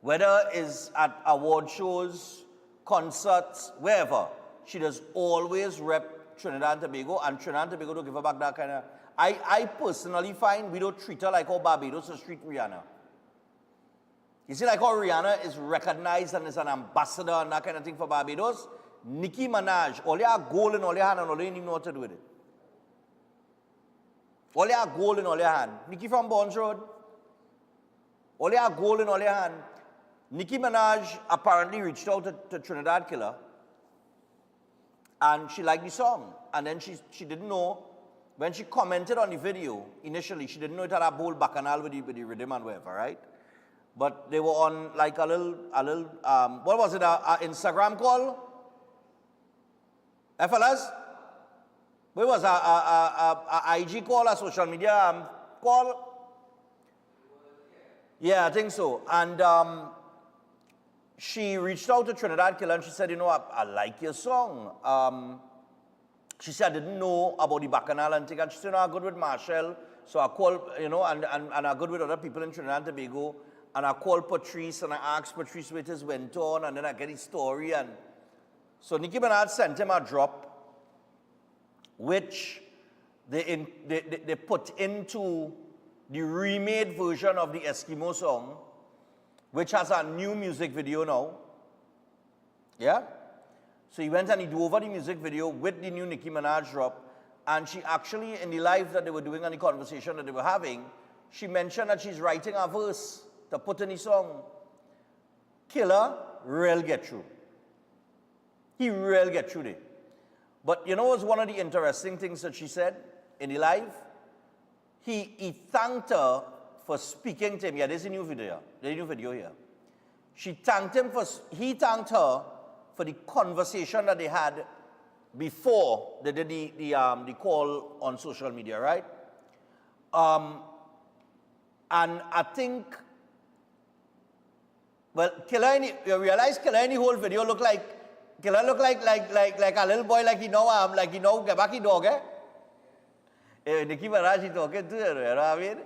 Whether it's at award shows, concerts, wherever, she does always rep Trinidad and Tobago, and Trinidad and Tobago don't give her back that kind of... I personally find we don't treat her like how Barbados is treat Rihanna. You see, like how Rihanna is recognized and is an ambassador and that kind of thing for Barbados, Nicki Minaj, all you have gold in all your hand and all you even know what to do with it. All you have gold in all your hand. Nicki from Bonds Road. All you have gold in all your hand. Nicki Minaj apparently reached out to Trinidad Killer and she liked the song. And then she didn't know, when she commented on the video, initially, she didn't know it had a whole bacchanal with the rhythm and whatever, right? But they were on like a little what was it, a Instagram call? Fellas? What was a IG call, a social media call? Yeah, I think so. And she reached out to Trinidad Killer and she said, I like your song. She said, I didn't know about the bacchanal and thing. And she said, I'm good with Marshall. So I called, and I'm good with other people in Trinidad and Tobago. And I called Patrice and I asked Patrice what his went on. And then I get his story. And so Nicki Minaj sent him a drop, which they put into the remade version of the Eskimo song, which has a new music video now. Yeah? So he went and he do over the music video with the new Nicki Minaj drop. And she actually, in the live that they were doing and the conversation that they were having, she mentioned that she's writing a verse to put in the song. Killer, real get through. He real get through there. But you know what's one of the interesting things that she said in the live? He thanked her for speaking to him. Yeah, there's a new video. There's a new video here. He thanked her for the conversation that they had before they did the call on social media, right? And I think, well, you realize Killer in the whole video looked like a little boy, like he know Gabaki dog, eh? Nicki Minaj talking to her, you know what I mean?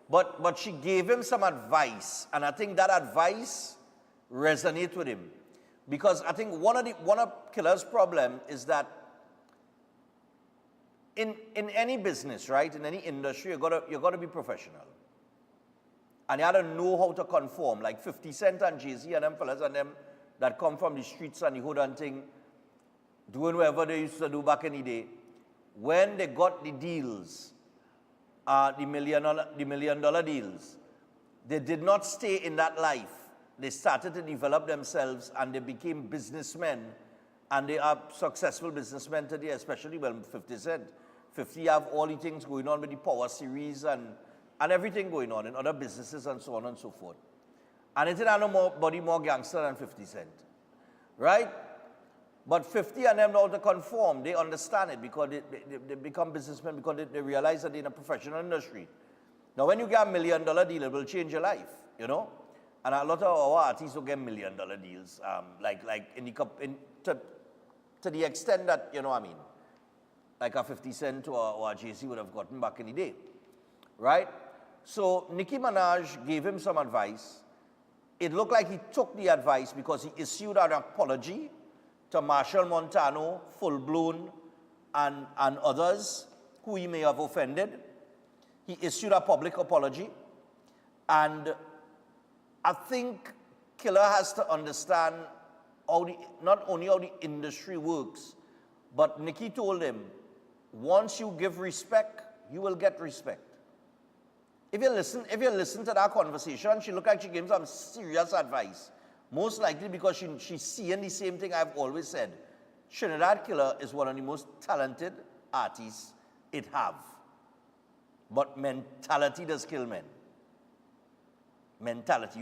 But she gave him some advice, and I think that advice resonated with him. Because I think one of Killer's problem is that in any business, right, in any industry, you gotta be professional. And you gotta know how to conform. Like 50 Cent and Jay-Z and them fellas and them that come from the streets and the hood and thing, doing whatever they used to do back in the day. When they got the deals, the $1 million deals, they did not stay in that life. They started to develop themselves and they became businessmen. And they are successful businessmen today, especially, well, 50 Cent. 50 have all the things going on with the Power Series and everything going on in other businesses and so on and so forth. And it's not nobody more gangster than 50 Cent. Right? But 50 of them know how to conform. They understand it because they become businessmen because they realize that they're in a professional industry. Now, when you get $1 million deal, it will change your life, you know? And a lot of our artists will get $1 million deals, to the extent that, you know what I mean, like a 50 Cent or a JC would have gotten back in the day, right? So Nicki Minaj gave him some advice. It looked like he took the advice because he issued an apology to Marshall Montano, Full Blown, and others who he may have offended. He issued a public apology. And I think Killer has to understand not only how the industry works, but Nicki told him, once you give respect, you will get respect. If you listen to that conversation, she looked like she gave some serious advice. Most likely because she's seeing the same thing I've always said. Trinidad Killer is one of the most talented artists it have. But mentality does kill men. Mentality.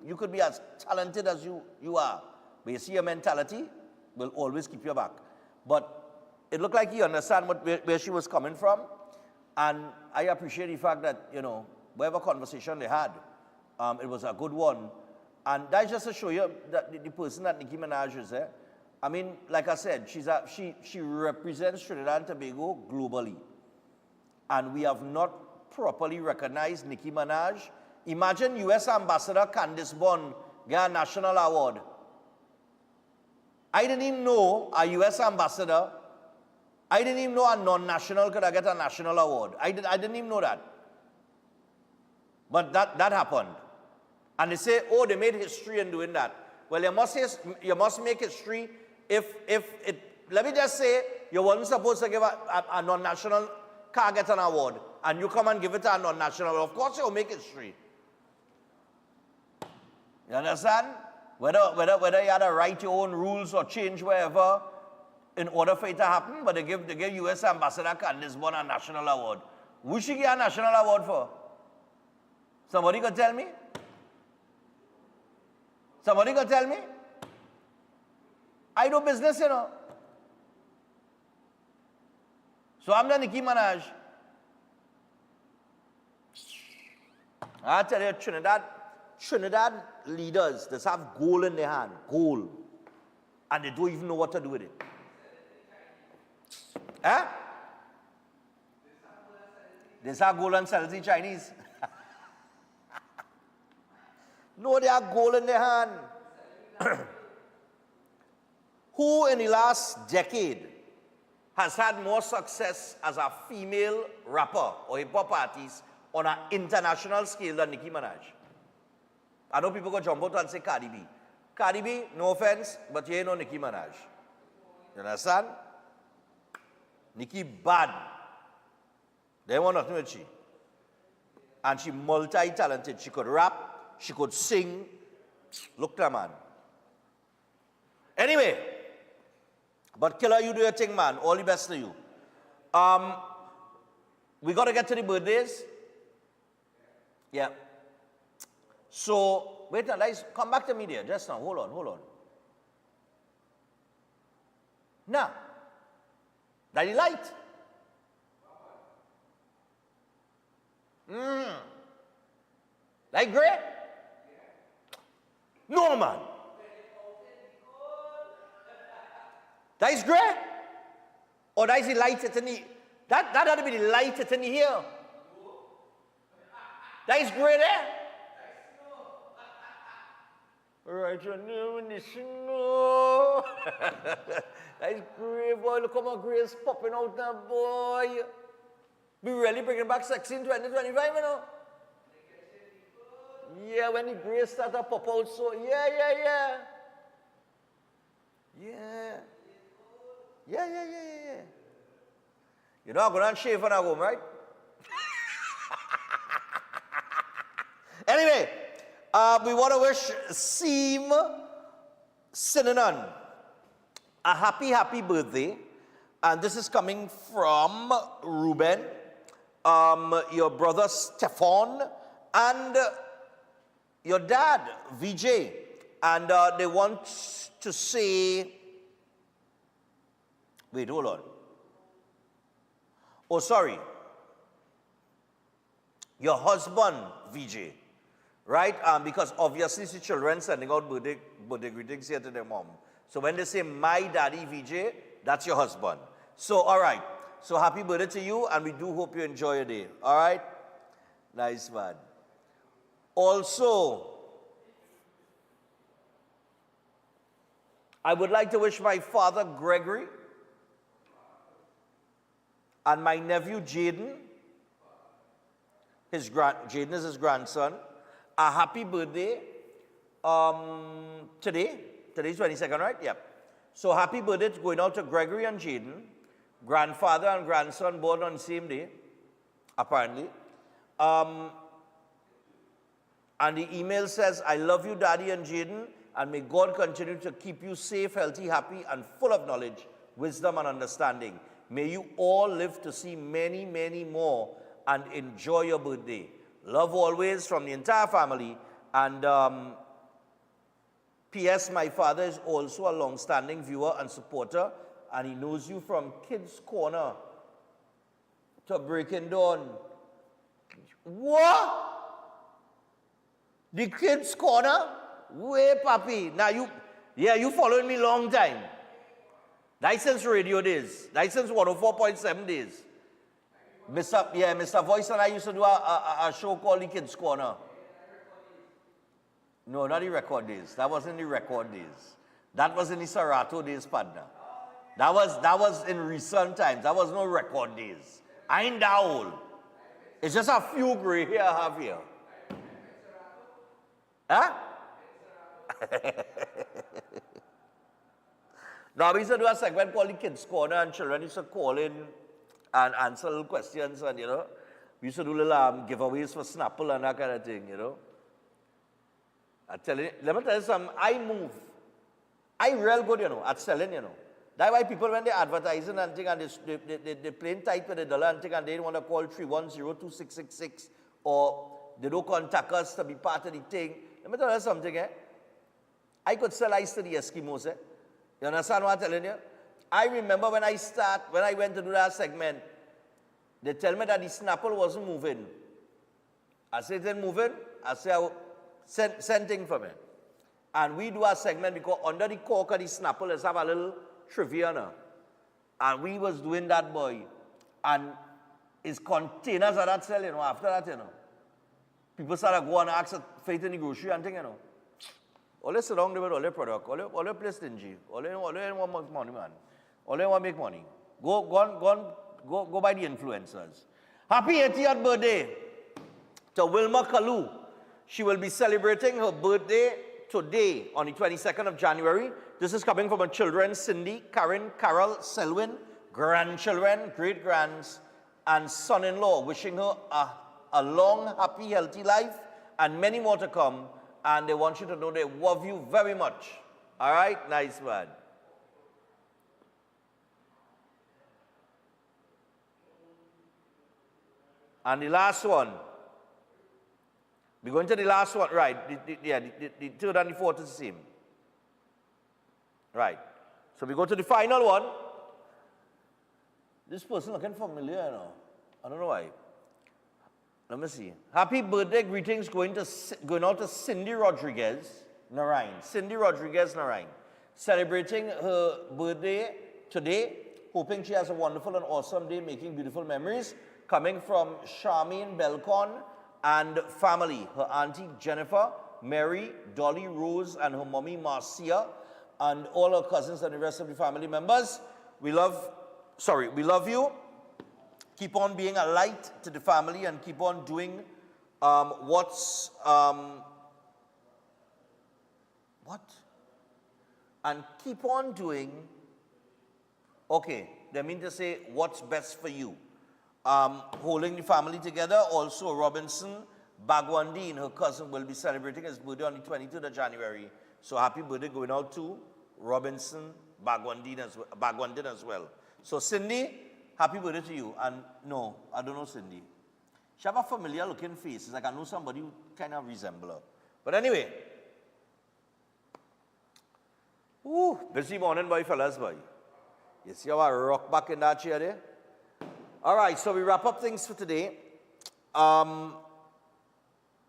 You could be as talented as you are, but you see your mentality will always keep you back. But it looked like he understand where she was coming from, and I appreciate the fact that, you know, whatever conversation they had, it was a good one. And that's just to show you that the person that Nicki Minaj is, I mean, like I said, she represents Trinidad and Tobago globally. And we have not properly recognized Nicki Minaj. Imagine U.S. Ambassador Candice Bond get a national award. I didn't even know a U.S. ambassador, I didn't even know a non-national could get a national award. I didn't even know that. But that happened. And they say, oh, they made history in doing that. Well, you must make history if let me just say, you weren't supposed to give a non-national car get an award, and you come and give it to a non-national. Well, of course you'll make history. You understand? Whether you had to write your own rules or change wherever in order for it to happen, but they give U.S. Ambassador Candice Bond a national award. Who should get a national award for? Somebody could tell me? Somebody could tell me? I do business, you know. So I'm the Nicki Minaj. I tell you, Trinidad leaders, they have gold in their hand, gold. And they don't even know what to do with it. Eh? They have gold and sell it to Chinese. No, they have gold in their hand. Who in the last decade has had more success as a female rapper or hip-hop artist on an international scale than Nicki Minaj? I know people go jump out and say Cardi B. Cardi B, no offense, but you ain't no Nicki Minaj. You understand? Nicki bad. They want nothing with she. And she multi-talented. She could rap, she could sing. Look at her, man. Anyway, but Killer, you do your thing, man. All the best to you. We got to get to the birthdays. Yeah. So, wait a minute. Come back to me there just now. Hold on. Now, that the light. Like gray? No, man. That is gray? Or that is the light that's in the... That ought to be the light that's in the here. That is gray there? Right, your name in the snow. That is gray, boy. Look how much gray is popping out now, boy. We really bringing back sexy in 2025, you know? Yeah, when the gray start to pop out, so yeah. You know, I'm going to shave when I go home, right? Anyway, we want to wish Seem Sinanan a happy birthday. And this is coming from Ruben, your brother Stephan, and your dad, VJ. And they want to say Wait, hold on. Oh, sorry. Your husband, VJ, right? Because obviously the children sending out birthday greetings here to their mom. So when they say my daddy, VJ, that's your husband. So, all right. So happy birthday to you, and we do hope you enjoy your day. All right? Nice man. Also, I would like to wish my father, Gregory, and my nephew, Jaden, Jaden is his grandson, a happy birthday today. Today's 22nd, right? Yep. So happy birthday going out to Gregory and Jaden, grandfather and grandson born on the same day, apparently. And the email says, I love you, Daddy and Jaden, and may God continue to keep you safe, healthy, happy, and full of knowledge, wisdom, and understanding. May you all live to see many, many more and enjoy your birthday. Love always from the entire family. And P.S. My father is also a long-standing viewer and supporter, and he knows you from Kids Corner to Breaking Dawn. What? The Kids Corner? Way, papi. Now you following me long time. License radio days. License 104.7 days. Mr. Voice and I used to do a show called The Kids Corner. No, not the record days. That wasn't the record days. That was in the Serato days, partner. That was in recent times. That was no record days. I ain't that old. It's just a few gray hair I have here. Huh? Now, we used to do a segment called The Kids Corner, and children used to call in and answer little questions, and, we used to do little giveaways for Snapple and that kind of thing, I tell you, let me tell you something, I move. I real good, at selling, That's why people, when they're advertising and thing, and they plain tight with the dollar and thing, and they don't want to call 310-2666, or they don't contact us to be part of the thing. Let me tell you something, I could sell ice to the Eskimos, You understand what I'm telling you? I remember when I went to do that segment, they tell me that the Snapple wasn't moving. I said, it ain't moving. I said, send thing for me. And we do a segment because under the cork of the Snapple, let's have a little trivia now. And we was doing that, boy. And it's containers of that sell, after that, People started going and ask for it in the grocery and thing, All they sit down there with all their product, all they play stingy, all they want make money, man. All they want make money. Go by the influencers. Happy 80th birthday to Wilma Kalu. She will be celebrating her birthday today on the 22nd of January. This is coming from her children, Cindy, Karen, Carol, Selwyn, grandchildren, great-grands, and son-in-law, wishing her a long, happy, healthy life and many more to come. And they want you to know they love you very much. All right? Nice one. And the last one. We're going to the last one. Right. The third and the fourth is the same. Right. So we go to the final one. This person looking familiar, I don't know why. Let me see. Happy birthday greetings going out to Cindy Rodriguez Narain. Cindy Rodriguez Narain. Celebrating her birthday today. Hoping she has a wonderful and awesome day, making beautiful memories. Coming from Charmaine Belcon and family. Her auntie Jennifer, Mary, Dolly, Rose, and her mommy Marcia, and all her cousins and the rest of the family members. We love you. Keep on being a light to the family and keep on doing And keep on doing, they mean to say what's best for you. Holding the family together. Also, Robinson Bagwandine, her cousin, will be celebrating his birthday on the 23rd of January. So happy birthday going out to Robinson Bagwandine as well. So Cindy, happy birthday to you. And no, I don't know Cindy. She have a familiar looking face. It's like I know somebody who kind of resemble her. But anyway. Busy morning, boy, fellas, boy. You see how I rock back in that chair there? All right, so we wrap up things for today. You're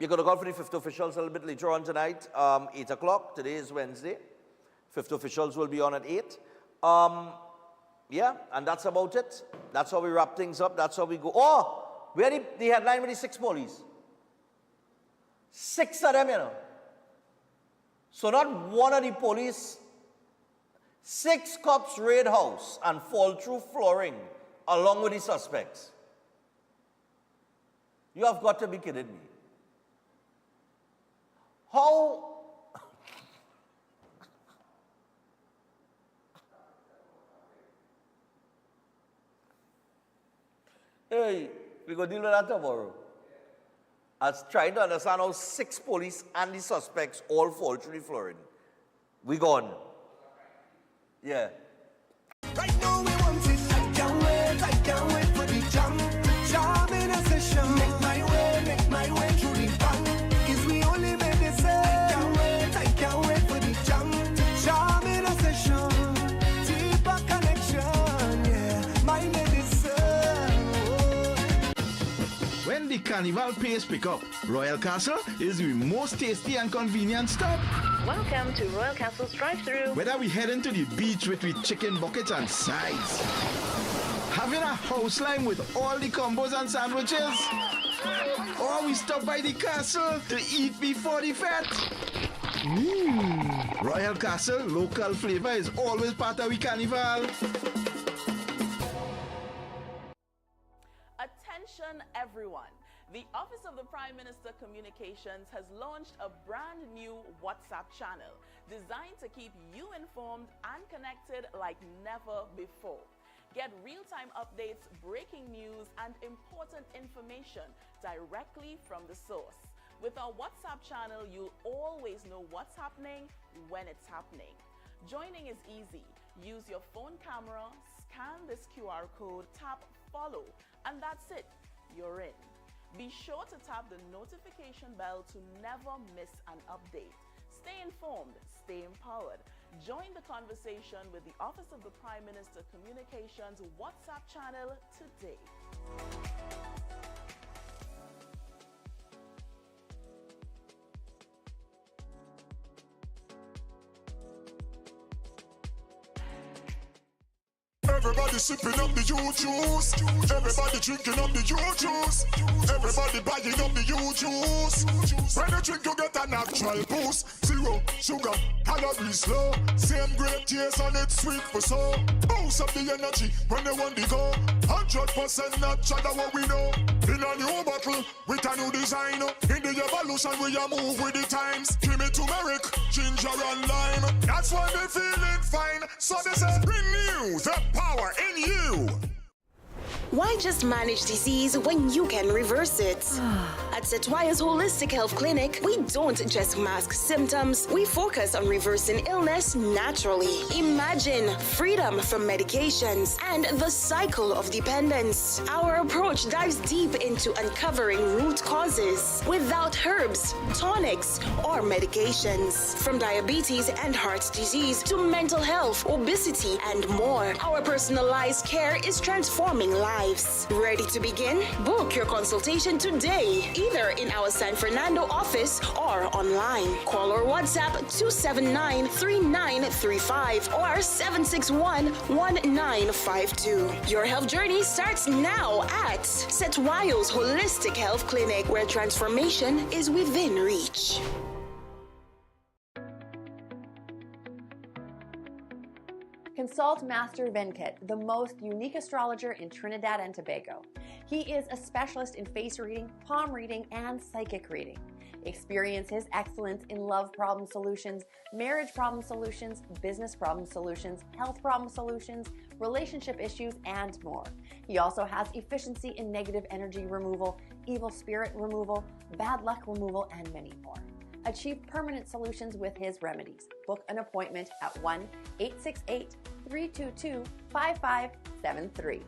going to call for the fifth officials a little bit later on tonight, 8 o'clock. Today is Wednesday. Fifth officials will be on at 8. Yeah, and that's about it. That's how we wrap things up. That's how we go. Oh, where the headline with the 6 police? 6 of them, you know. So not one of the police, 6 cops raid house and fall through flooring along with the suspects. You have got to be kidding me. How? Hey, we're going to deal with that tomorrow. I was trying to understand how 6 police and the suspects all fall through the flooring. We gone. Yeah. Right now we want it. I can't wait for the jam. Jam in a session. Make my way through the bang. Is we only made this I can't wait for the jam. Jam in a session. Deeper connection. Yeah, my name is When the carnival pace pick up, Royal Castle is the most tasty and convenient stop. Welcome to Royal Castle's drive-thru. Whether we heading to the beach with chicken buckets and sides, having a house line with all the combos and sandwiches, or we stop by the castle to eat before the fete. Royal Castle local flavor is always part of the carnival. Attention everyone. The Office of the Prime Minister Communications has launched a brand new WhatsApp channel designed to keep you informed and connected like never before. Get real-time updates, breaking news, and important information directly from the source. With our WhatsApp channel, you'll always know what's happening when it's happening. Joining is easy. Use your phone camera, scan this QR code, tap follow, and that's it. You're in. Be sure to tap the notification bell to never miss an update. Stay informed, stay empowered. Join the conversation with the Office of the Prime Minister Communications WhatsApp channel today. Everybody sipping up the juice. Everybody drinking up the juice. Everybody buying up the juice. When you drink, you get a natural boost. 0 sugar, calories low. Same great taste and it's sweet for so. Boost up the energy when you want to go. 100% natural, what we know. In a new bottle with a new design. In the evolution, we are move with the times. Give me turmeric, ginger and lime. That's why they feeling fine. So they say, renew the power in you. Why just manage disease when you can reverse it? At Setwaya's Holistic Health Clinic, we don't just mask symptoms, we focus on reversing illness naturally. Imagine freedom from medications and the cycle of dependence. Our approach dives deep into uncovering root causes without herbs, tonics, or medications. From diabetes and heart disease to mental health, obesity, and more, our personalized care is transforming lives. Ready to begin? Book your consultation today, either in our San Fernando office or online. Call or WhatsApp 279-3935 or 761-1952. Your health journey starts now at Setwayo's Holistic Health Clinic, where transformation is within reach. Consult Master Venkat, the most unique astrologer in Trinidad and Tobago. He is a specialist in face reading, palm reading, and psychic reading. Experience his excellence in love problem solutions, marriage problem solutions, business problem solutions, health problem solutions, relationship issues, and more. He also has efficiency in negative energy removal, evil spirit removal, bad luck removal, and many more. Achieve permanent solutions with his remedies. Book an appointment at 1-868-322-5573.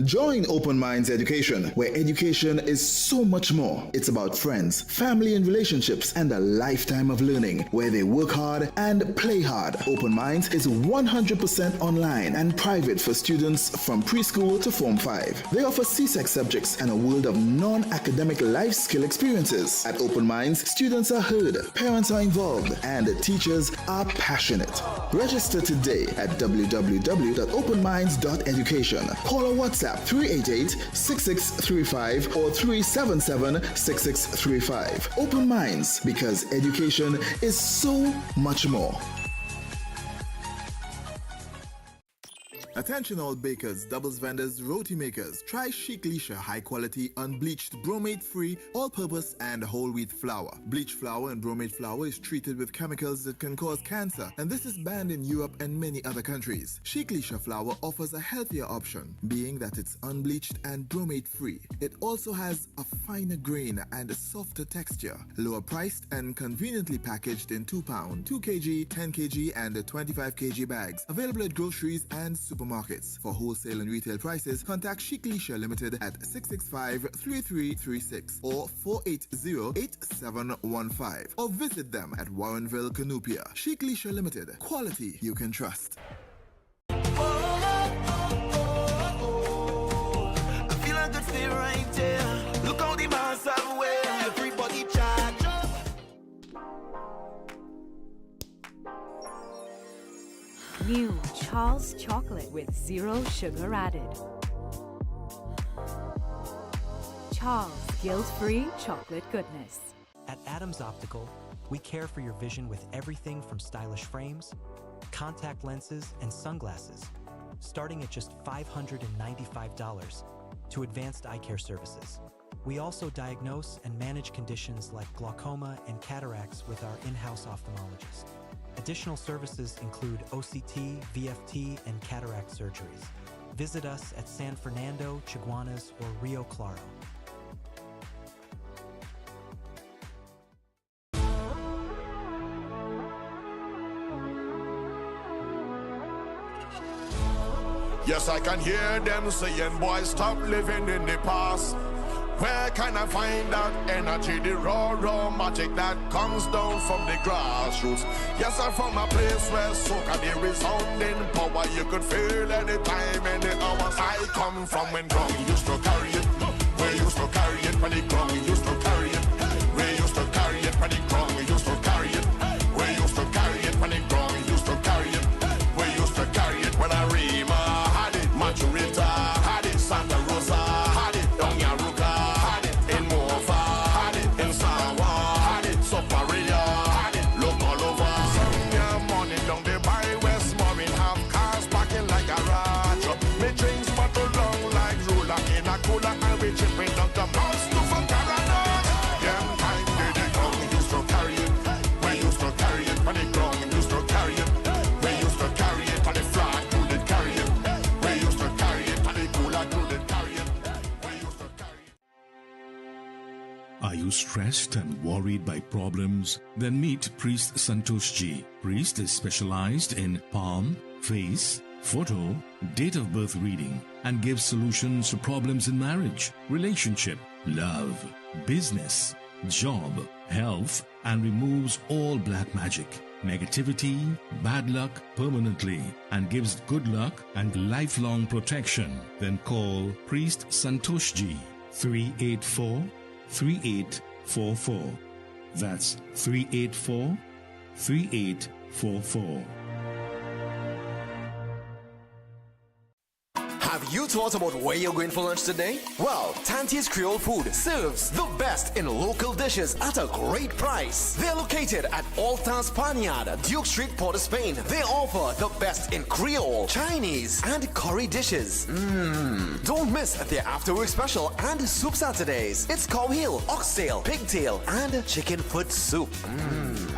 Join Open Minds Education, where education is so much more. It's about friends, family and relationships, and a lifetime of learning, where they work hard and play hard. Open Minds is 100% online and private for students from preschool to Form 5. They offer CSEC subjects and a world of non-academic life skill experiences. At Open Minds, students are heard, parents are involved, and teachers are passionate. Register today at www.openminds.education. Call or WhatsApp 388-6635 or 377-6635. Open Minds, because education is so much more. Attention all bakers, doubles vendors, roti makers. Try Chic Leisha high quality, unbleached, bromate free, all purpose and whole wheat flour. Bleached flour and bromate flour is treated with chemicals that can cause cancer, and this is banned in Europe and many other countries. Chic Leisha flour offers a healthier option, being that it's unbleached and bromate free. It also has a finer grain and a softer texture, lower priced and conveniently packaged in 2 pound, 2 kg, 10 kg and 25 kg bags. Available at groceries and supermarkets. For wholesale and retail prices, contact Chic Leisha Limited at 665-3336 or 480-8715 or visit them at Warrenville, Canupia. Chic Leisha Limited. Quality you can trust. I feel I could stay right there. Look how the mass are wear. Everybody charge up. New Charles chocolate with 0 sugar added. Charles guilt-free chocolate goodness. At Adams Optical, we care for your vision with everything from stylish frames, contact lenses, and sunglasses, starting at just $595, to advanced eye care services. We also diagnose and manage conditions like glaucoma and cataracts with our in-house ophthalmologist. Additional services include OCT, VFT, and cataract surgeries. Visit us at San Fernando, Chaguanas, or Rio Claro. Yes, I can hear them saying, boy, stop living in the past. Where can I find that energy, the raw magic that comes down from the grassroots? Yes, I'm from a place where soca, the resounding power you could feel anytime, any hours. I come from when ground used to carry it. We used to carry it when the ground used to carry it. We used to carry it when the ground used to carry it. We used to carry it when the ground used to carry it. We used to carry it when I Rima had it, Maturita had it, Santa Rosa had it, Donyaruga. Are you stressed and worried by problems? Then meet Priest Santosh Ji. Priest is specialized in palm, face, photo, date of birth reading, and gives solutions to problems in marriage, relationship, love, business, job, health, and removes all black magic, negativity, bad luck permanently, and gives good luck and lifelong protection. Then call Priest Santosh Ji, 384-3844. That's 384-3844. Have you thought about where you're going for lunch today? Well, Tanti's Creole Food serves the best in local dishes at a great price. They're located at Alta Spaniard, Duke Street, Port of Spain. They offer the best in Creole, Chinese, and curry dishes. Don't miss their after-work special and soup Saturdays. It's cow heel, oxtail, pigtail, and chicken foot soup.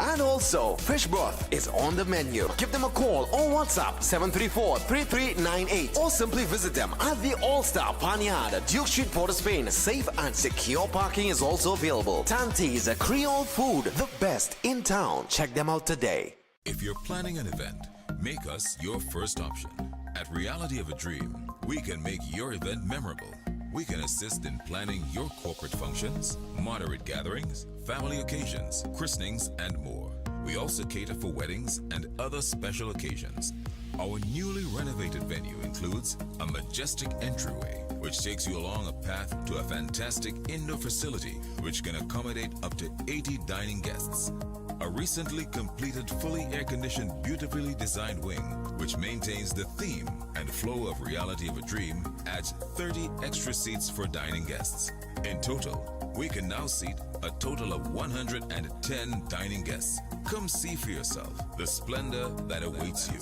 And also, fish broth is on the menu. Give them a call or WhatsApp 734-3398 or simply visit them at the All-Star Panyard, Duke Street, Port of Spain. Safe and secure parking is also available. Tanti's Creole Food, the best in town. Check them out today. If you're planning an event, make us your first option. At Reality of a Dream, we can make your event memorable. We can assist in planning your corporate functions, moderate gatherings, family occasions, christenings, and more. We also cater for weddings and other special occasions. Our newly renovated venue includes a majestic entryway, which takes you along a path to a fantastic indoor facility which can accommodate up to 80 dining guests. A recently completed, fully air-conditioned, beautifully designed wing, which maintains the theme and flow of Reality of a Dream, adds 30 extra seats for dining guests. In total, we can now seat a total of 110 dining guests. Come see for yourself the splendor that awaits you.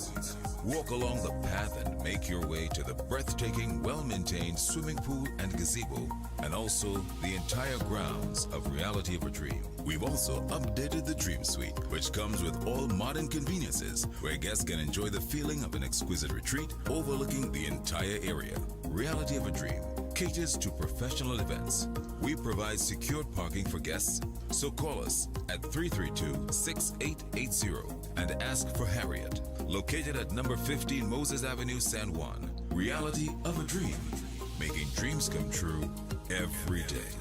Walk along the path and make your way to the breathtaking, well-maintained swimming pool and gazebo, and also the entire grounds of Reality of a Dream. We've also updated the Dream Suite, which comes with all modern conveniences, where guests can enjoy the feeling of an exquisite retreat overlooking the entire area. Reality of a Dream caters to professional events. We provide secured parking for guests, so call us at 332-6880 and ask for Harriet. Located at number 15 Moses Avenue, San Juan. Reality of a Dream, making dreams come true every day.